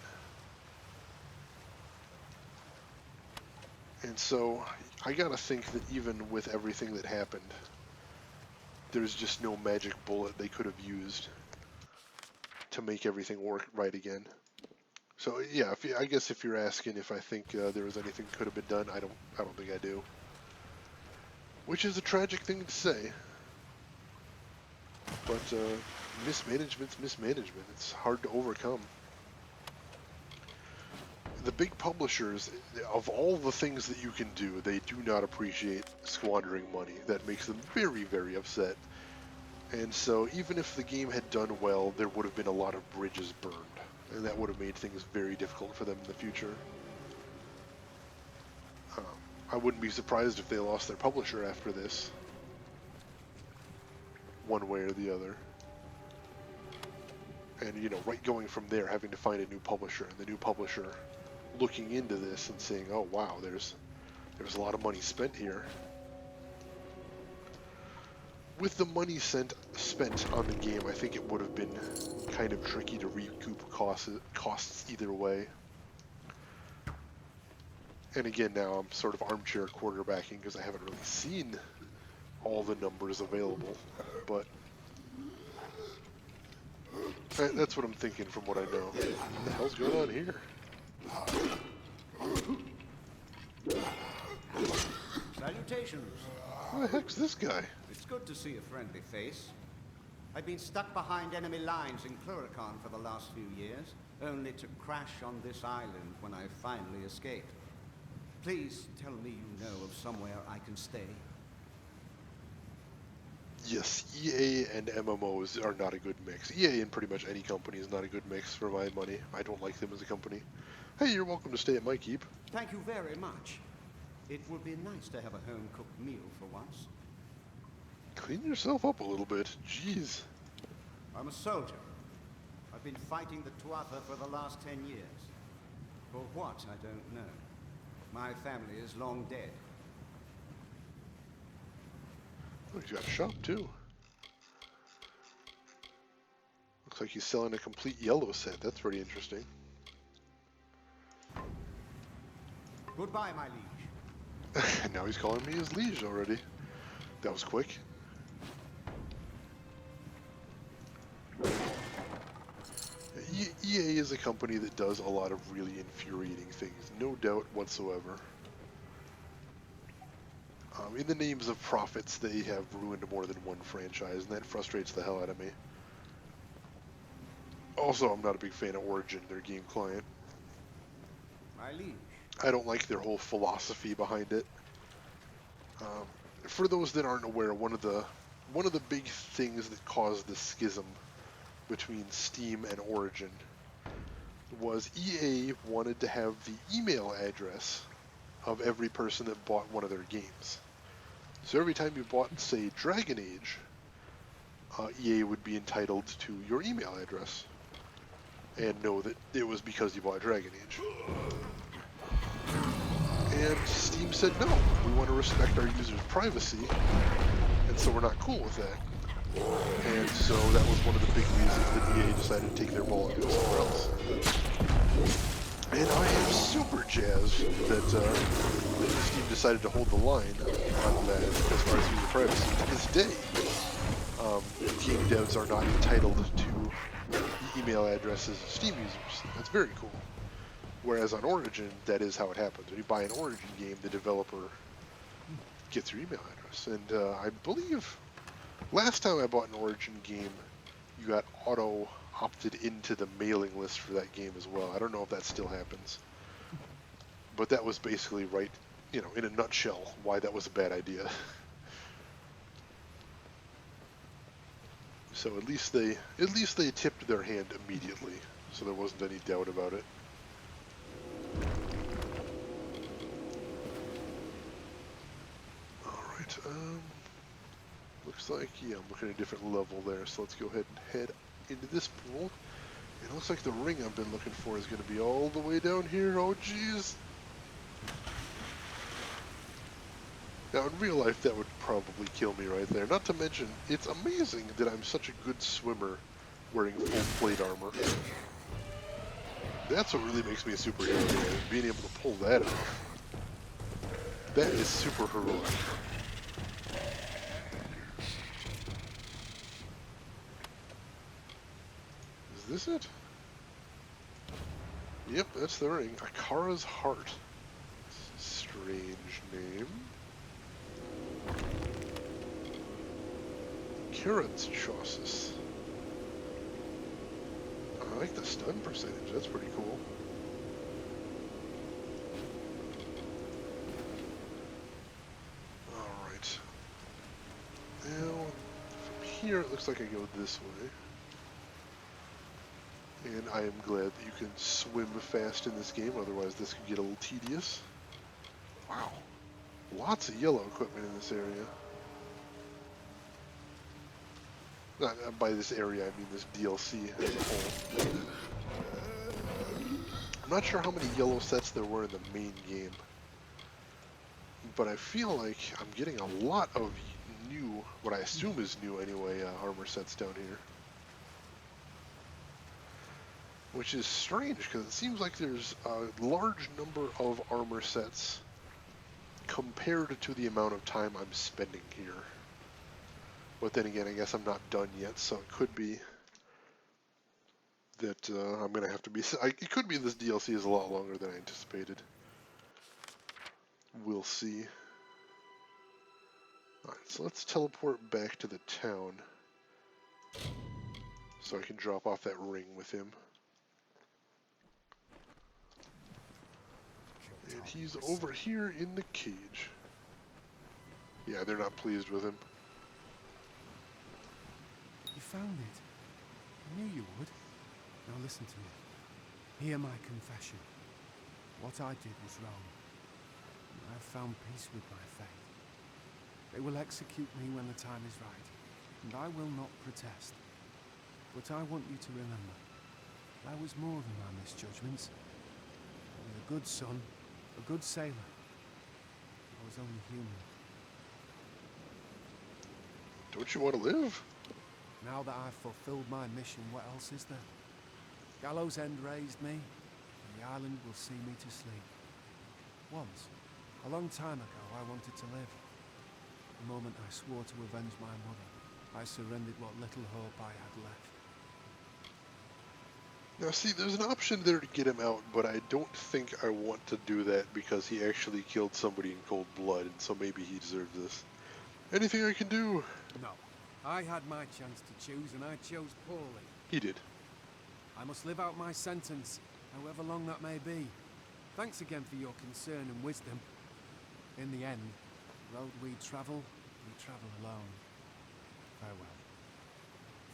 And so I gotta think that even with everything that happened, there's just no magic bullet they could have used to make everything work right again. So yeah, I guess if you're asking if I think there was anything that could have been done, I don't think I do. Which is a tragic thing to say. But mismanagement's mismanagement. It's hard to overcome. The big publishers, of all the things that you can do, they do not appreciate squandering money. That makes them very, very upset. And so even if the game had done well, there would have been a lot of bridges burned. And that would have made things very difficult for them in the future. I wouldn't be surprised if they lost their publisher after this. One way or the other. And, you know, right going from there, having to find a new publisher, and the new publisher looking into this and saying, oh wow, there's a lot of money spent here. With the money spent on the game, I think it would have been kind of tricky to recoup costs either way. And again, now I'm sort of armchair quarterbacking because I haven't really seen all the numbers available, but that's what I'm thinking from what I know. What the hell's going on here? Salutations. Who the heck's this guy? It's good to see a friendly face. I've been stuck behind enemy lines in Cluricon for the last few years, only to crash on this island when I finally escaped. Please tell me you know of somewhere I can stay. Yes, EA and MMOs are not a good mix. EA and pretty much any company is not a good mix for my money. I don't like them as a company. Hey, you're welcome to stay at my keep. Thank you very much. It would be nice to have a home-cooked meal for once. Clean yourself up a little bit. Jeez. I'm a soldier. I've been fighting the Tuatha for the last 10 years. For what, I don't know. My family is long dead. Oh, he's got a shop too. Looks like he's selling a complete yellow set. That's pretty interesting. Goodbye, my liege. Now he's calling me his liege already. That was quick. EA is a company that does a lot of really infuriating things, no doubt whatsoever. In the names of profits, they have ruined more than one franchise, and that frustrates the hell out of me. Also, I'm not a big fan of Origin, their game client. My liege. I don't like their whole philosophy behind it. For those that aren't aware, one of the big things that caused the schism between Steam and Origin was EA wanted to have the email address of every person that bought one of their games. So every time you bought, say, Dragon Age, EA would be entitled to your email address and know that it was because you bought Dragon Age. And Steam said, no, we want to respect our users' privacy, and so we're not cool with that. And so that was one of the big reasons that EA decided to take their ball and go somewhere else. And I am super jazzed that Steam decided to hold the line on that as far as user privacy. To this day, game devs are not entitled to the email addresses of Steam users. That's very cool. Whereas on Origin, that is how it happens. When you buy an Origin game, the developer gets your email address. And I believe last time I bought an Origin game, you got auto-opted into the mailing list for that game as well. I don't know if that still happens. But that was basically right, you know, in a nutshell, why that was a bad idea. So at least they tipped their hand immediately, so there wasn't any doubt about it. All right. Looks like, yeah, I'm looking at a different level there, so let's go ahead and head into this pool. It looks like the ring I've been looking for is going to be all the way down here. Oh, jeez. Now, in real life, that would probably kill me right there. Not to mention, it's amazing that I'm such a good swimmer wearing full plate armor. That's what really makes me a superhero, man, being able to pull that off. That is super heroic. Is this it? Yep, that's the ring. Akara's Heart. Strange name. Kiran's Chausis. I like the stun percentage, that's pretty cool. Alright. Now, from here it looks like I go this way. And I am glad that you can swim fast in this game, otherwise this could get a little tedious. Wow. Lots of yellow equipment in this area. Not by this area, I mean this DLC as a whole. I'm not sure how many yellow sets there were in the main game, but I feel like I'm getting a lot of new, what I assume is new anyway, armor sets down here. Which is strange, because it seems like there's a large number of armor sets compared to the amount of time I'm spending here. But then again, I guess I'm not done yet, so it could be that I'm going to have to be... It could be this DLC is a lot longer than I anticipated. We'll see. Alright, so let's teleport back to the town so I can drop off that ring with him. And he's over here in the cage. Yeah, they're not pleased with him. You found it. I knew you would. Now listen to me. Hear my confession. What I did was wrong. I have found peace with my fate. They will execute me when the time is right, and I will not protest. But I want you to remember, I was more than my misjudgments. I was a good son, a good sailor. I was only human. Don't you want to live? Now that I've fulfilled my mission, what else is there? Gallows End raised me, and the island will see me to sleep. Once, a long time ago, I wanted to live. The moment I swore to avenge my mother, I surrendered what little hope I had left. Now see, there's an option there to get him out, but I don't think I want to do that because he actually killed somebody in cold blood, and so maybe he deserves this. Anything I can do? No. I had my chance to choose, and I chose poorly. He did. I must live out my sentence, however long that may be. Thanks again for your concern and wisdom. In the end, road we travel alone. Farewell.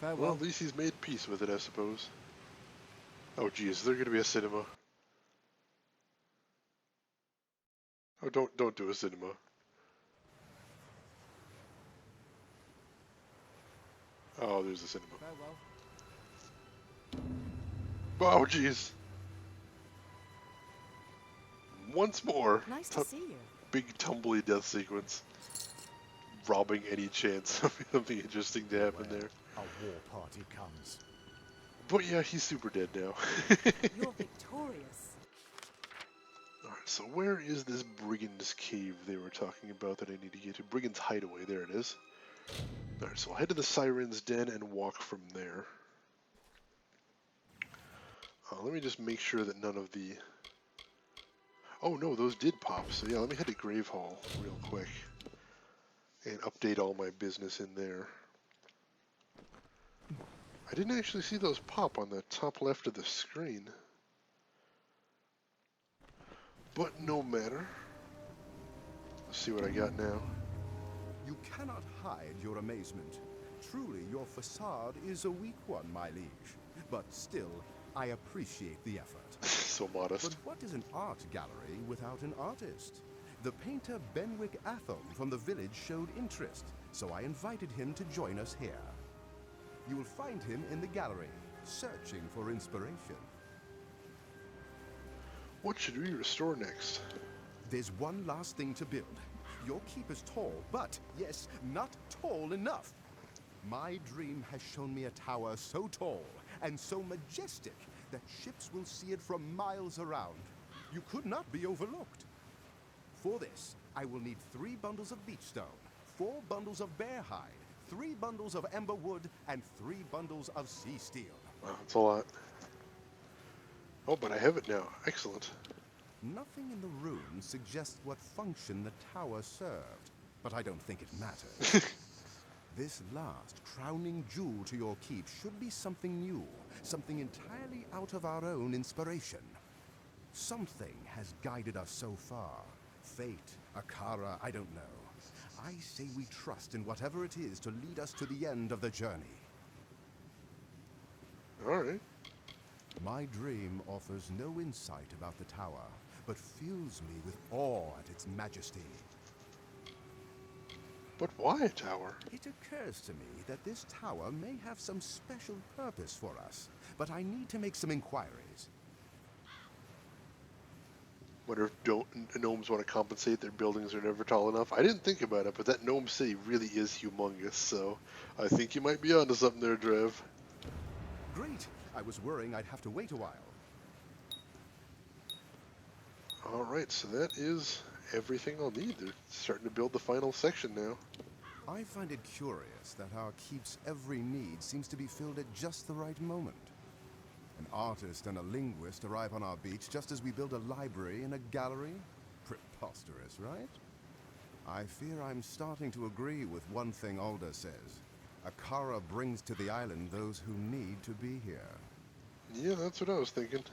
Farewell. Well, at least he's made peace with it, I suppose. Oh, geez, is there going to be a cinema? Oh, don't do a cinema. Oh, there's a cinema. Farewell. Oh, jeez. Once more. Nice to see you. Big tumbly death sequence. Robbing any chance of something interesting to happen there. A war party comes. But yeah, he's super dead now. You're victorious. Alright, so where is this brigand's cave they were talking about that I need to get to? Brigand's hideaway, there it is. Alright, so I'll head to the Siren's Den and walk from there. Let me just make sure that none of the Oh no, those did pop. So yeah, let me head to Grave Hall real quick and update all my business in there. I didn't actually see those pop on the top left of the screen. But no matter. Let's see what I got now. You cannot hide your amazement. Truly, your facade is a weak one, my liege. But still, I appreciate the effort. So modest. But what is an art gallery without an artist? The painter Benwick Athol from the village showed interest, so I invited him to join us here. You will find him in the gallery, searching for inspiration. What should we restore next? There's one last thing to build. Your keep is tall, but, yes, not tall enough. My dream has shown me a tower so tall and so majestic that ships will see it from miles around. You could not be overlooked. For this, I will need 3 bundles of beech stone, 4 bundles of bear hide, 3 bundles of ember wood, and 3 bundles of sea steel. Wow, that's a lot. Oh, but I have it now. Excellent. Nothing in the room suggests what function the tower served, but I don't think it matters. This last crowning jewel to your keep should be something new, something entirely out of our own inspiration. Something has guided us so far. Fate, Akara, I don't know. I say we trust in whatever it is to lead us to the end of the journey. All right. My dream offers no insight about the tower, but fills me with awe at its majesty. But why a tower? It occurs to me that this tower may have some special purpose for us, but I need to make some inquiries. Wonder if gnomes want to compensate, their buildings are never tall enough. I didn't think about it, but that gnome city really is humongous, so I think you might be onto something there, Drev. Great! I was worrying I'd have to wait a while. Alright, so that is everything I'll need. They're starting to build the final section now. I find it curious that our keep's every need seems to be filled at just the right moment. An artist and a linguist arrive on our beach just as we build a library and a gallery? Preposterous, right? I fear I'm starting to agree with one thing Alda says. Akara brings to the island those who need to be here. Yeah, that's what I was thinking.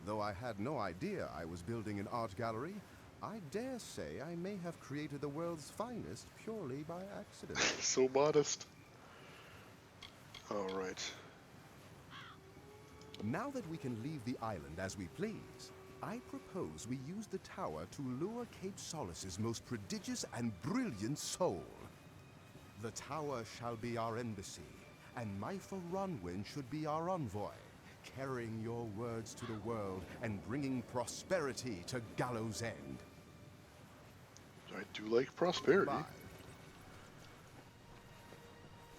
Though I had no idea I was building an art gallery, I dare say I may have created the world's finest purely by accident. So modest. Alright. Now that we can leave the island as we please, I propose we use the tower to lure Cape Solace's most prodigious and brilliant soul. The tower shall be our embassy, and Myfa Ronwyn should be our envoy, carrying your words to the world and bringing prosperity to Gallows End. I do like prosperity. Goodbye.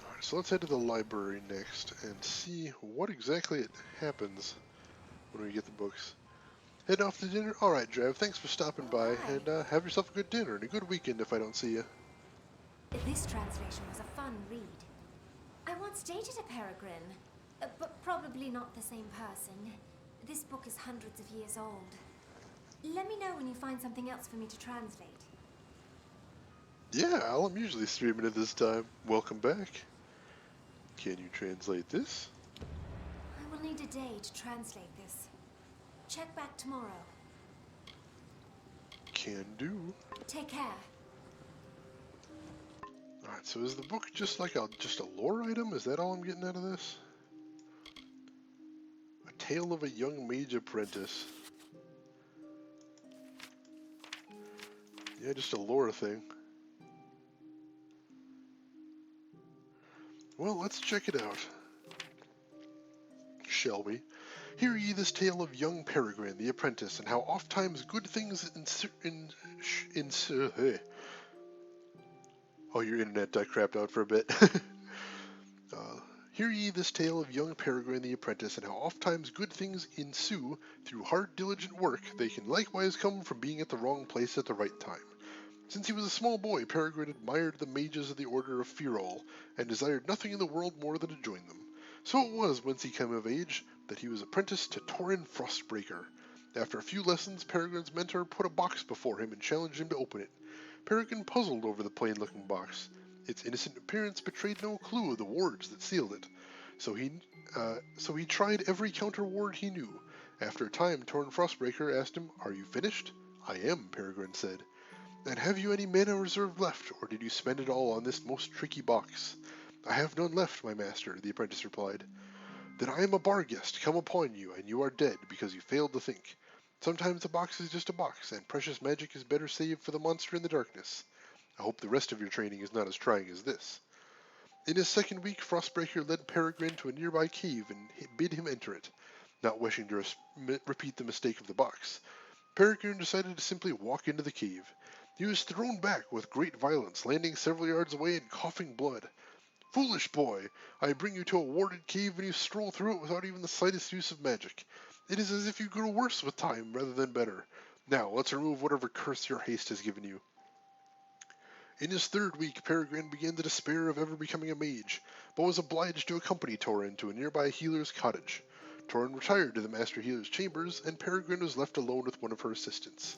Alright, so let's head to the library next and see what exactly it happens when we get the books. Heading off to dinner? Alright, Drev, thanks for stopping by, and have yourself a good dinner and a good weekend if I don't see you. This translation was a fun read. I once dated a peregrine, but probably not the same person. This book is hundreds of years old. Let me know when you find something else for me to translate. Yeah, I'm usually streaming at this time. Welcome back. Can you translate this? I will need a day to translate this. Check back tomorrow. Can do. Take care. Alright, so is the book just like just a lore item? Is that all I'm getting out of this? A Tale of a Young Mage Apprentice. Yeah, just a lore thing. Well, let's check it out. Shall we? Hear ye this tale of young Peregrine the apprentice, and how oft times good things Oh, your internet crapped out for a bit. Hear ye this tale of young Peregrine the apprentice, and how oft times good things ensue through hard diligent work. They can likewise come from being at the wrong place at the right time. Since he was a small boy, Peregrine admired the mages of the Order of Firol, and desired nothing in the world more than to join them. So it was, whence he came of age, that he was apprenticed to Torin Frostbreaker. After a few lessons, Peregrine's mentor put a box before him and challenged him to open it. Peregrine puzzled over the plain-looking box. Its innocent appearance betrayed no clue of the wards that sealed it. So he tried every counter-ward he knew. After a time, Torn Frostbreaker asked him, "Are you finished?" "I am," Peregrine said. "And have you any mana reserve left, or did you spend it all on this most tricky box?" "I have none left, my master," the apprentice replied. "Then I am a Barghest come upon you, and you are dead because you failed to think. Sometimes a box is just a box, and precious magic is better saved for the monster in the darkness. I hope the rest of your training is not as trying as this." In his second week, Frostbreaker led Peregrine to a nearby cave and bid him enter it. Not wishing to repeat the mistake of the box, Peregrine decided to simply walk into the cave. He was thrown back with great violence, landing several yards away and coughing blood. "Foolish boy! I bring you to a warded cave and you stroll through it without even the slightest use of magic. It is as if you grew worse with time rather than better. Now, let's remove whatever curse your haste has given you." In his third week, Peregrine began to despair of ever becoming a mage, but was obliged to accompany Torin to a nearby healer's cottage. Torin retired to the Master Healer's chambers, and Peregrine was left alone with one of her assistants.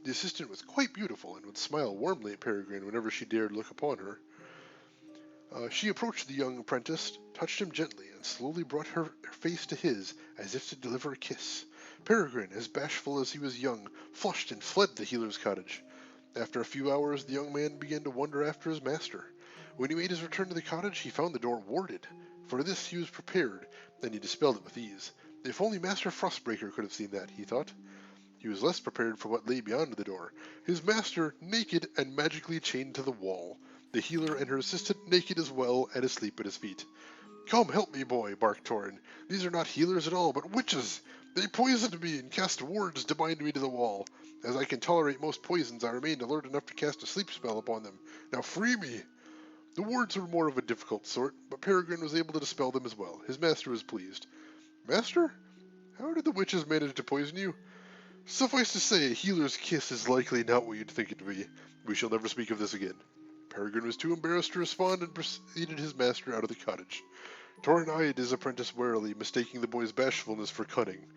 The assistant was quite beautiful, and would smile warmly at Peregrine whenever she dared look upon her. She approached the young apprentice, touched him gently, and slowly brought her face to his, as if to deliver a kiss. Peregrine, as bashful as he was young, flushed and fled the healer's cottage. After a few hours, the young man began to wonder after his master. When he made his return to the cottage, he found the door warded. For this he was prepared, and he dispelled it with ease. If only Master Frostbreaker could have seen that, he thought. He was less prepared for what lay beyond the door. His master, naked and magically chained to the wall. The healer and her assistant naked as well, and asleep at his feet. "Come, help me, boy," barked Torin. "These are not healers at all, but witches. They poisoned me and cast wards to bind me to the wall. As I can tolerate most poisons, I remained alert enough to cast a sleep spell upon them. Now free me!" The wards were more of a difficult sort, but Peregrine was able to dispel them as well. His master was pleased. "Master? How did the witches manage to poison you?" "Suffice to say, a healer's kiss is likely not what you'd think it to be. We shall never speak of this again." Peregrine was too embarrassed to respond and preceded his master out of the cottage. Torin eyed his apprentice warily, mistaking the boy's bashfulness for cunning.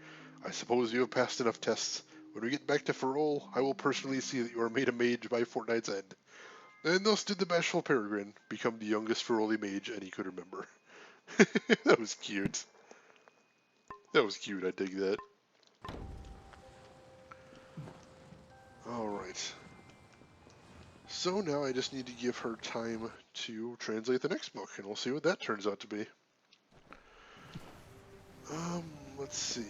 "I suppose you have passed enough tests. When we get back to Ferrol, I will personally see that you are made a mage by fortnight's end." And thus did the bashful Peregrine become the youngest Ferroli mage any could remember. That was cute. That was cute, I dig that. Alright. So now I just need to give her time to translate the next book, and we'll see what that turns out to be. Let's see.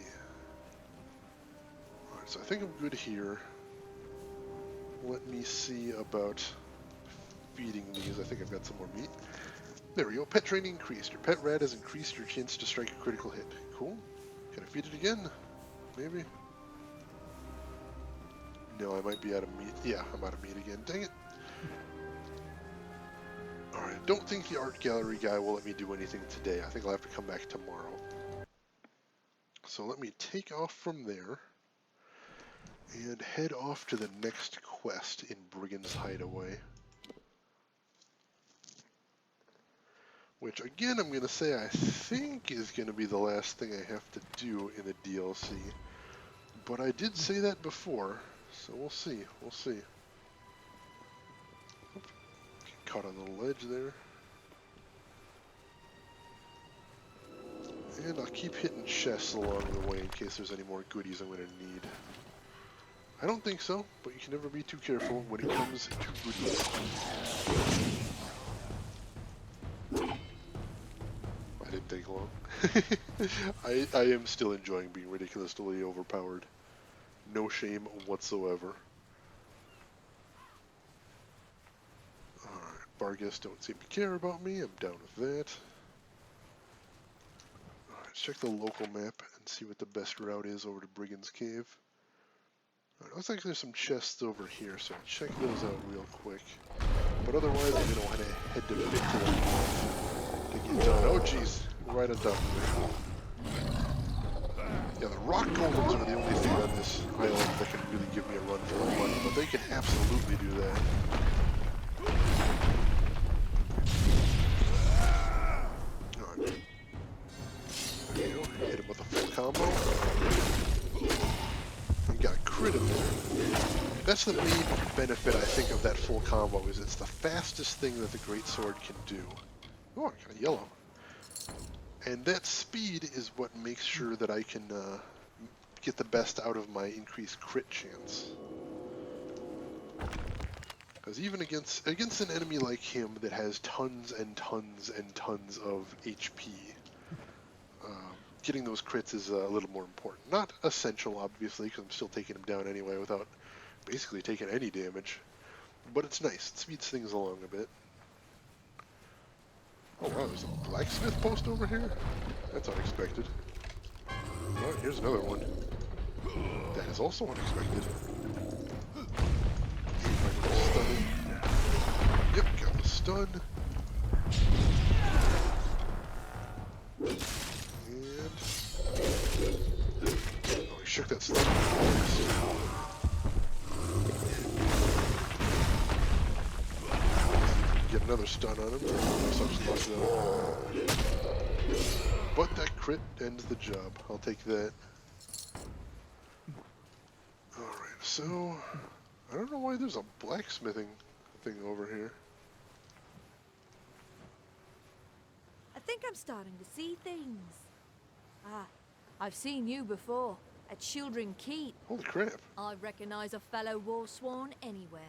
Alright, so I think I'm good here. Let me see about feeding these. I think I've got some more meat. There we go. Pet training increased. Your pet rat has increased your chance to strike a critical hit. Cool. Can I feed it again? Maybe? No, I might be out of meat. Yeah, I'm out of meat again. Dang it. Alright, I don't think the art gallery guy will let me do anything today. I think I'll have to come back tomorrow. So let me take off from there and head off to the next quest in Brigand's Hideaway. Which, again, I'm going to say I think is going to be the last thing I have to do in the DLC. But I did say that before, so we'll see. We'll see. Oop. Get caught on the ledge there. And I'll keep hitting chests along the way in case there's any more goodies I'm going to need. I don't think so, but you can never be too careful when it comes to goodies. Didn't take long. I am still enjoying being ridiculously overpowered. No shame whatsoever. Alright, Barghest don't seem to care about me. I'm down with that. Alright, let's check the local map and see what the best route is over to Brigand's Cave. Alright, looks like there's some chests over here, so I'll check those out real quick. But otherwise, I'm going to want to head to Bit to get done. Oh jeez, right on top of me. Yeah, the rock golems are the only thing on this island that can really give me a run for my money, but they can absolutely do that. Alright. There you go, hit him with a full combo. That's the main benefit, I think, of that full combo, is it's the fastest thing that the greatsword can do. Oh, I got a yellow. And that speed is what makes sure that I can get the best out of my increased crit chance. Because even against an enemy like him that has tons and tons and tons of HP, getting those crits is a little more important. Not essential, obviously, because I'm still taking him down anyway without basically taking any damage. But it's nice. It speeds things along a bit. Oh wow, there's a blacksmith post over here? That's unexpected. Oh, here's another one. That is also unexpected. See if I can stun him. Yep, got the stun. And... oh, he shook that stun. Get another stun on him. No such luck though. But that crit ends the job. I'll take that. Alright, so... I don't know why there's a blacksmithing thing over here. I think I'm starting to see things. Ah, I've seen you before, at Children Keep. Holy crap. I recognize a fellow warsworn anywhere.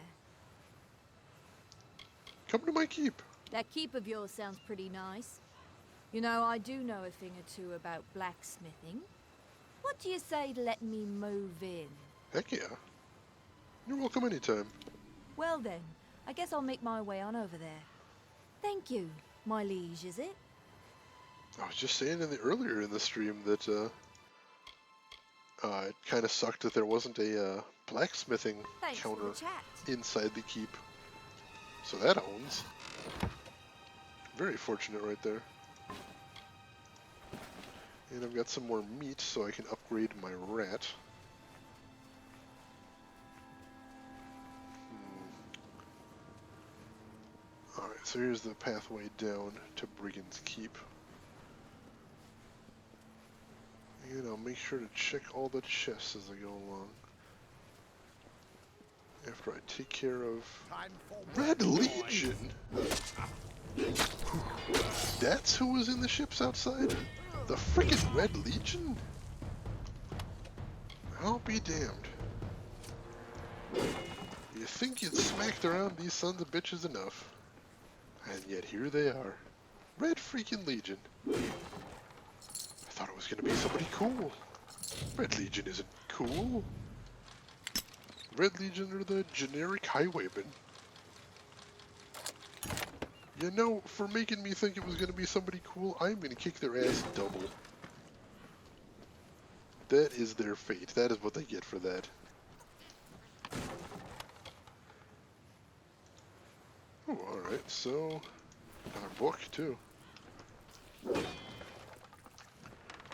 Come to my keep. That keep of yours sounds pretty nice. You know, I do know a thing or two about blacksmithing. What do you say to letting me move in? Heck yeah. You're welcome anytime. Well then, I guess I'll make my way on over there. Thank you, my liege, is it? I was just saying earlier in the stream that it kind of sucked that there wasn't a blacksmithing Thanks for counter the chat. inside the keep. So that owns. Very fortunate right there. And I've got some more meat so I can upgrade my rat. Alright, so here's the pathway down to Brigand's Keep. And I'll make sure to check all the chests as I go along. After I take care of Red Legion. That's who was in the ships outside? The frickin' Red Legion? I'll be damned. You think you'd smacked around these sons of bitches enough. And yet here they are. Red freaking Legion. I thought it was gonna be somebody cool. Red Legion isn't cool. Red Legion are the generic highwaymen. You know, for making me think it was going to be somebody cool, I'm going to kick their ass double. That is their fate. That is what they get for that. Oh, alright, so... another book, too.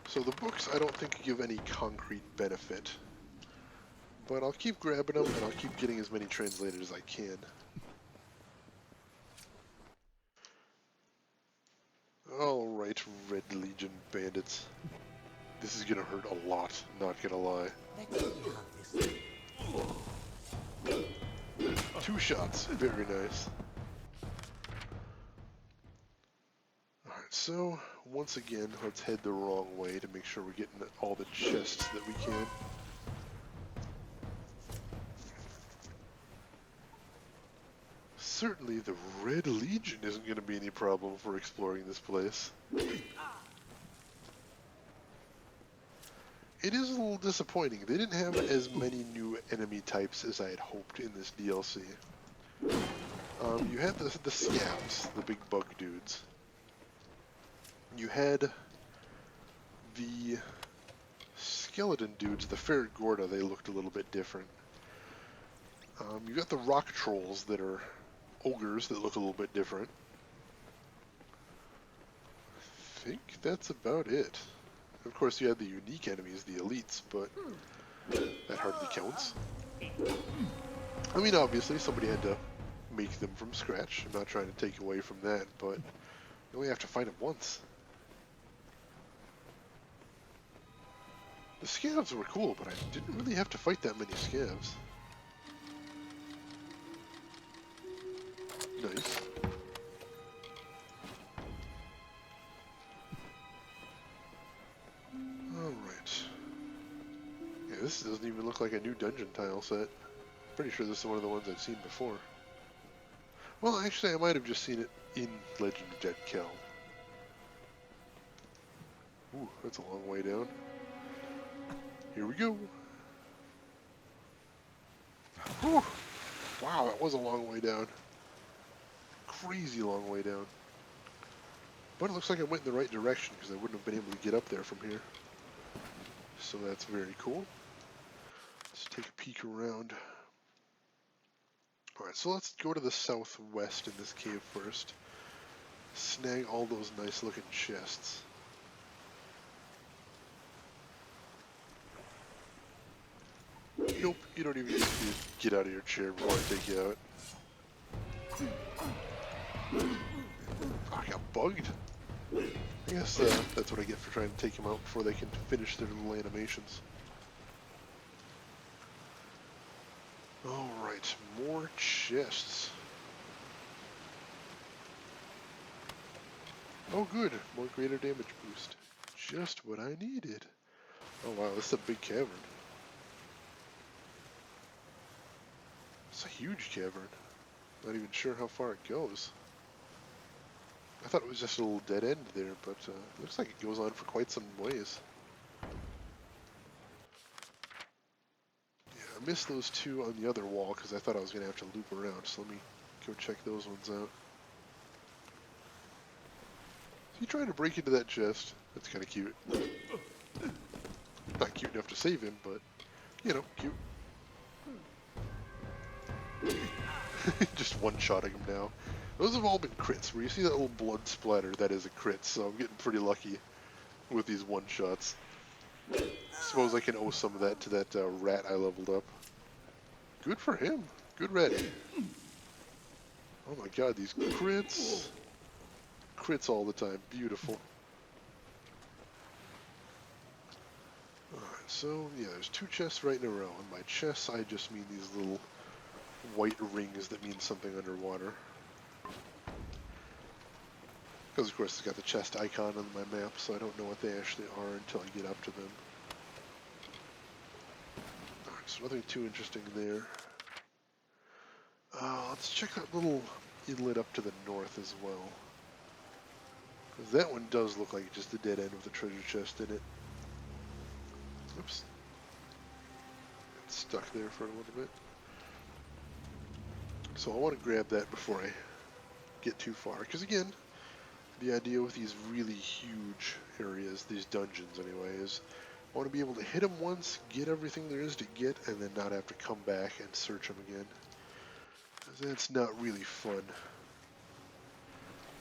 So the books I don't think give any concrete benefit. But I'll keep grabbing them, and I'll keep getting as many translated as I can. Alright, Red Legion bandits. This is gonna hurt a lot, not gonna lie. 2 shots, very nice. Alright, so, once again, let's head the wrong way to make sure we're getting all the chests that we can. Certainly the Red Legion isn't going to be any problem for exploring this place. It is a little disappointing. They didn't have as many new enemy types as I had hoped in this DLC. You had the scabs, the big bug dudes. You had the skeleton dudes, the Ferragorda, they looked a little bit different. You got the rock trolls that are ogres that look a little bit different. I think that's about it. Of course, you had the unique enemies, the elites, but that hardly counts. I mean, obviously, somebody had to make them from scratch. I'm not trying to take away from that, but you only have to fight them once. The scavs were cool, but I didn't really have to fight that many scavs. Nice. Alright. Yeah, this doesn't even look like a new dungeon tile set. Pretty sure this is one of the ones I've seen before. Well, actually, I might have just seen it in Legend of Dead Kel. Ooh, that's a long way down. Here we go. Whew. Wow, that was a long way down. Crazy long way down. But it looks like I went in the right direction because I wouldn't have been able to get up there from here. So that's very cool. Let's take a peek around. Alright, so let's go to the southwest in this cave first. Snag all those nice looking chests. Nope, you don't even need to get out of your chair before I take you out. Oh, I got bugged. I guess that's what I get for trying to take him out before they can finish their little animations. Alright, more chests. Oh good, more greater damage boost. Just what I needed. Oh wow, this is a big cavern. It's a huge cavern. Not even sure how far it goes. I thought it was just a little dead end there, but it looks like it goes on for quite some ways. Yeah, I missed those two on the other wall because I thought I was going to have to loop around, so let me go check those ones out. Is he trying to break into that chest? That's kind of cute. Not cute enough to save him, but, you know, cute. Just one-shotting him now. Those have all been crits. Where you see that little blood splatter, that is a crit, so I'm getting pretty lucky with these one-shots. Suppose I can owe some of that to that rat I leveled up. Good for him. Good ratty. Oh my god, these crits. Crits all the time. Beautiful. Alright, so, yeah, there's two chests right in a row. And by chests, I just mean these little white rings that mean something underwater. Because, of course, it's got the chest icon on my map, so I don't know what they actually are until I get up to them. Alright, so nothing too interesting there. Let's check that little inlet up to the north as well. Because that one does look like just the dead end with the treasure chest in it. Oops. It's stuck there for a little bit. So I want to grab that before I get too far. Because again, the idea with these really huge areas, these dungeons anyway, is I want to be able to hit them once, get everything there is to get, and then not have to come back and search them again. Because that's not really fun.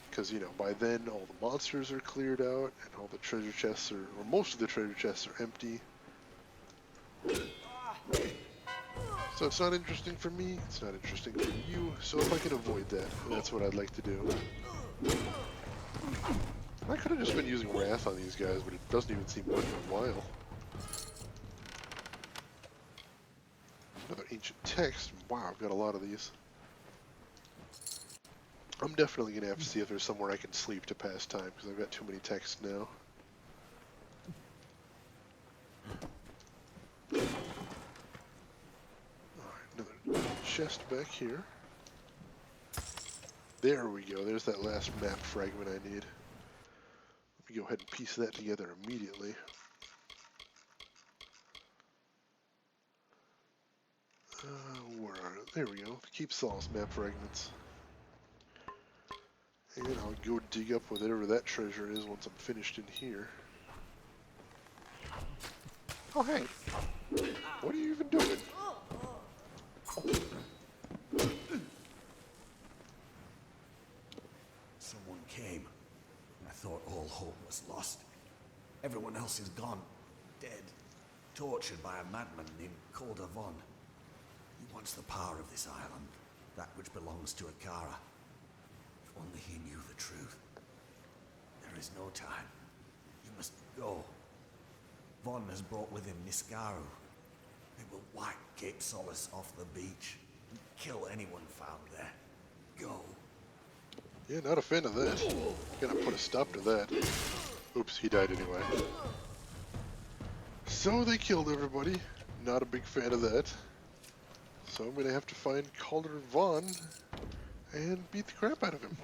Because, you know, by then all the monsters are cleared out, and all the treasure chests are, or most of the treasure chests are empty. So it's not interesting for me, it's not interesting for you, so if I can avoid that, that's what I'd like to do. I could have just been using Wrath on these guys, but it doesn't even seem worth a while. Another ancient text. Wow, I've got a lot of these. I'm definitely going to have to see if there's somewhere I can sleep to pass time, because I've got too many texts now. Alright, another chest back here. There we go, there's that last map fragment I need. Let me go ahead and piece that together immediately. Where are they? There we go, keep Saul's map fragments. And I'll go dig up whatever that treasure is once I'm finished in here. Oh hey! What are you even doing? Someone came. I thought all hope was lost. Everyone else is gone. Dead. Tortured by a madman named Calder Von. He wants the power of this island. That which belongs to Akara. If only he knew the truth. There is no time. You must go. Von has brought with him Niskaru. They will whack Cape Solace off the beach and kill anyone found there. Go. Yeah, not a fan of that. Gonna put a stop to that. Oops, he died anyway. So they killed everybody. Not a big fan of that. So I'm gonna have to find Calder Vaughn and beat the crap out of him.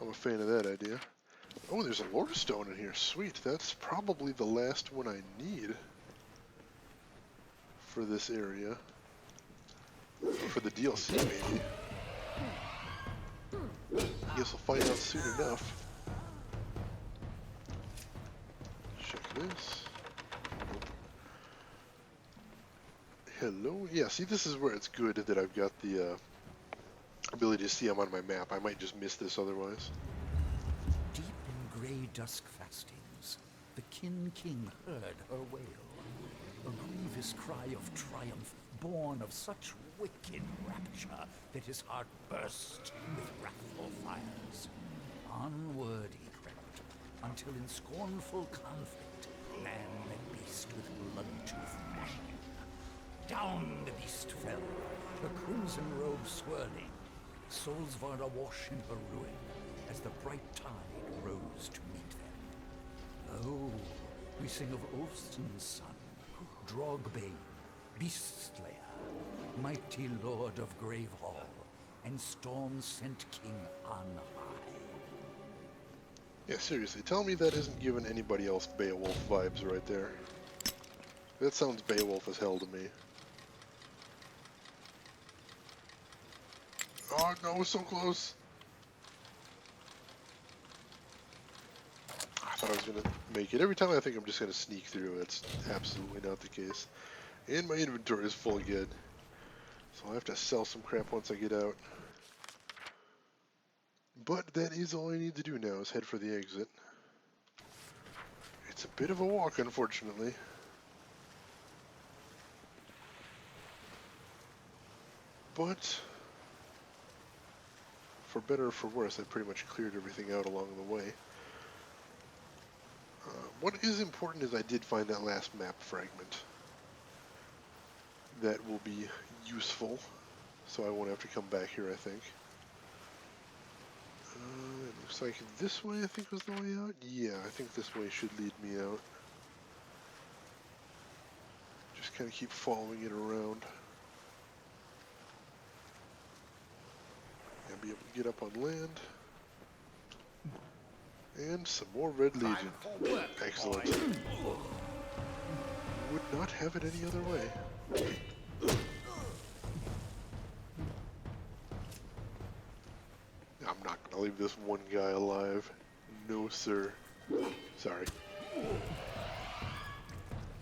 I'm a fan of that idea. Oh, there's a lore stone in here. Sweet. That's probably the last one I need for this area. Or for the DLC, maybe. Guess we'll find out soon enough. Check this. Hello? Yeah, see, this is where it's good that I've got the ability to see them on my map. I might just miss this otherwise. Deep in grey dusk fastings, the Kin King heard her wail, a grievous cry of triumph born of such wicked rapture that his heart burst with wrathful fires. Onward he crept, until in scornful conflict man met beast with blood-tooth gnashing. Down the beast fell, her crimson robe swirling, souls were awash in her ruin as the bright tide rose to meet them. Oh, we sing of Ulfson's son, Drogbane, Beast Slayer, mighty lord of Gravehall, and storm-sent king on high. Yeah, seriously, tell me that isn't giving anybody else Beowulf vibes right there. That sounds Beowulf as hell to me. Oh no, so close! I thought I was gonna make it. Every time I think I'm just gonna sneak through, it's absolutely not the case. And my inventory is full again. So I'll have to sell some crap once I get out. But that is all I need to do now, is head for the exit. It's a bit of a walk, unfortunately. But for better or for worse, I pretty much cleared everything out along the way. What is important is I did find that last map fragment. That will be useful, so I won't have to come back here, I think. It looks like this way, I think, was the way out. Yeah, I think this way should lead me out. Just kind of keep following it around. And be able to get up on land. And some more Red Legion. Excellent. Would not have it any other way. I'm not gonna leave this one guy alive. No, sir. Sorry.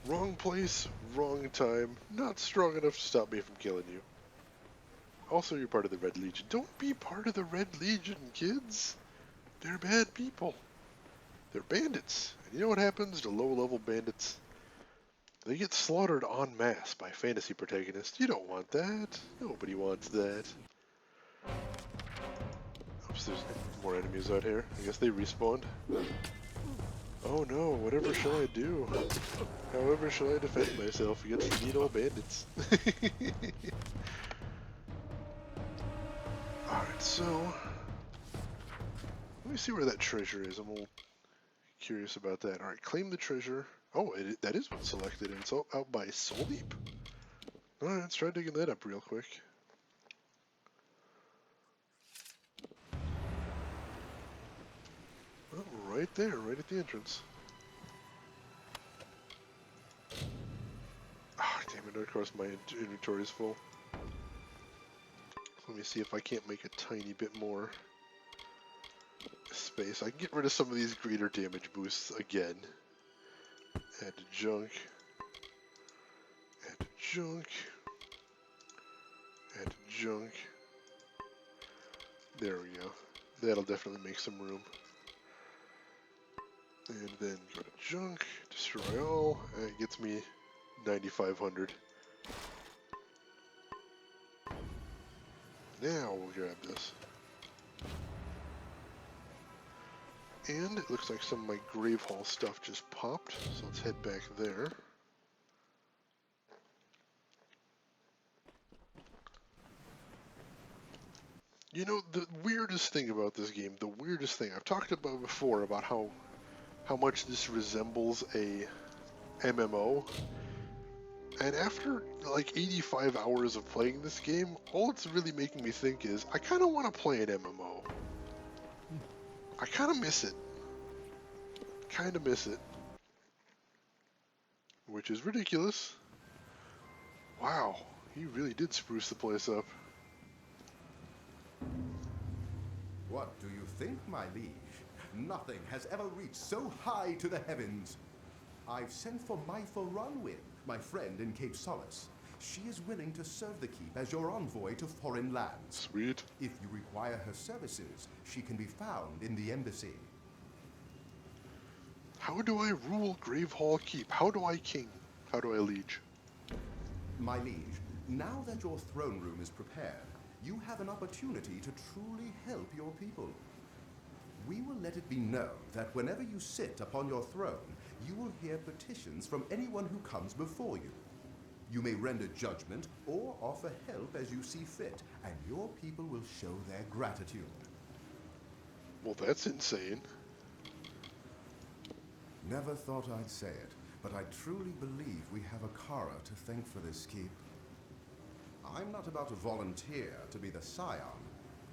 Wrong place, wrong time. Not strong enough to stop me from killing you. Also, you're part of the Red Legion. Don't be part of the Red Legion, kids. They're bad people. They're bandits. And you know what happens to low-level bandits? They get slaughtered en masse by fantasy protagonists. You don't want that. Nobody wants that. Oops, there's more enemies out here. I guess they respawned. Oh no, whatever shall I do? However shall I defend myself against the neat-old bandits? Alright, so... let me see where that treasure is. I'm a little curious about that. Alright, claim the treasure. Oh, that is what's selected, and it's out by Soul Deep. Alright, let's try digging that up real quick. Oh, right there, right at the entrance. Ah, damn it, of course my inventory is full. Let me see if I can't make a tiny bit more space. I can get rid of some of these greater damage boosts again. Add to junk. Add to junk. Add to junk. There we go. That'll definitely make some room. And then go to junk, destroy all. That gets me 9,500. Now we'll grab this. And it looks like some of my Grave Hall stuff just popped, so let's head back there. You know, the weirdest thing about this game, the weirdest thing, I've talked about before about how much this resembles a MMO, and after like 85 hours of playing this game, all it's really making me think is, I kind of want to play an MMO. I kind of miss it. Kind of miss it. Which is ridiculous. Wow, he really did spruce the place up. What do you think, my liege? Nothing has ever reached so high to the heavens. I've sent for my Runwin, my friend in Cape Solace. She is willing to serve the keep as your envoy to foreign lands. Sweet. If you require her services, she can be found in the embassy. How do I rule Grave Hall Keep? How do I king? How do I liege? My liege, now that your throne room is prepared, you have an opportunity to truly help your people. We will let it be known that whenever you sit upon your throne, you will hear petitions from anyone who comes before you. You may render judgment or offer help as you see fit, and your people will show their gratitude. Well, that's insane. Never thought I'd say it, but I truly believe we have a Kara to thank for this keep. I'm not about to volunteer to be the scion,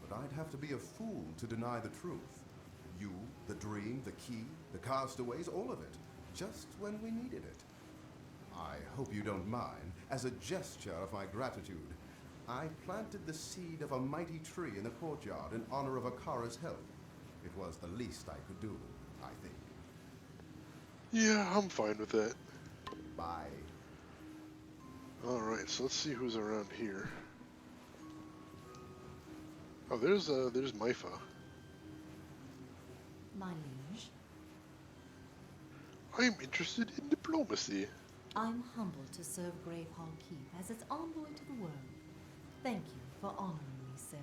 but I'd have to be a fool to deny the truth. You, the dream, the key, the castaways, all of it, just when we needed it. I hope you don't mind. As a gesture of my gratitude, I planted the seed of a mighty tree in the courtyard in honor of Akara's help. It was the least I could do, I think. Yeah, I'm fine with that. Bye. Alright, so let's see who's around here. Oh, there's Maifa. My liege, I'm interested in diplomacy. I'm humbled to serve Grave Hall Keep as its envoy to the world. Thank you for honoring me so.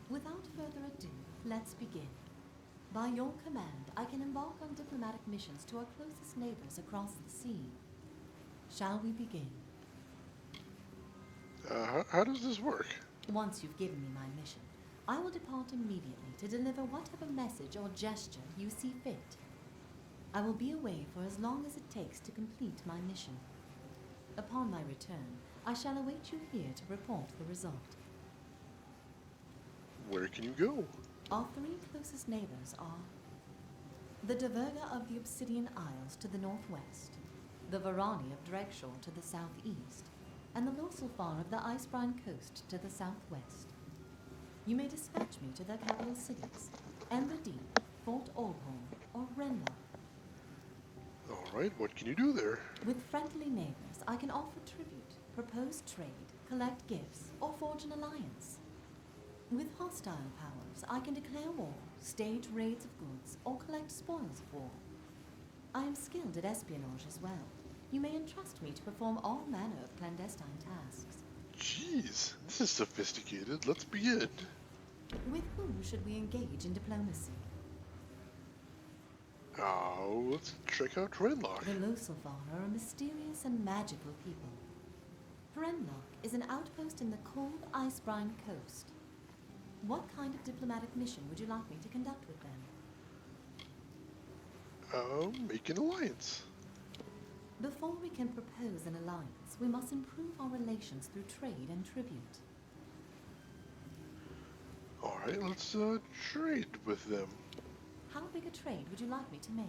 Without further ado, let's begin. By your command, I can embark on diplomatic missions to our closest neighbors across the sea. Shall we begin? How does this work? Once you've given me my mission, I will depart immediately to deliver whatever message or gesture you see fit. I will be away for as long as it takes to complete my mission. Upon my return, I shall await you here to report the result. Where can you go? Our three closest neighbors are the Diverga of the Obsidian Isles to the northwest, the Varani of Dregshore to the southeast, and the Lorselfar of the Icebrine Coast to the southwest. You may dispatch me to their capital cities, Emberdeep, Fort Orborn, or Renlock. Alright, what can you do there? With friendly neighbors, I can offer tribute, propose trade, collect gifts, or forge an alliance. With hostile powers, I can declare war, stage raids of goods, or collect spoils of war. I am skilled at espionage as well. You may entrust me to perform all manner of clandestine tasks. Jeez, this is sophisticated. Let's begin. With whom should we engage in diplomacy? Oh, let's check out Renlock. The Lorselfar are a mysterious and magical people. Renlock is an outpost in the cold Icebrine Coast. What kind of diplomatic mission would you like me to conduct with them? Make an alliance. Before we can propose an alliance, we must improve our relations through trade and tribute. Alright, let's trade with them. How big a trade would you like me to make?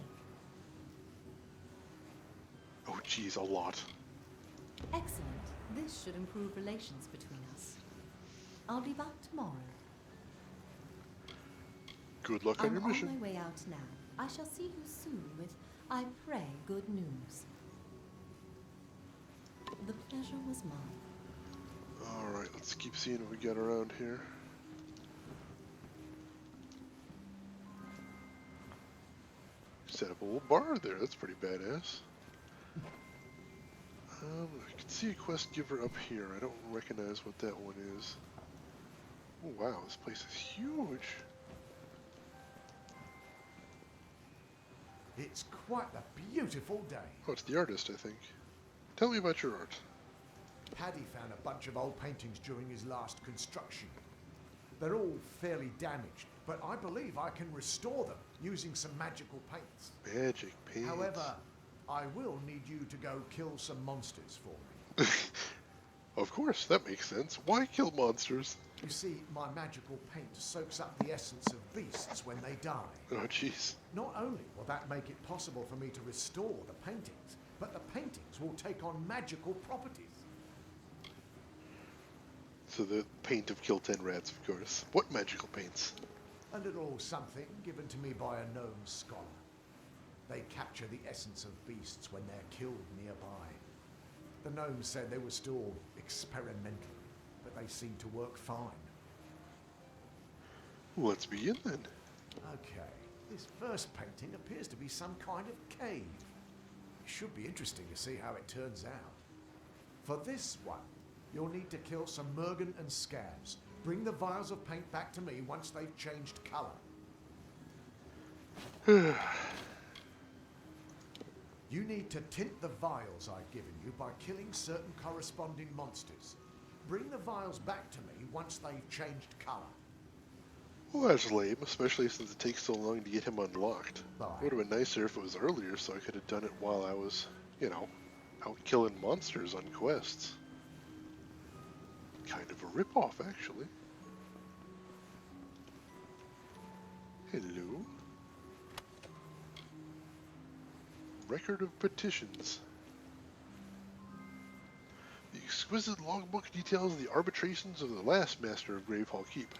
Oh geez, a lot. Excellent. This should improve relations between us. I'll be back tomorrow. Good luck on your mission. I'm on my way out now. I shall see you soon with, I pray, good news. The pleasure was mine. Alright, let's keep seeing what we got around here. Set up a little bar there, that's pretty badass. I can see a quest giver up here. I don't recognize what that one is. Oh wow, this place is huge. It's quite a beautiful day. Oh, it's the artist, I think. Tell me about your art. Paddy found a bunch of old paintings during his last construction. They're all fairly damaged, but I believe I can restore them using some magical paints. Magic paints. However, I will need you to go kill some monsters for me. Of course, that makes sense. Why kill monsters? You see, my magical paint soaks up the essence of beasts when they die. Oh, jeez. Not only will that make it possible for me to restore the paintings, but the paintings will take on magical properties. So the paint of kill 10 rats, of course. What magical paints? A little something given to me by a gnome scholar. They capture the essence of beasts when they're killed nearby. The gnomes said they were still experimental, but they seem to work fine. Let's begin then. Okay, this first painting appears to be some kind of cave. It should be interesting to see how it turns out. For this one, you'll need to kill some mergen and scabs. Bring the vials of paint back to me once they've changed colour. You need to tint the vials I've given you by killing certain corresponding monsters. Bring the vials back to me once they've changed colour. Well, that's lame, especially since it takes so long to get him unlocked. It would have been nicer if it was earlier so I could have done it while I was, you know, out killing monsters on quests. Kind of a rip-off, actually. Hello. Record of petitions. The exquisite logbook details the arbitrations of the last master of Gravehall Keep.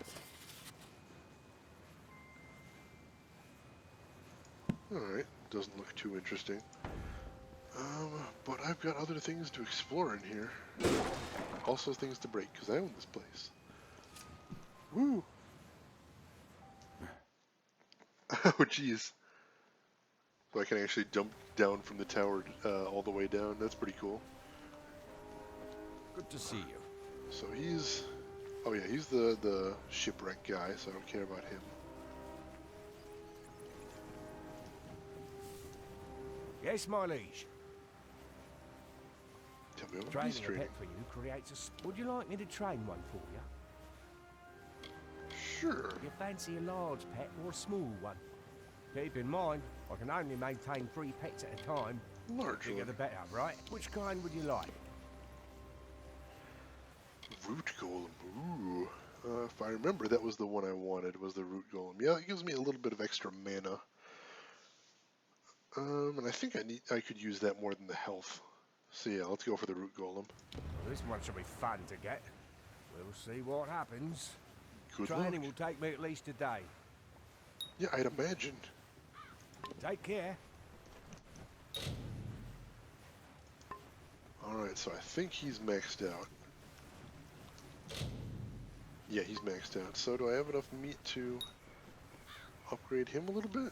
Alright, doesn't look too interesting. But I've got other things to explore in here. Also things to break, because I own this place. Woo! Oh, jeez. So I can actually jump down from the tower all the way down. That's pretty cool. Good to see you. So he's... Oh yeah, he's the shipwreck guy, so I don't care about him. Yes, my liege. Tell me about Training beast a training. pet for you creates a... Would you like me to train one for you? Sure. You fancy a large pet or a small one? Keep in mind, I can only maintain 3 pets at a time. Large Bigger one. the better, right? Which kind would you like? Root golem. Ooh. If I remember, that was the one I wanted, was the root golem. Yeah, it gives me a little bit of extra mana. And I think I could use that more than the health. So yeah, let's go for the root golem. Well, this one should be fun to get. We'll see what happens. Good Training luck. will take me at least a day. Yeah, I'd imagine. Take care. Alright, so I think he's maxed out. Yeah, he's maxed out. So do I have enough meat to upgrade him a little bit?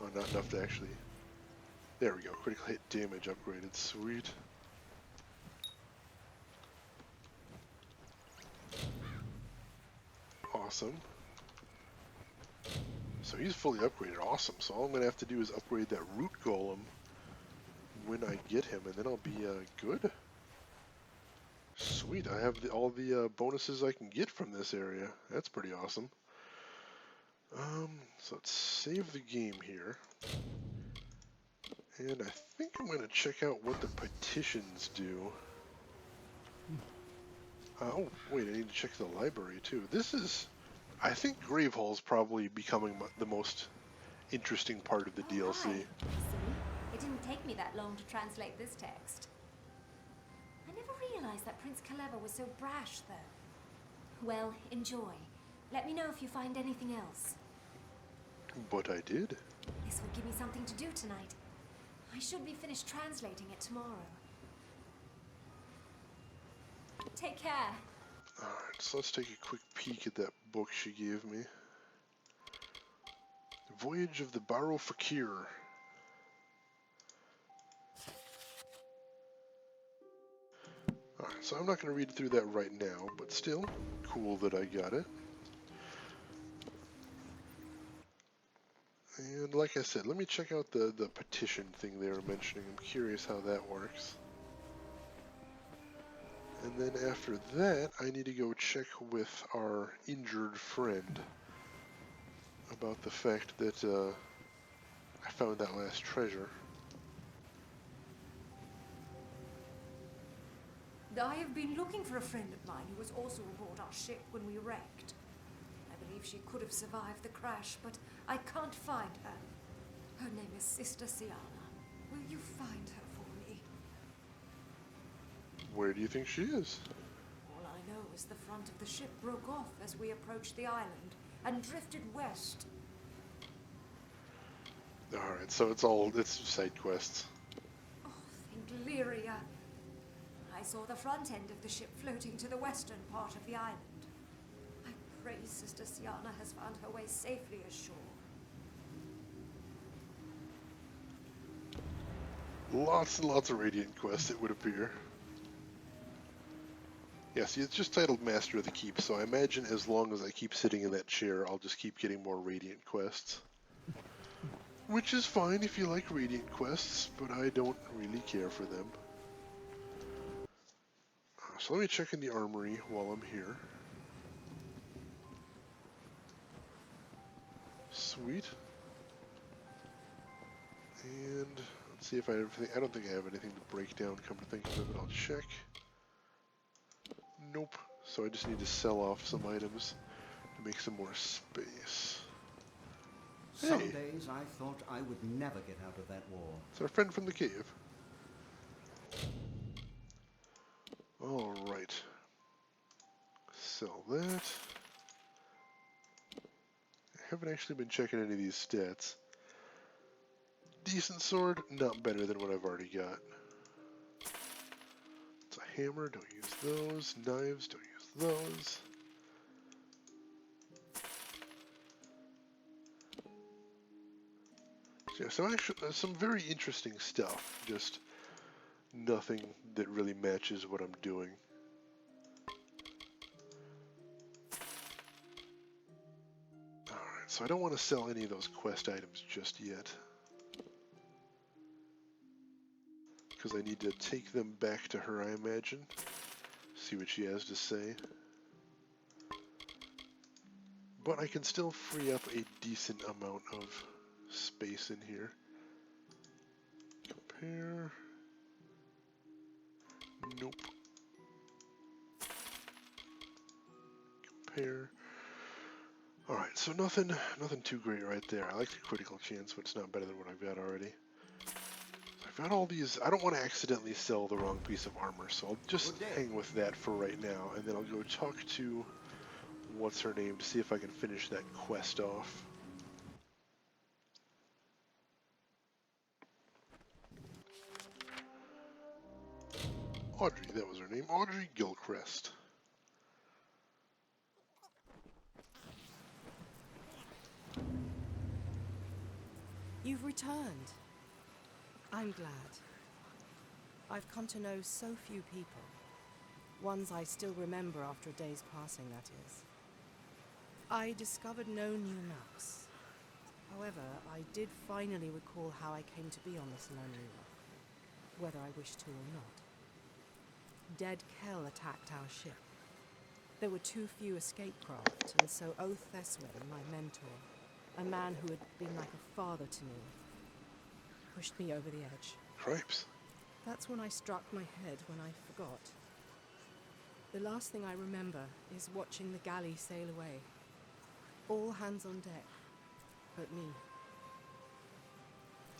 Oh, not enough to actually... There we go, critical hit damage upgraded, sweet. Awesome. So he's fully upgraded, awesome. So all I'm going to have to do is upgrade that root golem when I get him, and then I'll be good. Sweet, I have all the bonuses I can get from this area. That's pretty awesome. So let's save the game here. And I think I'm going to check out what the petitions do. Oh, wait, I need to check the library too. This is... I think Gravehall's probably becoming the most interesting part of the DLC. Hi. See, it didn't take me that long to translate this text. I never realized that Prince Kaleva was so brash, though. Well, enjoy. Let me know if you find anything else. But I did. This will give me something to do tonight. I should be finished translating it tomorrow. Take care. Alright, so let's take a quick peek at that book she gave me. Voyage of the Baro Fakir. Alright, so I'm not going to read through that right now, but still, cool that I got it. And like I said, let me check out the petition thing they were mentioning. I'm curious how that works. And then after that, I need to go check with our injured friend about the fact that I found that last treasure. I have been looking for a friend of mine who was also aboard our ship when we wrecked. I believe she could have survived the crash, but I can't find her. Her name is Sister Siana. Will you find her for me? Where do you think she is? All I know is the front of the ship broke off as we approached the island and drifted west. Alright, so it's side quests. Oh, think Lyria. I saw the front end of the ship floating to the western part of the island. I pray Sister Siana has found her way safely ashore. Lots and lots of Radiant quests, it would appear. Yeah, see, it's just titled Master of the Keep, so I imagine as long as I keep sitting in that chair, I'll just keep getting more Radiant quests. Which is fine if you like Radiant quests, but I don't really care for them. So let me check in the armory while I'm here. Sweet. And let's see if I have anything. I don't think I have anything to break down, come to think of it, but I'll check. Nope. So I just need to sell off some items to make some more space. Some Hey, days I thought I would never get out of that war. it's our friend from the cave. Alright. Sell that. I haven't actually been checking any of these stats. Decent sword, not better than what I've already got. It's a hammer, don't use those. Knives, don't use those. So yeah, some very interesting stuff, just nothing that really matches what I'm doing. Alright, so I don't want to sell any of those quest items just yet, because I need to take them back to her, I imagine. See what she has to say. But I can still free up a decent amount of space in here. Compare. Nope. Compare. Alright, so nothing too great right there. I like the critical chance, but it's not better than what I've got already. I've got all these. I don't want to accidentally sell the wrong piece of armor, so I'll just hang with that for right now, and then I'll go talk to what's her name to see if I can finish that quest off. Audrey, that was her name. Audrey Gilchrist. You've returned. I'm glad. I've come to know so few people. Ones I still remember after a day's passing, that is. I discovered no new maps. However, I did finally recall how I came to be on this lonely rock, whether I wished to or not. Dead Kell attacked our ship. There were too few escape craft, and so Oath Theswin, my mentor, a man who had been like a father to me, pushed me over the edge. Cripes. That's when I struck my head when I forgot. The last thing I remember is watching the galley sail away. All hands on deck, but me.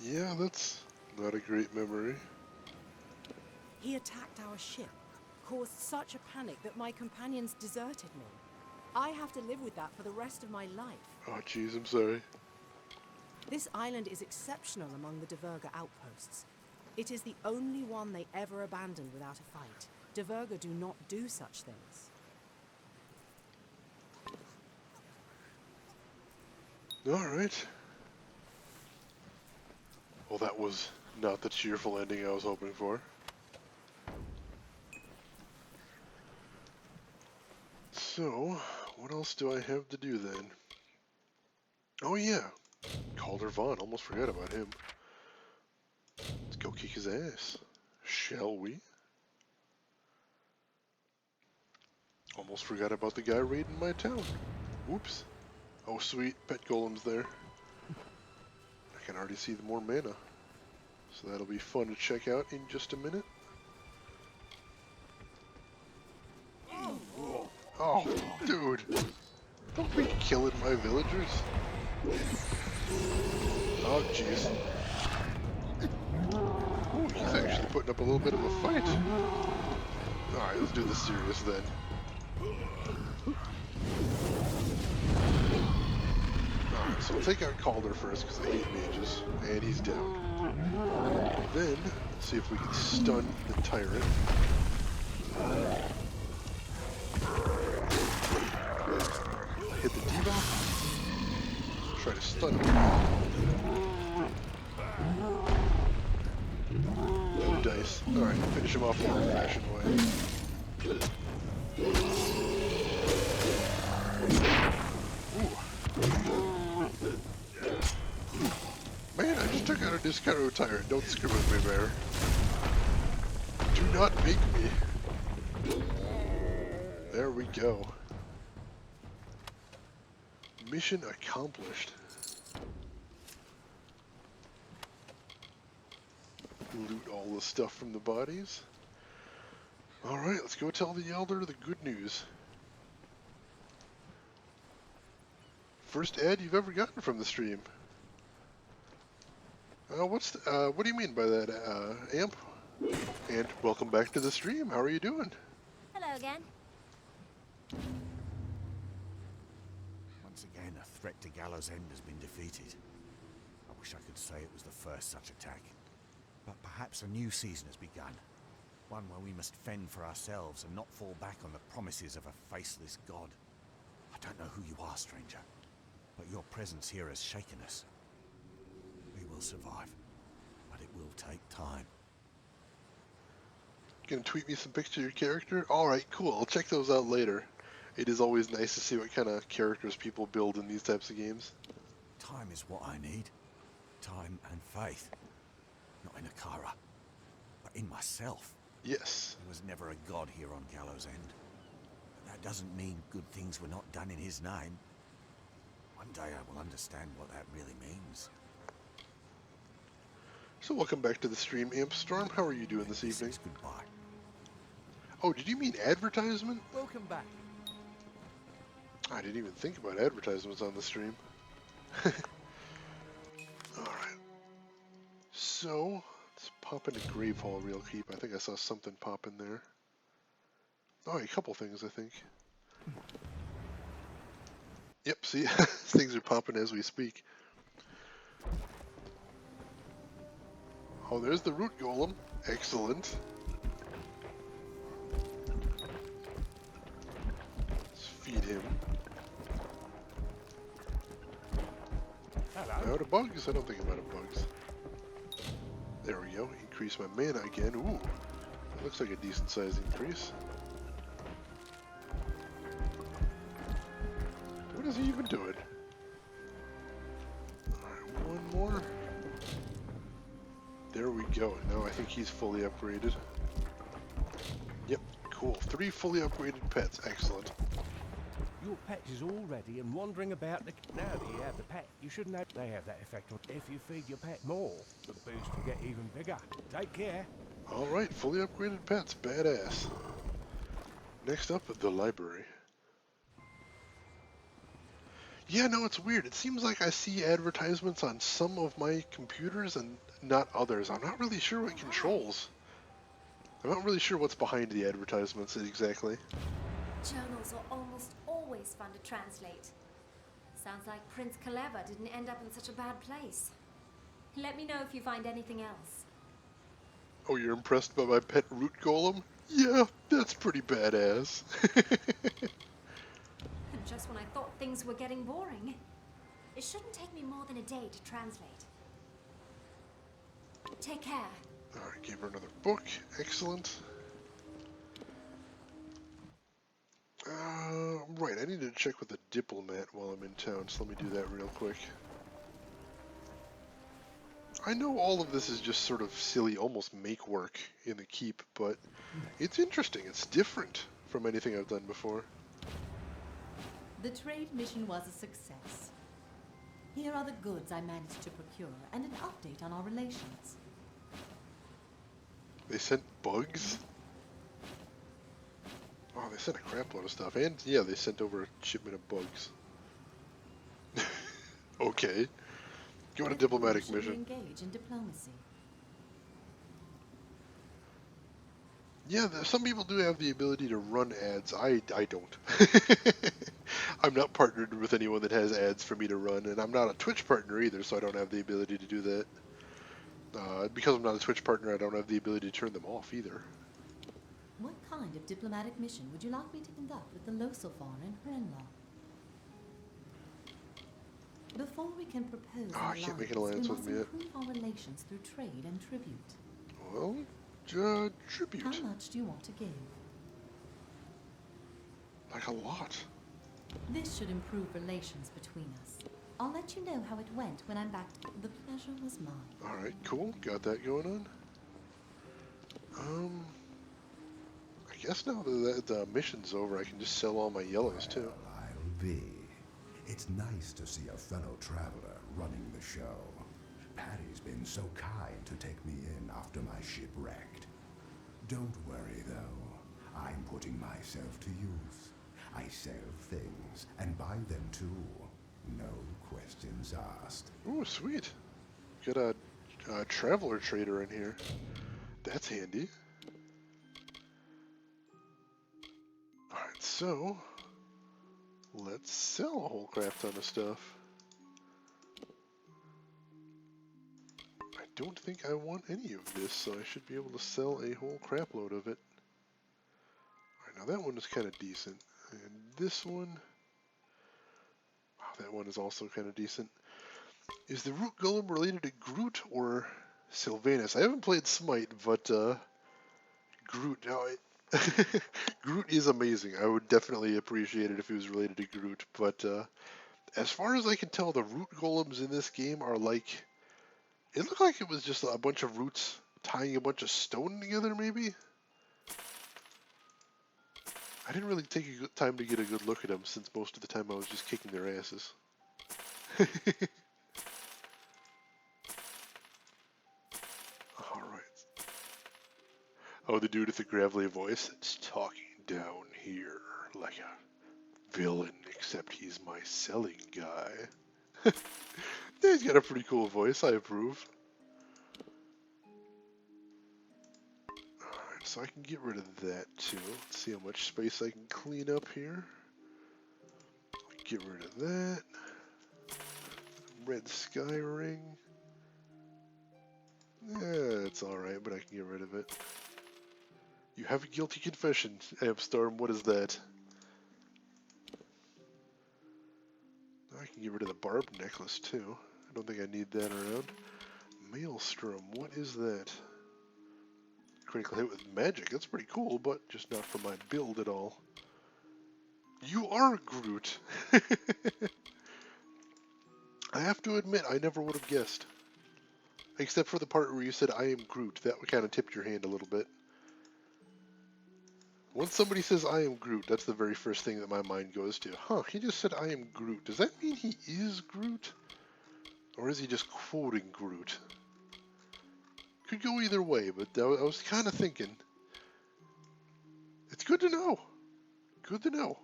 Yeah, that's not a great memory. He attacked our ship, caused such a panic that my companions deserted me. I have to live with that for the rest of my life. Oh, jeez, I'm sorry. This island is exceptional among the Diverga outposts. It is the only one they ever abandoned without a fight. Diverga do not do such things. Alright. Well, that was not the cheerful ending I was hoping for. So, what else do I have to do then? Oh yeah, Calder Vaughn, almost forgot about him. Let's go kick his ass. Shall we? Almost forgot about the guy raiding my town. Whoops. Oh sweet, pet golem's there. I can already see the more mana. So that'll be fun to check out in just a minute. Oh, dude. Don't be killing my villagers. Oh, jeez. Oh, he's actually putting up a little bit of a fight. Alright, let's do this serious then. Alright, so we'll take out Calder first because I hate mages. And he's down. Then, see if we can stun the tyrant. Hit the debuff. Try to stun him. No dice. Alright, finish him off the old-fashioned way. Man, I just took out a Discaro Tyrant. Don't screw with me, bear. Do not make me. There we go. Mission accomplished. Loot all the stuff from the bodies. Alright, let's go tell the Elder the good news. First ad you've ever gotten from the stream. What do you mean by that, Amp? And welcome back to the stream. How are you doing? Hello again. Once again, a threat to Gallows End has been defeated. I wish I could say it was the first such attack. But perhaps a new season has begun. One where we must fend for ourselves and not fall back on the promises of a faceless god. I don't know who you are, stranger, but your presence here has shaken us. We will survive, but it will take time. Gonna tweet me some pictures of your character? Alright, cool. I'll check those out later. It is always nice to see what kind of characters people build in these types of games. Time is what I need. Time and faith. Not in Akara, but in myself. Yes. There was never a god here on Gallows End. But that doesn't mean good things were not done in his name. One day I will understand what that really means. So welcome back to the stream, Amp Storm. How are you doing this evening? Goodbye. Oh, did you mean advertisement? Welcome back. I didn't even think about advertisements on the stream. Alright. So, let's pop into Grave Hall real quick. I think I saw something pop in there. Oh, a couple things, I think. Yep, see? Things are popping as we speak. Oh, there's the root golem. Excellent. Let's feed him. Hello. Out of bugs? I don't think I'm out of bugs. There we go. Increase my mana again. Ooh. That looks like a decent sized increase. What is he even doing? Alright, one more. There we go. Now I think he's fully upgraded. Yep, cool. 3 fully upgraded pets. Excellent. Your pet is all ready and wandering about the... Now that you have the pet, you shouldn't have... They have that effect on... If you feed your pet more, the boost will get even bigger. Take care. Alright, fully upgraded pets. Badass. Next up, the library. Yeah, no, it's weird. It seems like I see advertisements on some of my computers and not others. I'm not really sure what controls. I'm not really sure what's behind the advertisements exactly. Journals are almost always fun to translate. Sounds like Prince Kaleva didn't end up in such a bad place. Let me know if you find anything else. Oh, you're impressed by my pet root golem? Yeah, that's pretty badass. And just when I thought things were getting boring. It shouldn't take me more than a day to translate. Take care. Alright, gave her another book. Excellent. Right, I need to check with the diplomat while I'm in town, so let me do that real quick. I know all of this is just sort of silly, almost make work in the keep, but it's interesting. It's different from anything I've done before. The trade mission was a success. Here are the goods I managed to procure and an update on our relations. They sent bugs? Oh, they sent a crap load of stuff. And, yeah, they sent over a shipment of bugs. Okay. Go on a diplomatic Should we mission. engage in diplomacy? Yeah, some people do have the ability to run ads. I don't. I'm not partnered with anyone that has ads for me to run, and I'm not a Twitch partner either, so I don't have the ability to do that. Because I'm not a Twitch partner, I don't have the ability to turn them off either. What kind of diplomatic mission would you like me to conduct with the Loselfar and Hrenlaw? Before we can propose I can't make an alliance we with must them yet. improve our relations through trade and tribute. Well, tribute. How much do you want to give? Like a lot. This should improve relations between us. I'll let you know how it went when I'm back. The pleasure was mine. Alright, cool. Got that going on. I guess now that the mission's over, I can just sell all my yellows too. I'll be. It's nice to see a fellow traveler running the show. Patty's been so kind to take me in after my ship wrecked. Don't worry, though. I'm putting myself to use. I sell things, and buy them too. No questions asked. Ooh, sweet. Got a traveler trader in here. That's handy. Alright, so let's sell a whole crap ton of stuff. I don't think I want any of this, so I should be able to sell a whole crap load of it. Alright, now that one is kind of decent. And this one, wow, that one is also kind of decent. Is the root golem related to Groot or Sylvanus? I haven't played Smite, but Groot, now Groot is amazing. I would definitely appreciate it if he was related to Groot, but as far as I can tell, the root golems in this game are like, it looked like it was just a bunch of roots tying a bunch of stone together, maybe? I didn't really take a good time to get a good look at them, since most of the time I was just kicking their asses. Alright. Oh, the dude with the gravelly voice that's talking down here like a villain, except he's my selling guy. Yeah, he's got a pretty cool voice, I approve. Alright, so I can get rid of that too. Let's see how much space I can clean up here. Get rid of that. Red sky ring. Yeah, it's alright, but I can get rid of it. You have a guilty confession, Abstorm. What is that? I can get rid of the barbed necklace too. I don't think I need that around. Maelstrom, what is that? Critical hit with magic. That's pretty cool, but just not for my build at all. You are Groot! I have to admit, I never would have guessed. Except for the part where you said, I am Groot. That kind of tipped your hand a little bit. Once somebody says, I am Groot, that's the very first thing that my mind goes to. Huh, he just said, I am Groot. Does that mean he is Groot? Or is he just quoting Groot? Could go either way, but I was kind of thinking. It's good to know. Good to know.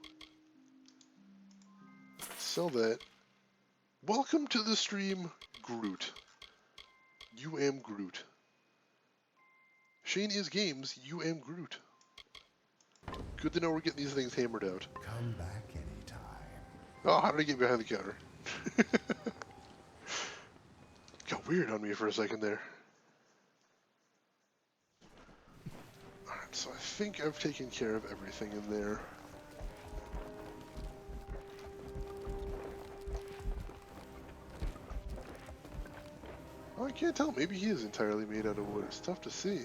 Sell that. Welcome to the stream, Groot. You am Groot. Shane is games, you am Groot. Good to know we're getting these things hammered out. Come back anytime. Oh, how did I get behind the counter? Got weird on me for a second there. Alright, so I think I've taken care of everything in there. Oh, I can't tell. Maybe he is entirely made out of wood. It's tough to see.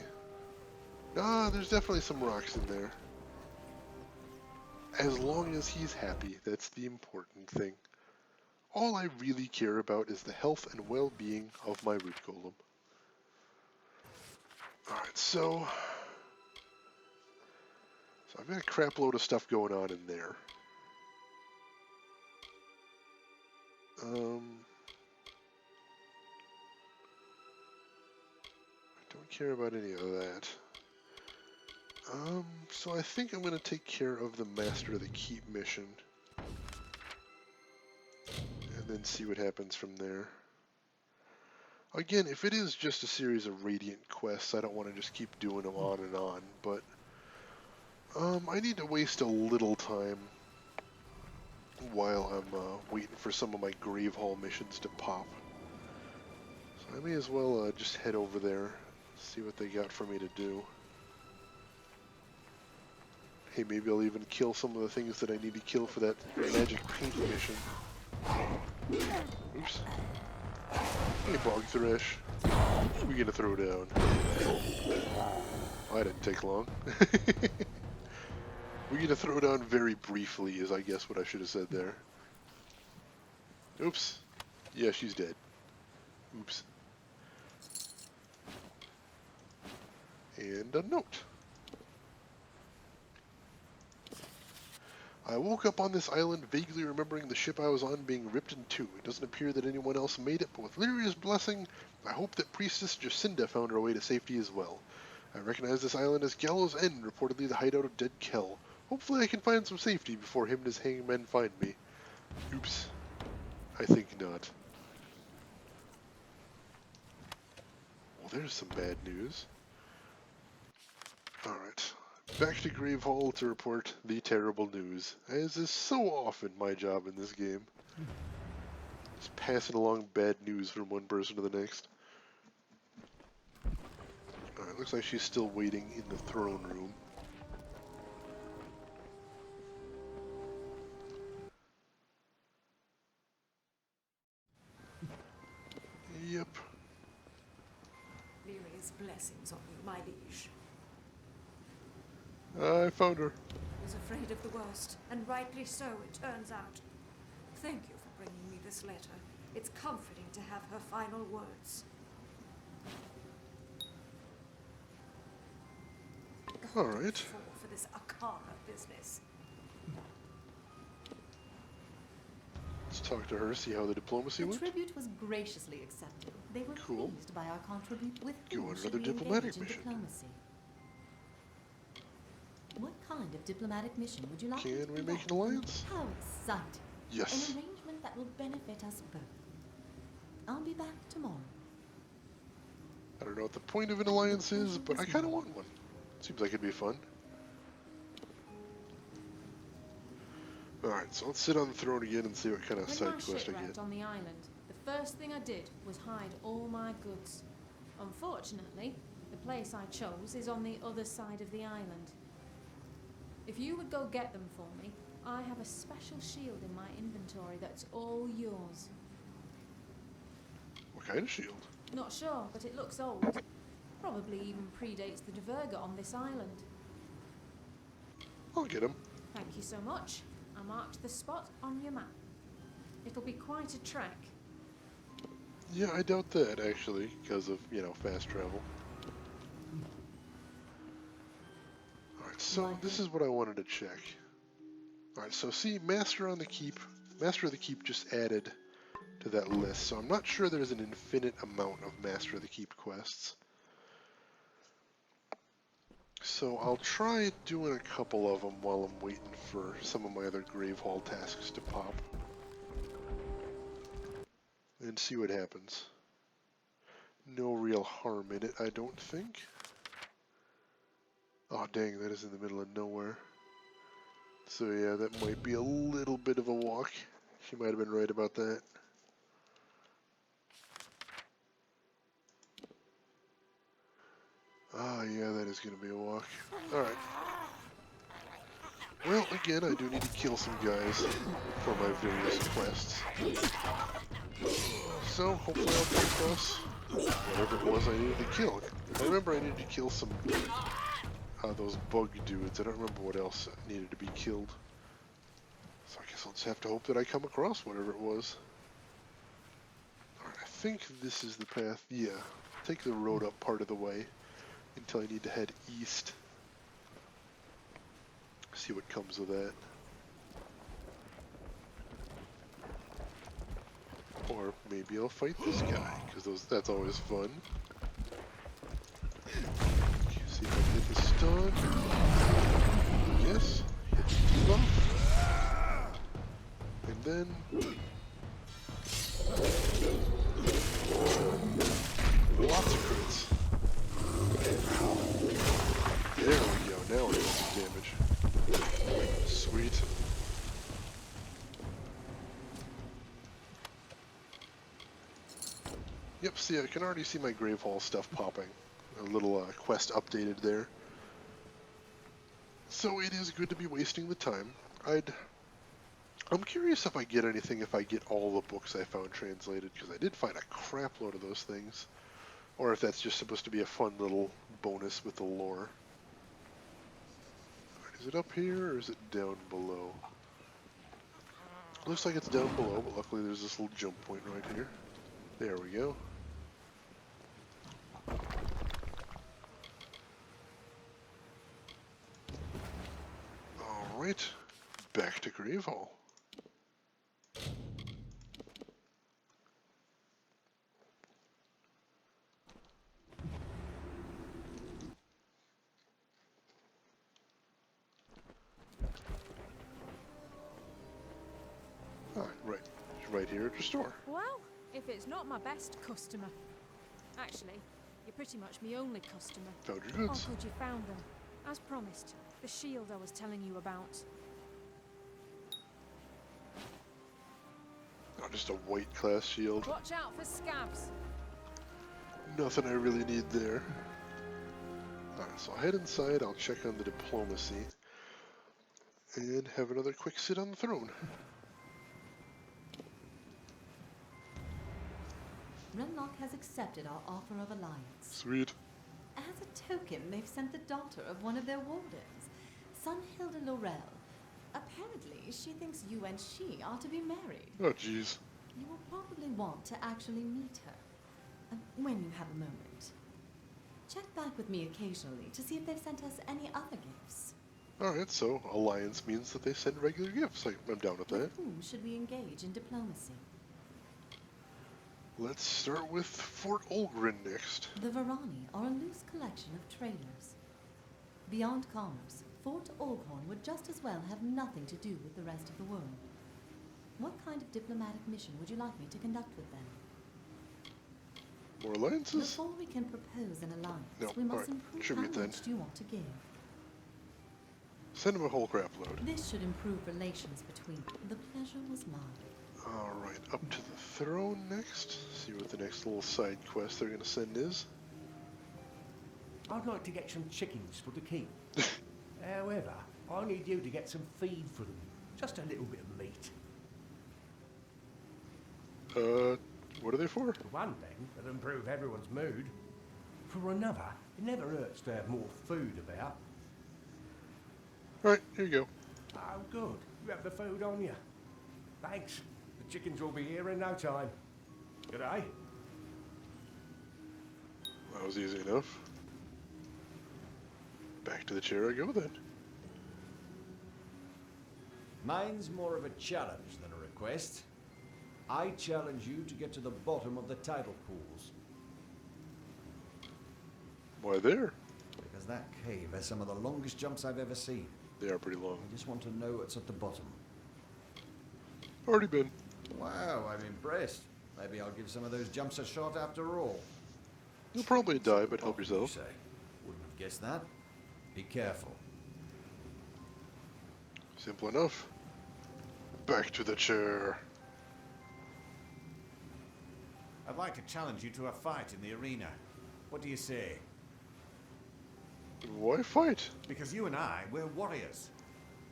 Ah, there's definitely some rocks in there. As long as he's happy, that's the important thing. all I really care about is the health and well-being of my root golem. Alright, so I've got a crap load of stuff going on in there. I don't care about any of that. So I think I'm going to take care of the Master of the Keep mission. And then see what happens from there. Again, if it is just a series of Radiant quests, I don't want to just keep doing them on and on, but I need to waste a little time while I'm waiting for some of my Grave Hall missions to pop. So I may as well just head over there, see what they got for me to do. Hey, maybe I'll even kill some of the things that I need to kill for that magic paint mission. Oops. Hey, Bog Thresh. We're gonna throw down. Well, that didn't take long. We're gonna throw down very briefly, is I guess what I should have said there. Oops. Yeah, she's dead. Oops. And a note. I woke up on this island vaguely remembering the ship I was on being ripped in two. It doesn't appear that anyone else made it, but with Lyria's blessing, I hope that Priestess Jacinda found her way to safety as well. I recognize this island as Gallows End, reportedly the hideout of Dead Kell. Hopefully I can find some safety before him and his hangmen find me. Oops. I think not. Well, there's some bad news. Alright. Back to Grave Hall to report the terrible news, as is so often my job in this game. Just passing along bad news from one person to the next. Alright, looks like she's still waiting in the throne room. Yep. Lyria's blessings on you, my liege. I found her. I was afraid of the worst, and rightly so, it turns out. Thank you for bringing me this letter. It's comforting to have her final words. All right. For this Akara business. Let's talk to her, see how the diplomacy The went. tribute was graciously accepted. They were Cool. pleased by our contribute with Go whom on should another we diplomatic engage in mission. diplomacy. What kind of diplomatic mission would you like? Can me to we make conduct? an alliance? How exciting! Yes. An arrangement that will benefit us both. I'll be back tomorrow. I don't know what the point of an alliance is, but I kind of want one. Seems like it'd be fun. Alright, so let's sit on the throne again and see what kind of When side my quest I shipwrecked get. on the island, the first thing I did was hide all my goods. Unfortunately, the place I chose is on the other side of the island. If you would go get them for me, I have a special shield in my inventory that's all yours. What kind of shield? Not sure, but it looks old. Probably even predates the Diverga on this island. I'll get him. Thank you so much. I marked the spot on your map. It'll be quite a trek. Yeah, I doubt that, actually, because of, you know, fast travel. Alright, so this is what I wanted to check. Alright, so see, Master of the Keep just added to that list, so I'm not sure there's an infinite amount of Master of the Keep quests. So I'll try doing a couple of them while I'm waiting for some of my other Grave Hall tasks to pop. And see what happens. No real harm in it, I don't think. Oh dang, that is in the middle of nowhere. So yeah, that might be a little bit of a walk. She might have been right about that. Ah, yeah, that is going to be a walk. Alright. Well, again, I do need to kill some guys for my various quests. So, hopefully I'll come across whatever it was I needed to kill. I remember I needed to kill some those bug dudes. I don't remember what else needed to be killed. So I guess I'll just have to hope that I come across whatever it was. think this is the path. Yeah. Take the road up part of the way until I need to head east. See what comes with that. Or maybe I'll fight this guy, because that's always fun. Okay, see if I can get this stun. Yes, hit the debuff. And then... lots of crits. There we go, now we're doing some damage. Sweet. Yep, see, I can already see my Grave Hall stuff popping. A little quest updated there. So it is good to be wasting the time. I'm curious if I get anything if I get all the books I found translated, because I did find a crap load of those things. Or if that's just supposed to be a fun little bonus with the lore. Is it up here, or is it down below? Looks like it's down below, but luckily there's this little jump point right here. There we go. Alright, back to Grave Hall. Right here at your store. Well, if it's not my best customer. Actually, you're pretty much my only customer. Found your goods. Oh, good, you found them. As promised, the shield I was telling you about. Oh, just a white class shield. Watch out for scabs. Nothing I really need there. Alright, so I'll head inside, I'll check on the diplomacy, and have another quick sit on the throne. Renlock has accepted our offer of alliance. Sweet. As a token, they've sent the daughter of one of their wardens, Sunhilda Laurel. Apparently, she thinks you and she are to be married. Oh, jeez. You will probably want to actually meet her, when you have a moment. Check back with me occasionally to see if they've sent us any other gifts. Alright, so alliance means that they send regular gifts. I'm down with that. With whom should we engage in diplomacy? Let's start with Fort Olgrin next. The Varani are a loose collection of traders. Beyond commerce, Fort Olghorn would just as well have nothing to do with the rest of the world. What kind of diplomatic mission would you like me to conduct with them? More alliances? Before we can propose an alliance, No, we must alright, improve tribute how then. much do you want to give. Send him a whole crap load. This should improve relations between. The pleasure was mine. Alright, up to the throne next. See what the next little side quest they're going to send is. I'd like to get some chickens for the keep. However, I need you to get some feed for them. Just a little bit of meat. What are they for? For one thing, it'll improve everyone's mood. For another, it never hurts to have more food about. Alright, here you go. Oh, good. You have the food on you. Thanks. The chickens will be here in no time. Good day. That was easy enough. Back to the chair I go then. Mine's more of a challenge than a request. I challenge you to get to the bottom of the tidal pools. Why there? Because that cave has some of the longest jumps I've ever seen. They are pretty long. I just want to know what's at the bottom. Already been. Wow, I'm impressed. Maybe I'll give some of those jumps a shot after all. You'll probably die, but help yourself. You say? Wouldn't have guessed that. Be careful. Simple enough. Back to the chair. I'd like to challenge you to a fight in the arena. What do you say? Why fight? Because you and I, we're warriors.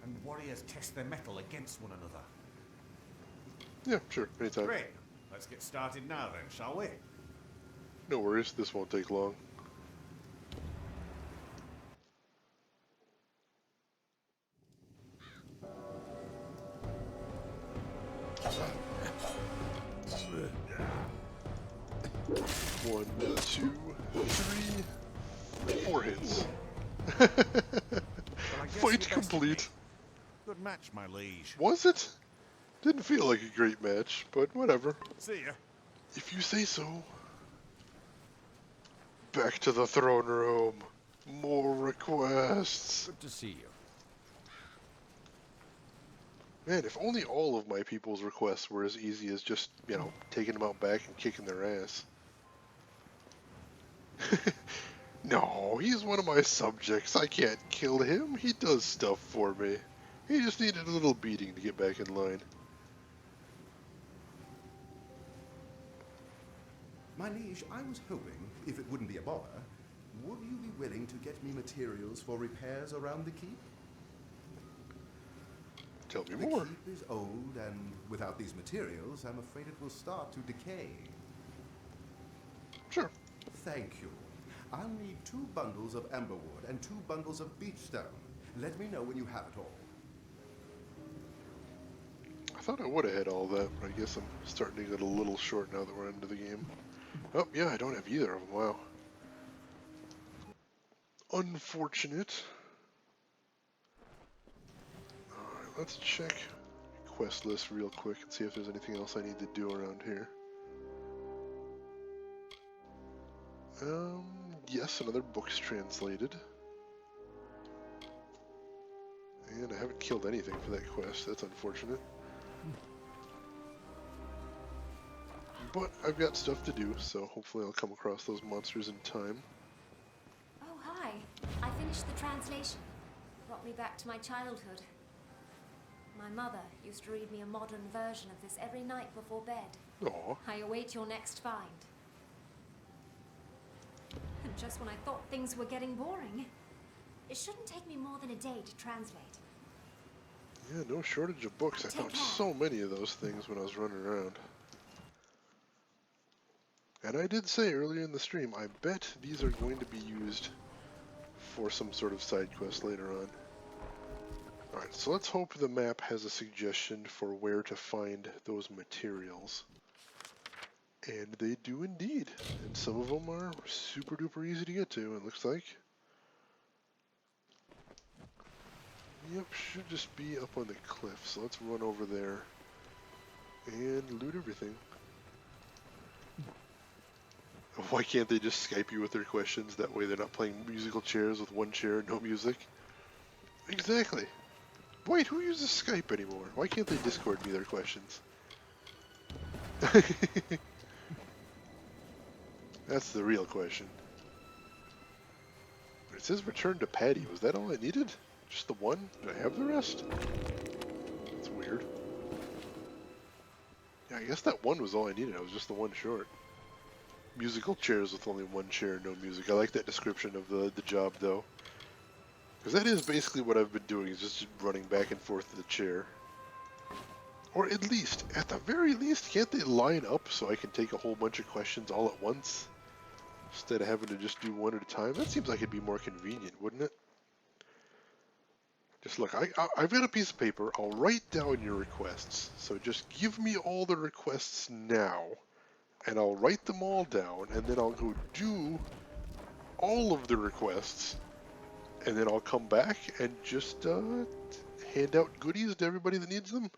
And warriors test their mettle against one another. Yeah, sure, anytime. Great. Let's get started now then, shall we? No worries, this won't take long. 1, 2, 3, 4 hits. Well, I guess Fight you bested complete. me. Good match, my liege. Was it? Didn't feel like a great match, but whatever. See ya. If you say so. Back to the throne room. More requests. Good to see you. Man, if only all of my people's requests were as easy as just, you know, taking them out back and kicking their ass. No, he's one of my subjects. I can't kill him. He does stuff for me. He just needed a little beating to get back in line. My liege, I was hoping, if it wouldn't be a bother, would you be willing to get me materials for repairs around the keep? Tell me the more. keep is old, and without these materials, I'm afraid it will start to decay. Sure. Thank you. I'll need 2 bundles of amberwood and 2 bundles of beechstone. Let me know when you have it all. I thought I would have had all that, but I guess I'm starting to get a little short now that we're into the game. Oh, yeah, I don't have either of them. Wow. Unfortunate. Alright, let's check quest list real quick and see if there's anything else I need to do around here. Yes, another book's translated. And I haven't killed anything for that quest. That's unfortunate. But I've got stuff to do, so hopefully I'll come across those monsters in time. Oh, hi. I finished the translation. Brought me back to my childhood. My mother used to read me a modern version of this every night before bed. Aww. I await your next find. And just when I thought things were getting boring, it shouldn't take me more than a day to translate. Yeah, no shortage of books. I found so many of those things when I was running around. And I did say earlier in the stream, I bet these are going to be used for some sort of side quest later on. Alright, so let's hope the map has a suggestion for where to find those materials. And they do indeed. And some of them are super duper easy to get to, it looks like. Yep, should just be up on the cliff. So let's run over there and loot everything. Why can't they just Skype you with their questions? That way they're not playing musical chairs with one chair, no music. Exactly. Wait, who uses Skype anymore? Why can't they Discord me their questions? That's the real question. It says return to Patty. Was that all I needed? Just the one? Did I have the rest? That's weird. Yeah, I guess that one was all I needed. I was just the one short. Musical chairs with only one chair, no music. I like that description of the job, though. Because that is basically what I've been doing, is just running back and forth to the chair. Or at least, at the very least, can't they line up so I can take a whole bunch of questions all at once? Instead of having to just do one at a time? That seems like it'd be more convenient, wouldn't it? Just look, I've got a piece of paper. I'll write down your requests. So just give me all the requests now. And I'll write them all down. And then I'll go do all of the requests. And then I'll come back and just hand out goodies to everybody that needs them.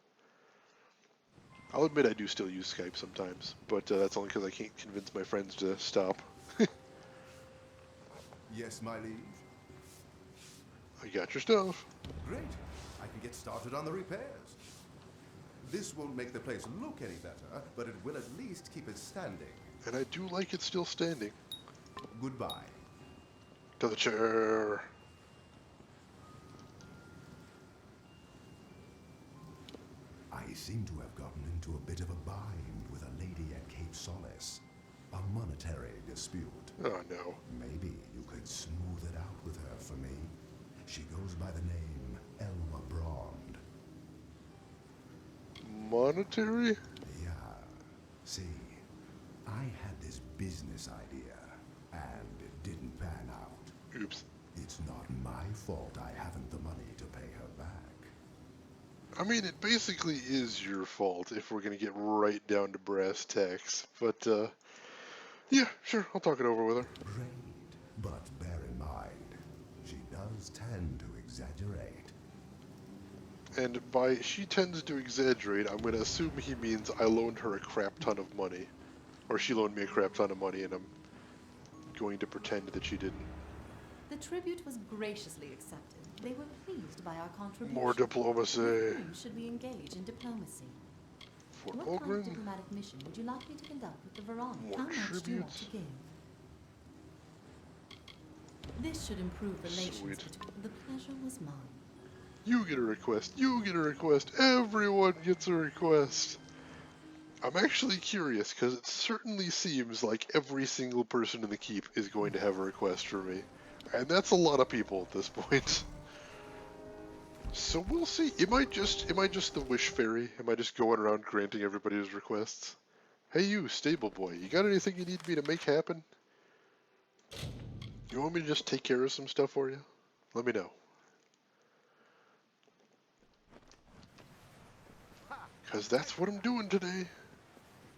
I'll admit I do still use Skype sometimes. But that's only because I can't convince my friends to stop. Yes, my liege? I got your stuff. Great. I can get started on the repairs. This won't make the place look any better, but it will at least keep it standing. And I do like it still standing. Goodbye. To the chair. I seem to have gotten into a bit of a bind with a lady at Cape Solace. A monetary dispute. Oh, no. Maybe you could smooth it out with her for me. She goes by the name Elma Brond. Monetary? Yeah. See, I had this business idea, and it didn't pan out. Oops. It's not my fault I haven't the money to pay her back. I mean, it basically is your fault if we're going to get right down to brass tacks. But, Yeah, sure, I'll talk it over with her. Great, but bear in mind, she does tend to exaggerate. And by she tends to exaggerate, I'm going to assume he means I loaned her a crap ton of money. Or she loaned me a crap ton of money, and I'm going to pretend that she didn't. The tribute was graciously accepted. They were pleased by our contribution. More diplomacy. With whom should we engage in diplomacy? Fort What kind of Ogren. diplomatic mission would you like me to conduct with the Verona? More How much do you want tributes. to give? This should improve relations Sweet. between. The pleasure was mine. You get a request. You get a request. Everyone gets a request. I'm actually curious, because it certainly seems like every single person in the keep is going to have a request for me. And that's a lot of people at this point. So we'll see. Am I just the wish fairy? Am I just going around granting everybody his requests? Hey you, stable boy, you got anything you need me to make happen? You want me to just take care of some stuff for you? Let me know. Because that's what I'm doing today.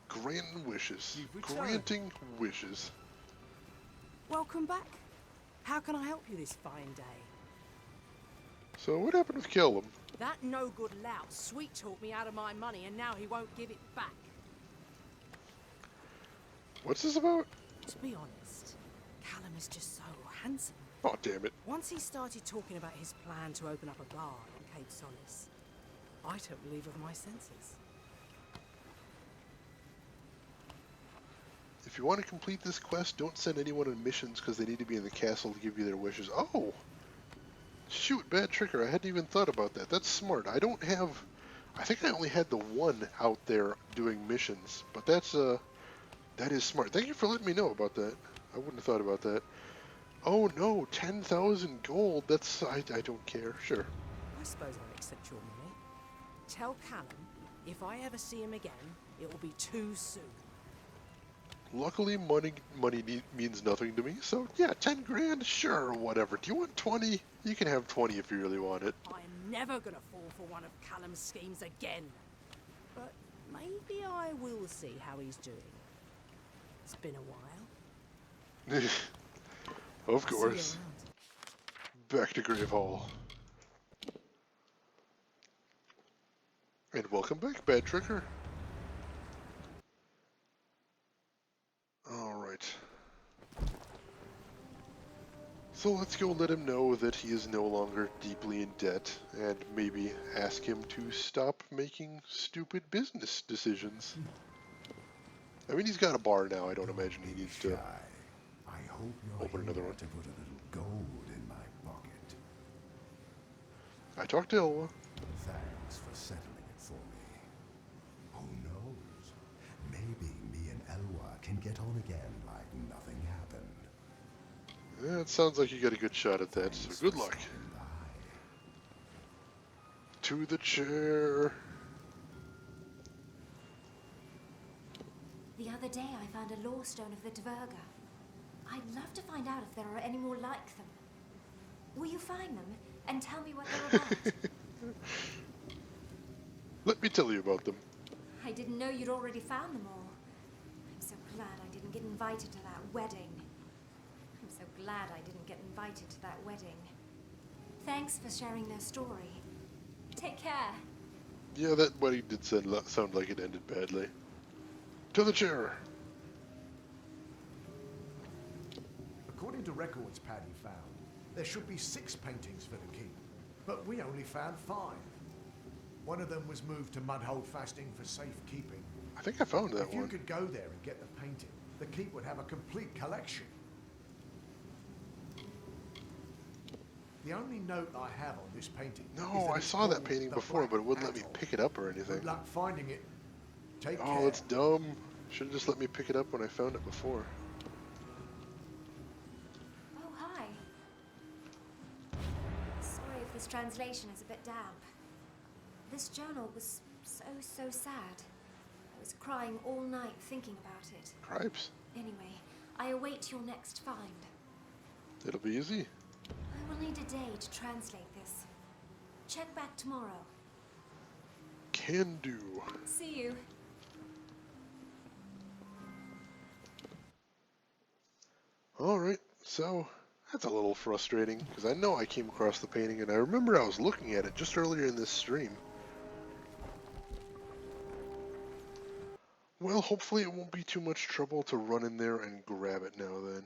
Granting wishes. Granting wishes. Welcome back. How can I help you this fine day? So what happened with Callum? That no-good lout sweet-talked me out of my money, and now he won't give it back. What's this about? To be honest, Callum is just so handsome. Oh, damn it. Once he started talking about his plan to open up a bar in Cape Solace, I took leave of my senses. If you want to complete this quest, don't send anyone on missions because they need to be in the castle to give you their wishes. Oh! Shoot, bad tricker. I hadn't even thought about that. That's smart. I don't have... I think I only had the one out there doing missions. But that's, that is smart. Thank you for letting me know about that. I wouldn't have thought about that. Oh no, 10,000 gold. That's... I don't care. Sure. I suppose I'll accept your money. Tell Callum, if I ever see him again, it will be too soon. Luckily, money means nothing to me, so yeah, 10 grand, sure, whatever. Do you want 20? You can have 20 if you really want it. I'm never gonna fall for one of Callum's schemes again. But maybe I will see how he's doing. It's been a while. Of course. Back to Grave Hall. And welcome back, Bad Tricker. Alright. So let's go let him know that he is no longer deeply in debt, and maybe ask him to stop making stupid business decisions. I mean, he's got a bar now. I don't imagine he needs to I hope you're open another one. to put a little gold in my pocket. I talked to Elwa. Thanks for settling it for me. Who knows? Maybe me and Elwa can get on again like nothing happened. Yeah, it sounds like you got a good shot at that, so good luck. To the chair. The other day I found a lore stone of the Dverga. I'd love to find out if there are any more like them. Will you find them and tell me what they're about? Let me tell you about them. I didn't know you'd already found them all. I'm so glad I didn't get invited to that wedding. I'm so glad I didn't get invited to that wedding. Thanks for sharing their story. Take care. Yeah, that wedding did sound like it ended badly. To the chair. According to records Paddy found, there should be 6 paintings for the keep, but we only found 5. One of them was moved to Mudhole Fasting for safekeeping. I think I found that If you one. could go there and get the painting, the keep would have a complete collection. The only note I have on this painting is No, that I it's saw that called painting the before, Black but it wouldn't let me Atoll. pick it up or anything. Good luck finding it. Take Oh, care. that's dumb. Should have just let me pick it up when I found it before. Oh, hi. Sorry if this translation is a bit damp. This journal was so sad. I was crying all night thinking about it. Cripes. Anyway, I await your next find. It'll be easy. I will need a day to translate this. Check back tomorrow. Can do. See you. Alright, so that's a little frustrating, because I know I came across the painting, and I remember I was looking at it just earlier in this stream. Well, hopefully it won't be too much trouble to run in there and grab it now then.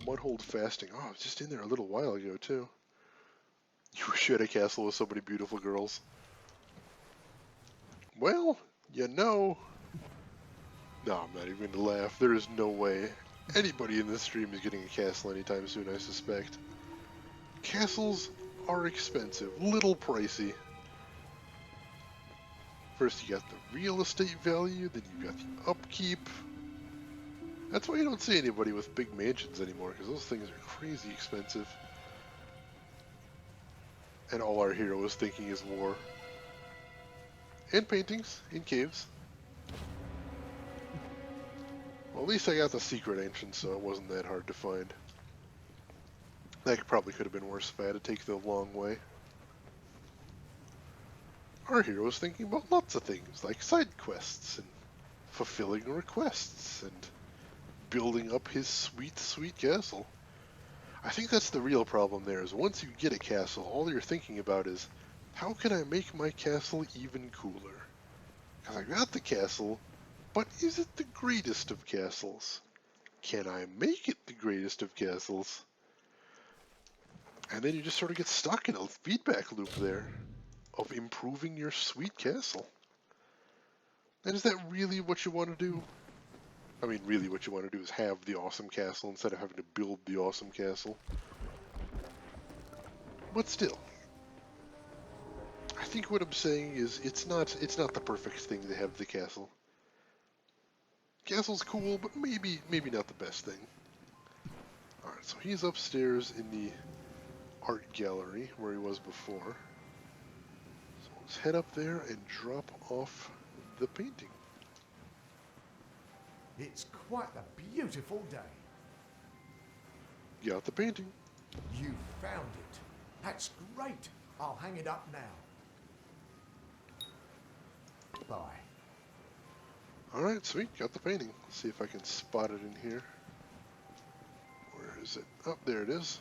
Mudhold fasting. Oh, I was just in there a little while ago, too. You wish you had a castle with so many beautiful girls. Well, you know... No, I'm not even going to laugh. There is no way anybody in this stream is getting a castle anytime soon, I suspect. Castles are expensive, little pricey. First you got the real estate value, then you got the upkeep. That's why you don't see anybody with big mansions anymore, because those things are crazy expensive. And all our hero is thinking is war. And paintings in caves. Well, at least I got the secret entrance, so it wasn't that hard to find. That probably could have been worse if I had to take the long way. Our hero is thinking about lots of things, like side quests, and fulfilling requests, and building up his sweet, sweet castle. I think that's the real problem there, is once you get a castle, all you're thinking about is, how can I make my castle even cooler? Because I got the castle, but is it the greatest of castles? Can I make it the greatest of castles? And then you just sort of get stuck in a feedback loop there of improving your sweet castle. And is that really what you want to do? I mean, really what you want to do is have the awesome castle instead of having to build the awesome castle. But still, I think what I'm saying is it's not the perfect thing to have the castle. Castle's cool, but maybe not the best thing. Alright, so he's upstairs in the art gallery where he was before. So let's head up there and drop off the painting. It's quite a beautiful day. Got the painting. You found it. That's great. I'll hang it up now. Bye. Alright, sweet. Got the painting. Let's see if I can spot it in here. Where is it? Oh, there it is.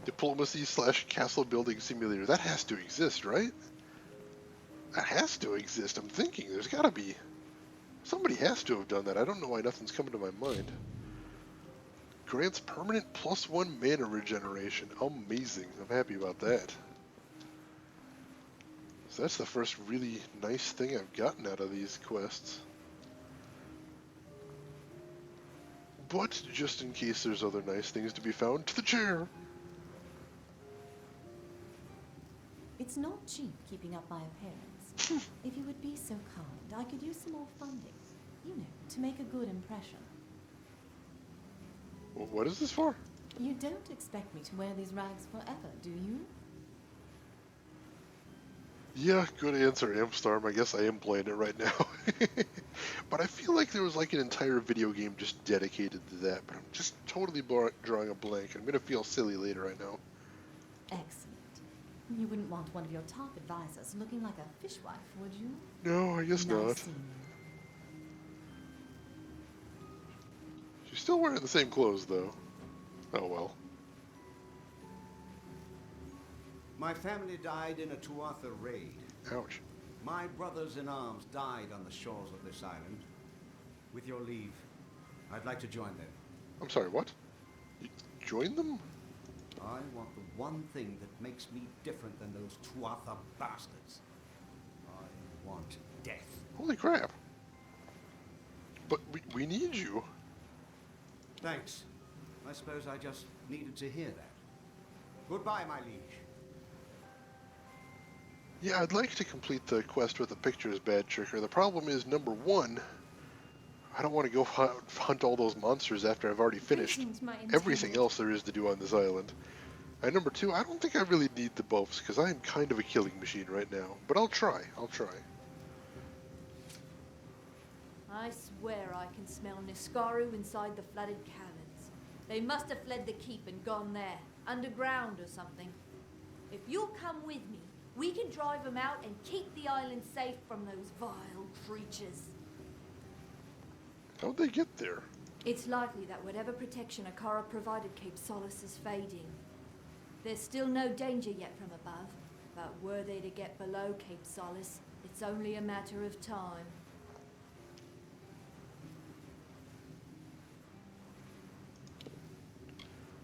Diplomacy / castle building simulator. That has to exist, right? That has to exist. I'm thinking there's got to be. Somebody has to have done that. I don't know why nothing's coming to my mind. Grants permanent +1 mana regeneration. Amazing. I'm happy about that. So that's the first really nice thing I've gotten out of these quests. But just in case there's other nice things to be found, to the chair! It's not cheap keeping up my appearance. If you would be so kind, I could use some more funding. You know, to make a good impression. What is this for? You don't expect me to wear these rags forever, do you? Yeah, good answer, Amstorm. I guess I am playing it right now. But I feel like there was like an entire video game just dedicated to that, but I'm just totally drawing a blank. I'm going to feel silly later, I know. Excellent. You wouldn't want one of your top advisors looking like a fishwife, would you? No, I guess not. Seeing She's still wearing the same clothes, though. Oh well. My family died in a Tuatha raid. Ouch. My brothers-in-arms died on the shores of this island. With your leave, I'd like to join them. I'm sorry, what? You join them? I want the one thing that makes me different than those Tuatha bastards. I want death. Holy crap. But we need you. Thanks. I suppose I just needed to hear that. Goodbye, my liege. Yeah, I'd like to complete the quest with a pictures bad tricker. The problem is, number one, I don't want to go hunt all those monsters after I've already finished everything else there is to do on this island. And number two, I don't think I really need the buffs, because I am kind of a killing machine right now. But I'll try. I swear I can smell Niskaru inside the flooded caverns. They must have fled the keep and gone there, underground or something. If you'll come with me, we can drive them out and keep the island safe from those vile creatures. How'd they get there? It's likely that whatever protection Akara provided Cape Solace is fading. There's still no danger yet from above, but were they to get below Cape Solace, it's only a matter of time.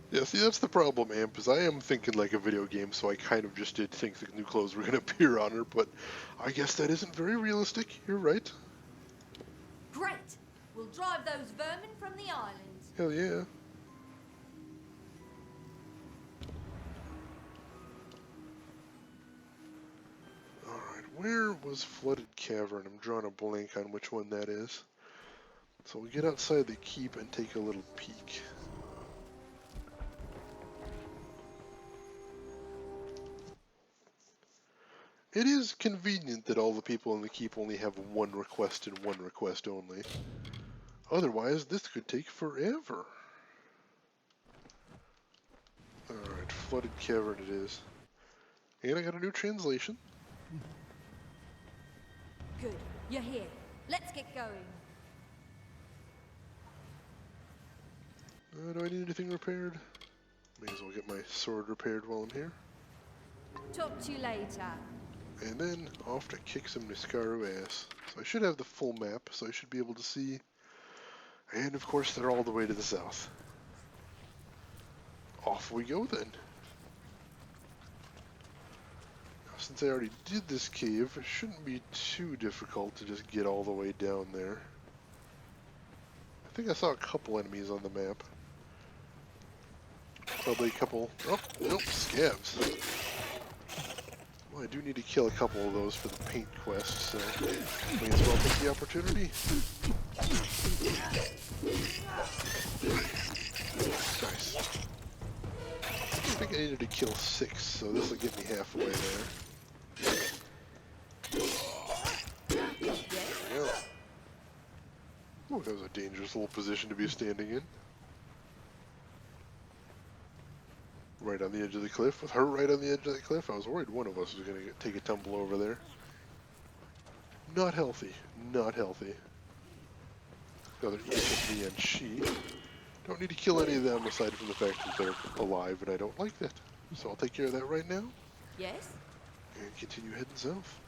Yeah, see, that's the problem, Amp, is I am thinking like a video game, so I kind of just did think the new clothes were going to appear on her, but I guess that isn't very realistic. You're right. Great! We'll drive those vermin from the island. Hell yeah. Alright, where was Flooded Cavern? I'm drawing a blank on which one that is. So we'll get outside the keep and take a little peek. It is convenient that all the people in the keep only have one request and one request only. Otherwise, this could take forever. Alright, Flooded Cavern it is. And I got a new translation. Good. You're here. Let's get going. Do I need anything repaired? May as well get my sword repaired while I'm here. Talk to you later. And then off to kick some Niskaru ass. So I should have the full map, so I should be able to see. And of course they're all the way to the south. Off we go then. Now, since I already did this cave, it shouldn't be too difficult to just get all the way down there. I think I saw a couple enemies on the map. Probably a couple. Oh, nope, scabs. Well, I do need to kill a couple of those for the paint quest, so may as well take the opportunity. Nice. I think I needed to kill 6, so this will get me halfway there. There we go. Oh, that was a dangerous little position to be standing in. Right on the edge of the cliff. With her right on the edge of the cliff, I was worried one of us was going to take a tumble over there. Not healthy. Not healthy. Another equal me and she. Don't need to kill any of them aside from the fact that they're alive, and I don't like that. So I'll take care of that right now. Yes? And continue heading south.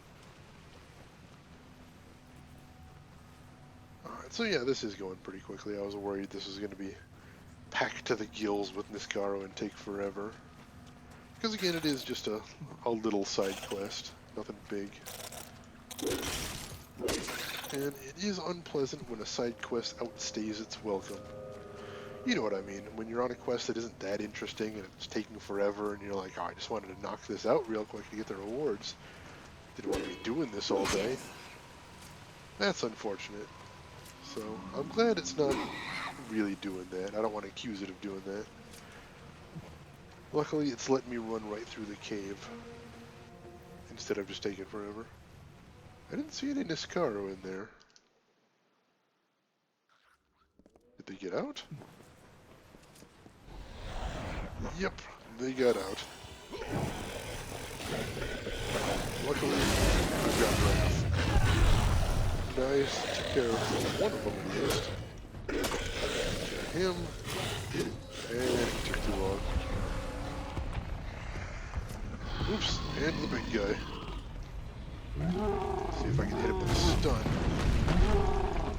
Alright, so yeah, this is going pretty quickly. I was worried this was going to be packed to the gills with Niskaru and take forever. Because again, it is just a little side quest. Nothing big. And it is unpleasant when a side quest outstays its welcome. You know what I mean, when you're on a quest that isn't that interesting and it's taking forever and you're like, oh, I just wanted to knock this out real quick to get the rewards. Didn't want to be doing this all day. That's unfortunate. So, I'm glad it's not really doing that. I don't want to accuse it of doing that. Luckily, it's letting me run right through the cave instead of just taking forever. I didn't see any Niskaru in there. Did they get out? Yep, they got out. Luckily, I've got Wrath. Nice, took care of one of them at least. Got him, and he took too long. Oops, and the big guy. See if I can hit him with a stun.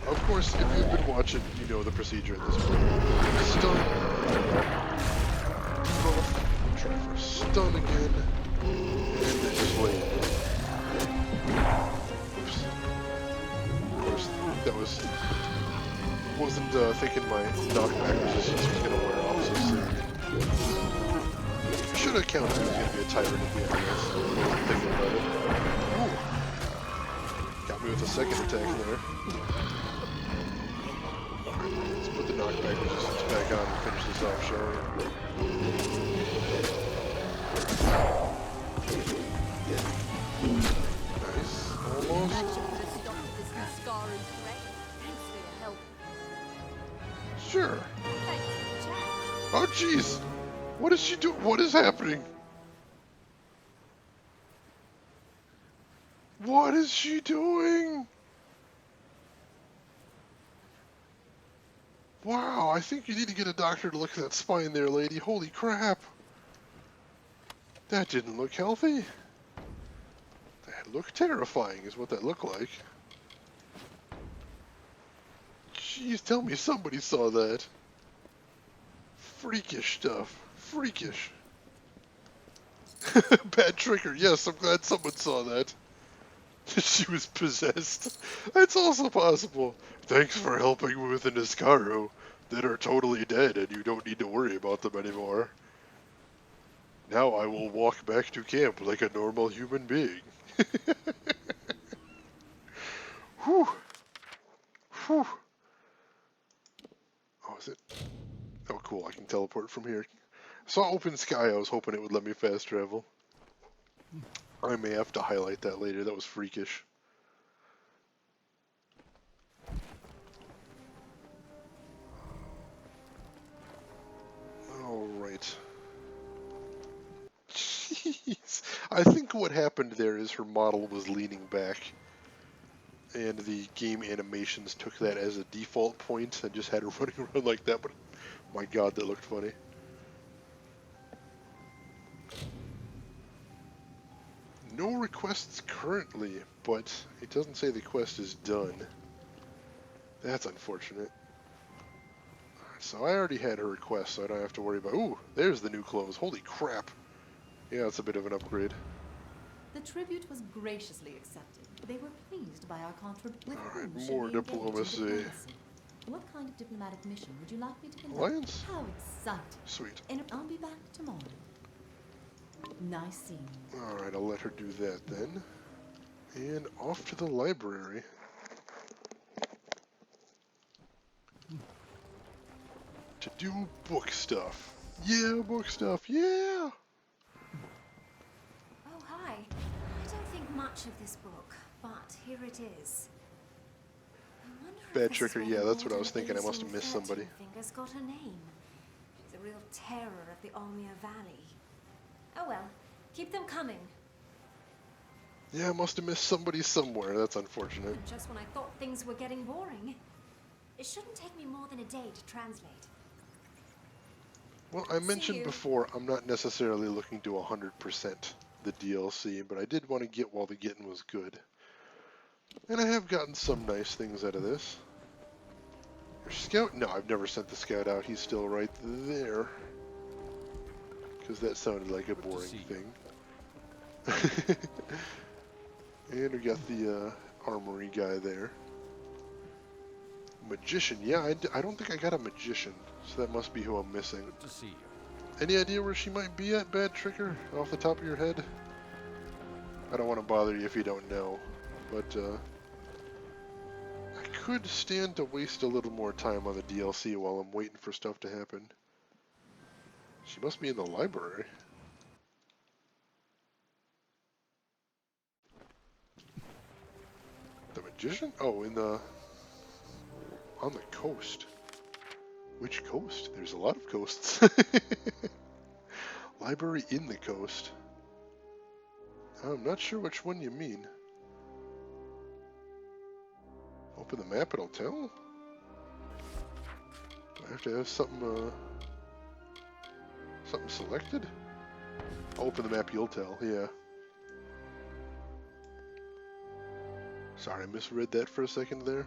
Of course, if you've been watching, you know the procedure at this point. Stun. Debuff. Try for a stun again. And then just wait. Oops. Of course, that wasn't thinking my knockback resistance was going to wear off so soon. Should have counted it was going to be a tyrant at the end of this. I wasn't thinking about it. Ooh. Got me with a second attack there. Let's put the knockback resistance back on and finish this off, shall we? Nice. Almost. Sure. Oh, jeez. What is she doing? What is happening? What is she doing? Wow, I think you need to get a doctor to look at that spine there, lady. Holy crap. That didn't look healthy. That looked terrifying is what that looked like. Jeez, tell me somebody saw that. Freakish stuff. Freakish. Bad trigger. Yes, I'm glad someone saw that. She was possessed. That's also possible. Thanks for helping me with the Niscaro that are totally dead and you don't need to worry about them anymore. Now I will walk back to camp like a normal human being. Whew. Whew. Oh, is it? Oh, cool. I can teleport from here. I saw open sky. I was hoping it would let me fast travel. I may have to highlight that later. That was freakish. Alright. Jeez. I think what happened there is her model was leaning back. And the game animations took that as a default point and just had her running around like that. But my god, that looked funny. No requests currently, but it doesn't say the quest is done. That's unfortunate. So I already had her request, so I don't have to worry about... Ooh, there's the new clothes. Holy crap. Yeah, it's a bit of an upgrade. The tribute was graciously accepted. They were pleased by our contribution. Alright, more diplomacy. What kind of diplomatic mission would you like me to conduct? Alliance? How exciting. Sweet. I'll be back tomorrow. Nice seeing you. Alright, I'll let her do that then. And off to the library. To do book stuff. Yeah, book stuff, yeah! Oh, hi. I don't think much of this book, but here it is. I wonder if Bad this is trigger, where yeah, the that's what I Warden was thinking. I must have missed 13 somebody. Fingers got her name. She's a real terror of the Almir Valley. Oh well, keep them coming. Yeah, I must have missed somebody somewhere. That's unfortunate. And just when I thought things were getting boring. It shouldn't take me more than a day to translate. Well, I mentioned before, I'm not necessarily looking to 100% the DLC, but I did want to get while the getting was good. And I have gotten some nice things out of this. Your scout? No, I've never sent the scout out. He's still right there. Because that sounded like a boring thing. And we got the armory guy there. Magician. Yeah, I don't think I got a magician, so that must be who I'm missing. Good to see you. Any idea where she might be at, Bad Trigger, off the top of your head? I don't want to bother you if you don't know, but I could stand to waste a little more time on the DLC while I'm waiting for stuff to happen. She must be in the library. The magician? Oh, on the coast. Which coast? There's a lot of coasts. Library in the coast. I'm not sure which one you mean. Open the map, it'll tell? Do I have to have something, something selected? Open the map, you'll tell, yeah. Sorry, I misread that for a second there.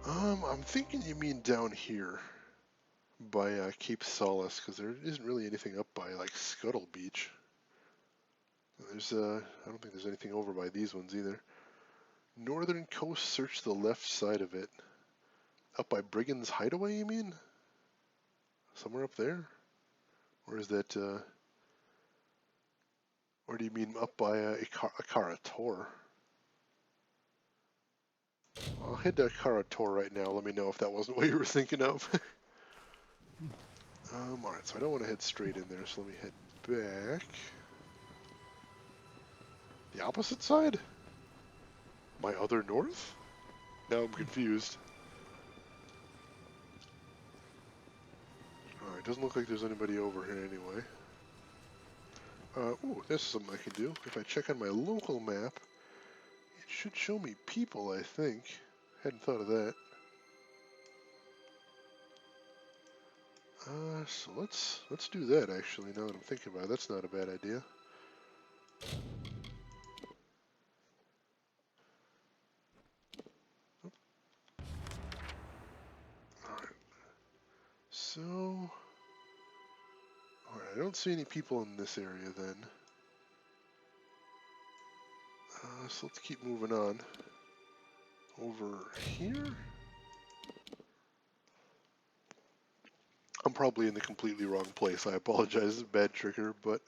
I'm thinking you mean down here by Cape Solace, because there isn't really anything up by like Scuttle Beach. There's I don't think there's anything over by these ones either. Northern coast, search the left side of it. Up by Brigand's Hideaway, you mean? Somewhere up there? Or is that or do you mean up by Ikara Tor? I'll head to Ikara Tor right now. Let me know if that wasn't what you were thinking of. Alright, so I don't want to head straight in there, so let me head back. The opposite side? My other north? Now I'm confused. Alright, doesn't look like there's anybody over here anyway. Ooh, this is something I can do. If I check on my local map, it should show me people, I think. Hadn't thought of that. So let's do that actually. Now that I'm thinking about it, that's not a bad idea. Alright. So, alright, I don't see any people in this area then. So let's keep moving on. Over here? I'm probably in the completely wrong place. I apologize, bad trigger, but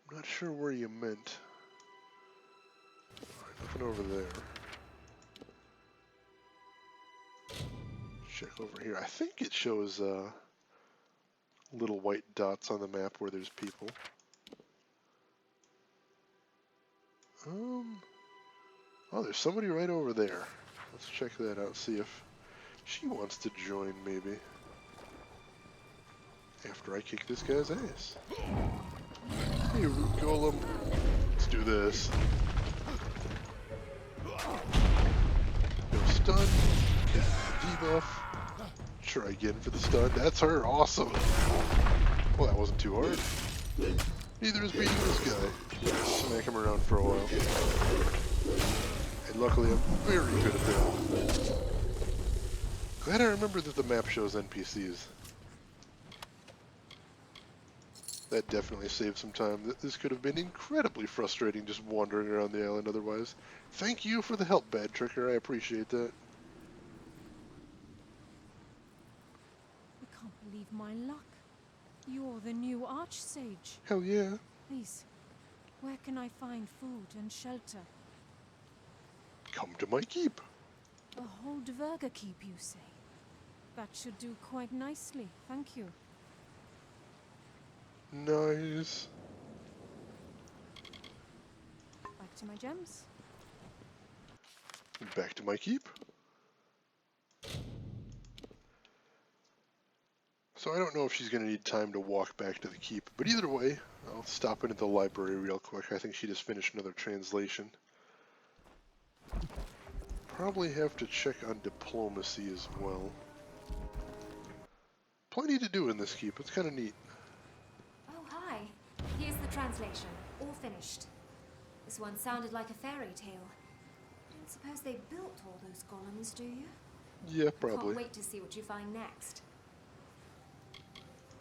I'm not sure where you meant. Alright, nothing over there. Check over here. I think it shows little white dots on the map where there's people. Oh, there's somebody right over there. Let's check that out, see if she wants to join, maybe. After I kick this guy's ass. Hey, Root Golem. Let's do this. No stun. Get the debuff. Try again for the stun. That's her. Awesome. Well, that wasn't too hard. Neither is beating this guy. Smack him around for a while. And luckily, I'm very good at that. Glad I remember that the map shows NPCs. That definitely saved some time. This could have been incredibly frustrating just wandering around the island otherwise. Thank you for the help, Bad Tricker. I appreciate that. I can't believe my luck. You're the new Archsage. Hell yeah. Please, where can I find food and shelter? Come to my keep. A whole Dverga keep, you say? That should do quite nicely, thank you. Nice. Back to my gems. Back to my keep. So I don't know if she's going to need time to walk back to the keep, but either way, I'll stop in at the library real quick. I think she just finished another translation. Probably have to check on diplomacy as well. Plenty to do in this keep. It's kind of neat. Oh, hi. Here's the translation. All finished. This one sounded like a fairy tale. I don't suppose they built all those golems, do you? Yeah, I probably. can't wait to see what you find next.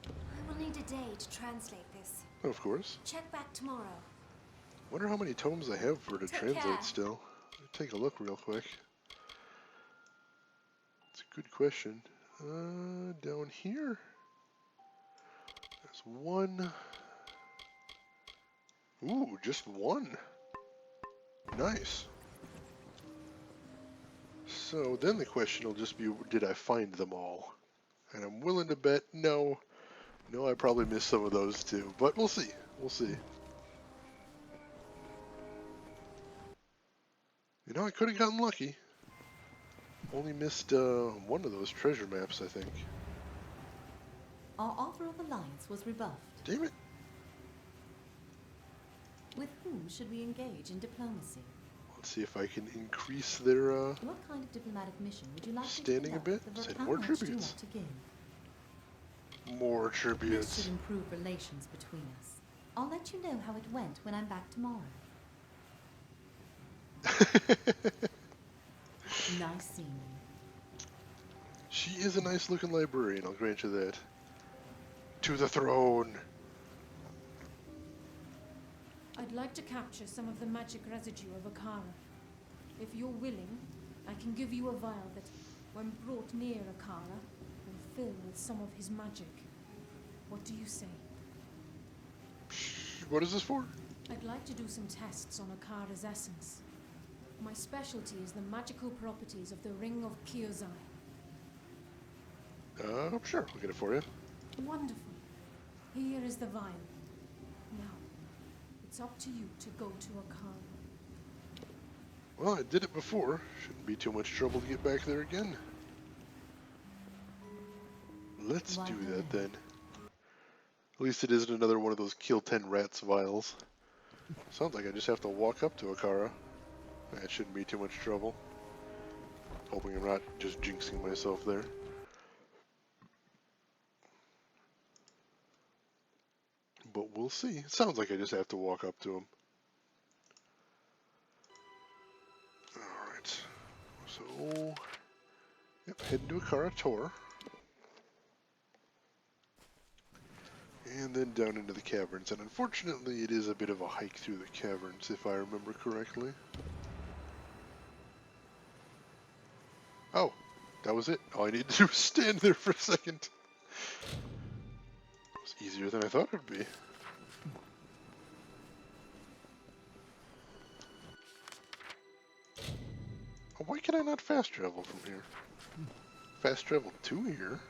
I will need a day to translate this. Of course. Check back tomorrow. Wonder how many tomes I have for her to Take translate care. still. Take a look real quick. It's a good question. Down here? There's one. Ooh, just one. Nice. So then the question will just be, did I find them all? And I'm willing to bet no. No, I probably missed some of those too. But we'll see. We'll see. You know, I could have gotten lucky. Only missed one of those treasure maps, I think. Our offer of alliance was rebuffed. Damn it. With whom should we engage in diplomacy? Let's see if I can increase their What kind of diplomatic mission would you like standing to a bit. The Send more How much do you tributes. want to give? More This tributes. should improve relations between us. I'll let you know how it went when I'm back tomorrow. Nice seeing you. She is a nice looking librarian, I'll grant you that. To the throne! I'd like to capture some of the magic residue of Akara. If you're willing, I can give you a vial that, when brought near Akara, will fill with some of his magic. What do you say? What is this for? I'd like to do some tests on Akara's essence. My specialty is the magical properties of the Ring of Kyozai. Sure, I'll get it for you. Wonderful. Here is the vial. Now, it's up to you to go to Akara. Well, I did it before. Shouldn't be too much trouble to get back there again. Let's do that then. At least it isn't another one of those kill 10 rats vials. Sounds like I just have to walk up to Akara. That shouldn't be too much trouble. Hoping I'm not just jinxing myself there. but we'll see. It sounds like I just have to walk up to him. Alright. So, yep, head into Akara Tor. And then down into the caverns. And unfortunately, it is a bit of a hike through the caverns, if I remember correctly. Oh, that was it. All I needed to do was stand there for a second. It was easier than I thought it would be. Oh, why can I not fast travel from here? Fast travel to here?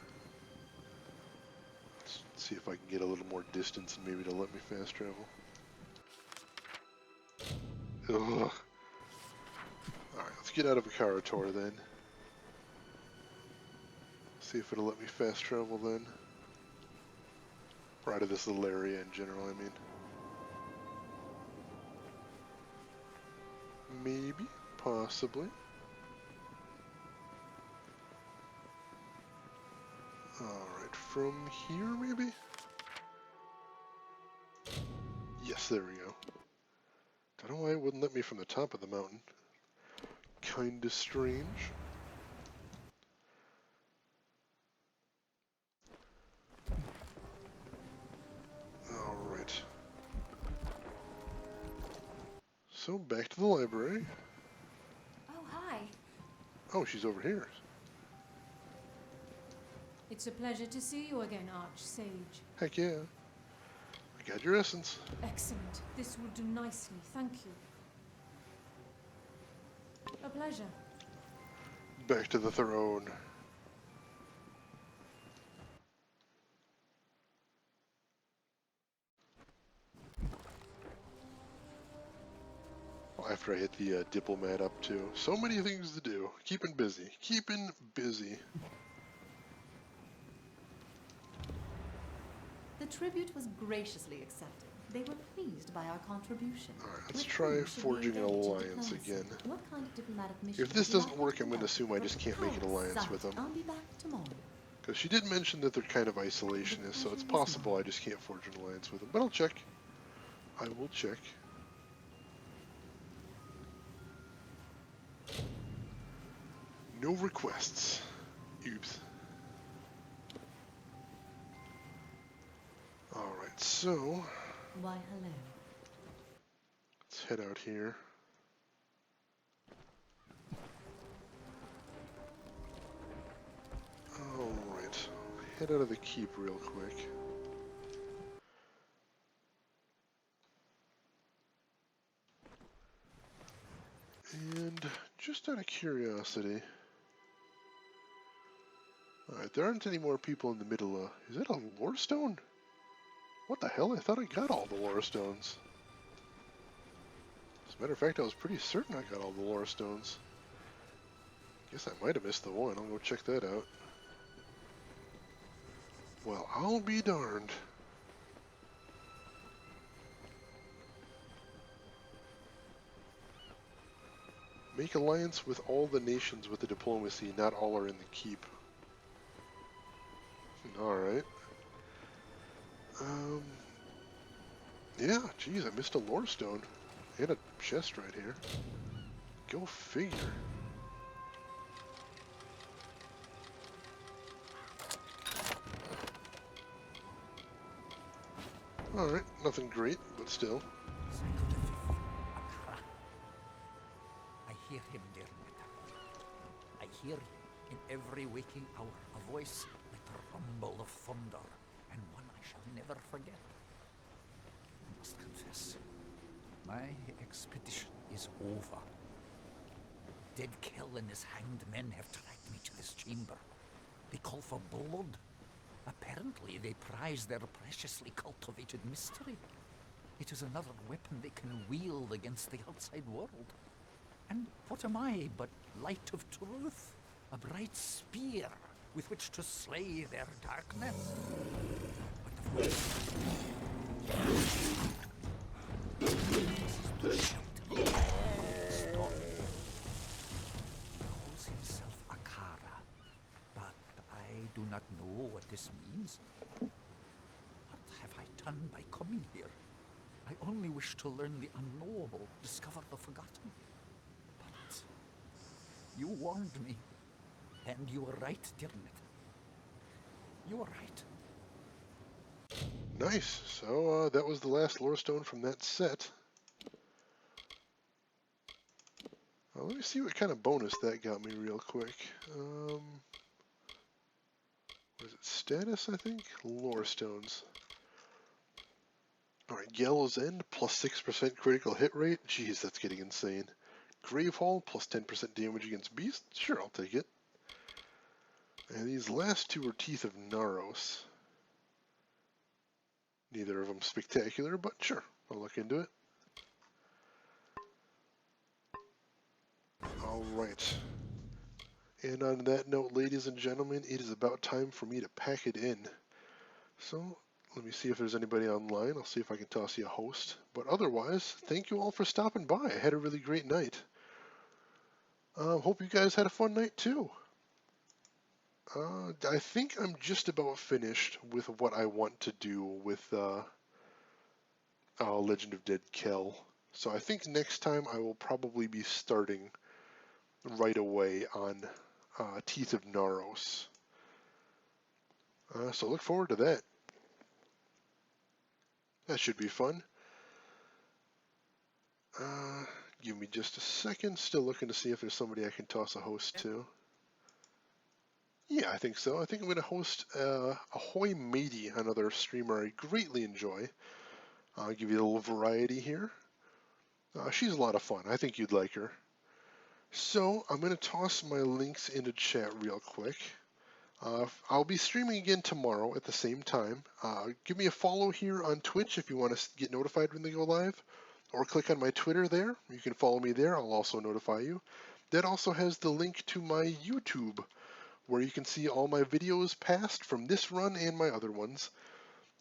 Let's see if I can get a little more distance and maybe to let me fast travel. Ugh. Alright, let's get out of Akara Tor then. See if it'll let me fast travel then. Or out of this little area in general, I mean. Maybe, possibly. Alright, from here maybe? Yes, there we go. Don't know why it wouldn't let me from the top of the mountain. Kinda strange. Alright. So, back to the library. Oh, hi. Oh, she's over here. It's a pleasure to see you again, Archsage. Heck yeah. I got your essence. Excellent. This will do nicely, thank you. A pleasure. Back to the throne. Well, after I hit the diplomat up too. So many things to do. Keeping busy. Keeping busy. The tribute was graciously accepted. They were pleased by our contribution. Alright, let's try forging an alliance again. What kind of diplomatic mission If this would you doesn't like work, to I'm going to conduct? assume I just can't make an alliance with them. I'll be back tomorrow. Because she did mention that they're kind of isolationists, so it's possible I just can't forge an alliance with them. But I'll check. I will check. No requests. Oops. Alright, so Why, hello. let's head out here. Alright, head out of the keep real quick. And just out of curiosity, alright, there aren't any more people in the middle. Is that a lore stone? What the hell? I thought I got all the lore stones. As a matter of fact, I was pretty certain I got all the lore stones. Guess I might have missed the one. I'll go check that out. Well, I'll be darned. Make alliance with all the nations with the diplomacy. Not all are in the keep. Alright. Yeah, geez, I missed a lore stone. And a chest right here. Go figure. Alright, nothing great, but still. I hear him, dear Meta. I hear in every waking hour a voice like the rumble of thunder, and one I shall never forget. I must confess, my expedition is over. Dead Kill and his hanged men have tracked me to this chamber. They call for blood. Apparently, they prize their preciously cultivated mystery. It is another weapon they can wield against the outside world. And what am I but light of truth? A bright spear with which to slay their darkness? But the voice stop. He calls himself Akara, but I do not know what this means. What have I done by coming wish to learn the unknowable, discover the forgotten. But you warned me, and you were right, didn't it? You were right. Nice. So that was the last lore stone from that set. Let me see what kind of bonus that got me real quick. What is it? Status, I think? Lore stones. Alright, Gallows End, plus 6% critical hit rate. Jeez, that's getting insane. Grave Hall, plus 10% damage against beasts. Sure, I'll take it. And these last two are Teeth of Naros. Neither of them spectacular, but sure, I'll look into it. Alright. And on that note, ladies and gentlemen, it is about time for me to pack it in. So, let me see if there's anybody online. I'll see if I can toss you a host. But otherwise, thank you all for stopping by. I had a really great night. Hope you guys had a fun night too. I think I'm just about finished with what I want to do with Legend of Dead Kell. So I think next time I will probably be starting right away on Teeth of Naros. So look forward to that. That should be fun. Give me just a second. Still looking to see if there's somebody I can toss a host to. Yeah, I think so. I think I'm going to host Ahoy Matey, another streamer I greatly enjoy. I'll give you a little variety here. She's a lot of fun. I think you'd like her. So I'm going to toss my links into chat real quick. I'll be streaming again tomorrow at the same time. Give me a follow here on Twitch if you want to get notified when they go live. Or click on my Twitter there. You can follow me there. I'll also notify you. That also has the link to my YouTube, where you can see all my videos past from this run and my other ones.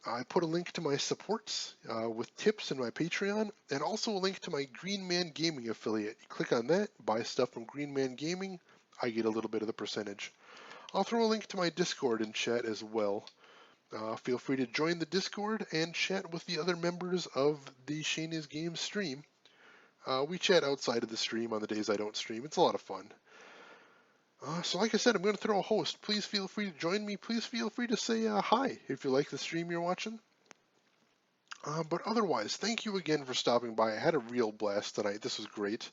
I put a link to my supports with tips in my Patreon, and also a link to my Green Man Gaming affiliate. You click on that, buy stuff from Green Man Gaming, I get a little bit of the percentage. I'll throw a link to my Discord in chat as well. Feel free to join the Discord and chat with the other members of the Shayna's Games stream. We chat outside of the stream on the days I don't stream. It's a lot of fun. So like I said, I'm going to throw a host. Please feel free to join me. Please feel free to say hi if you like the stream you're watching. But otherwise, thank you again for stopping by. I had a real blast tonight. This was great.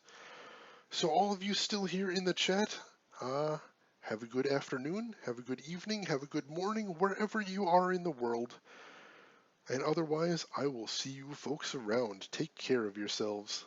So all of you still here in the chat, have a good afternoon, have a good evening, have a good morning, wherever you are in the world. And otherwise, I will see you folks around. Take care of yourselves.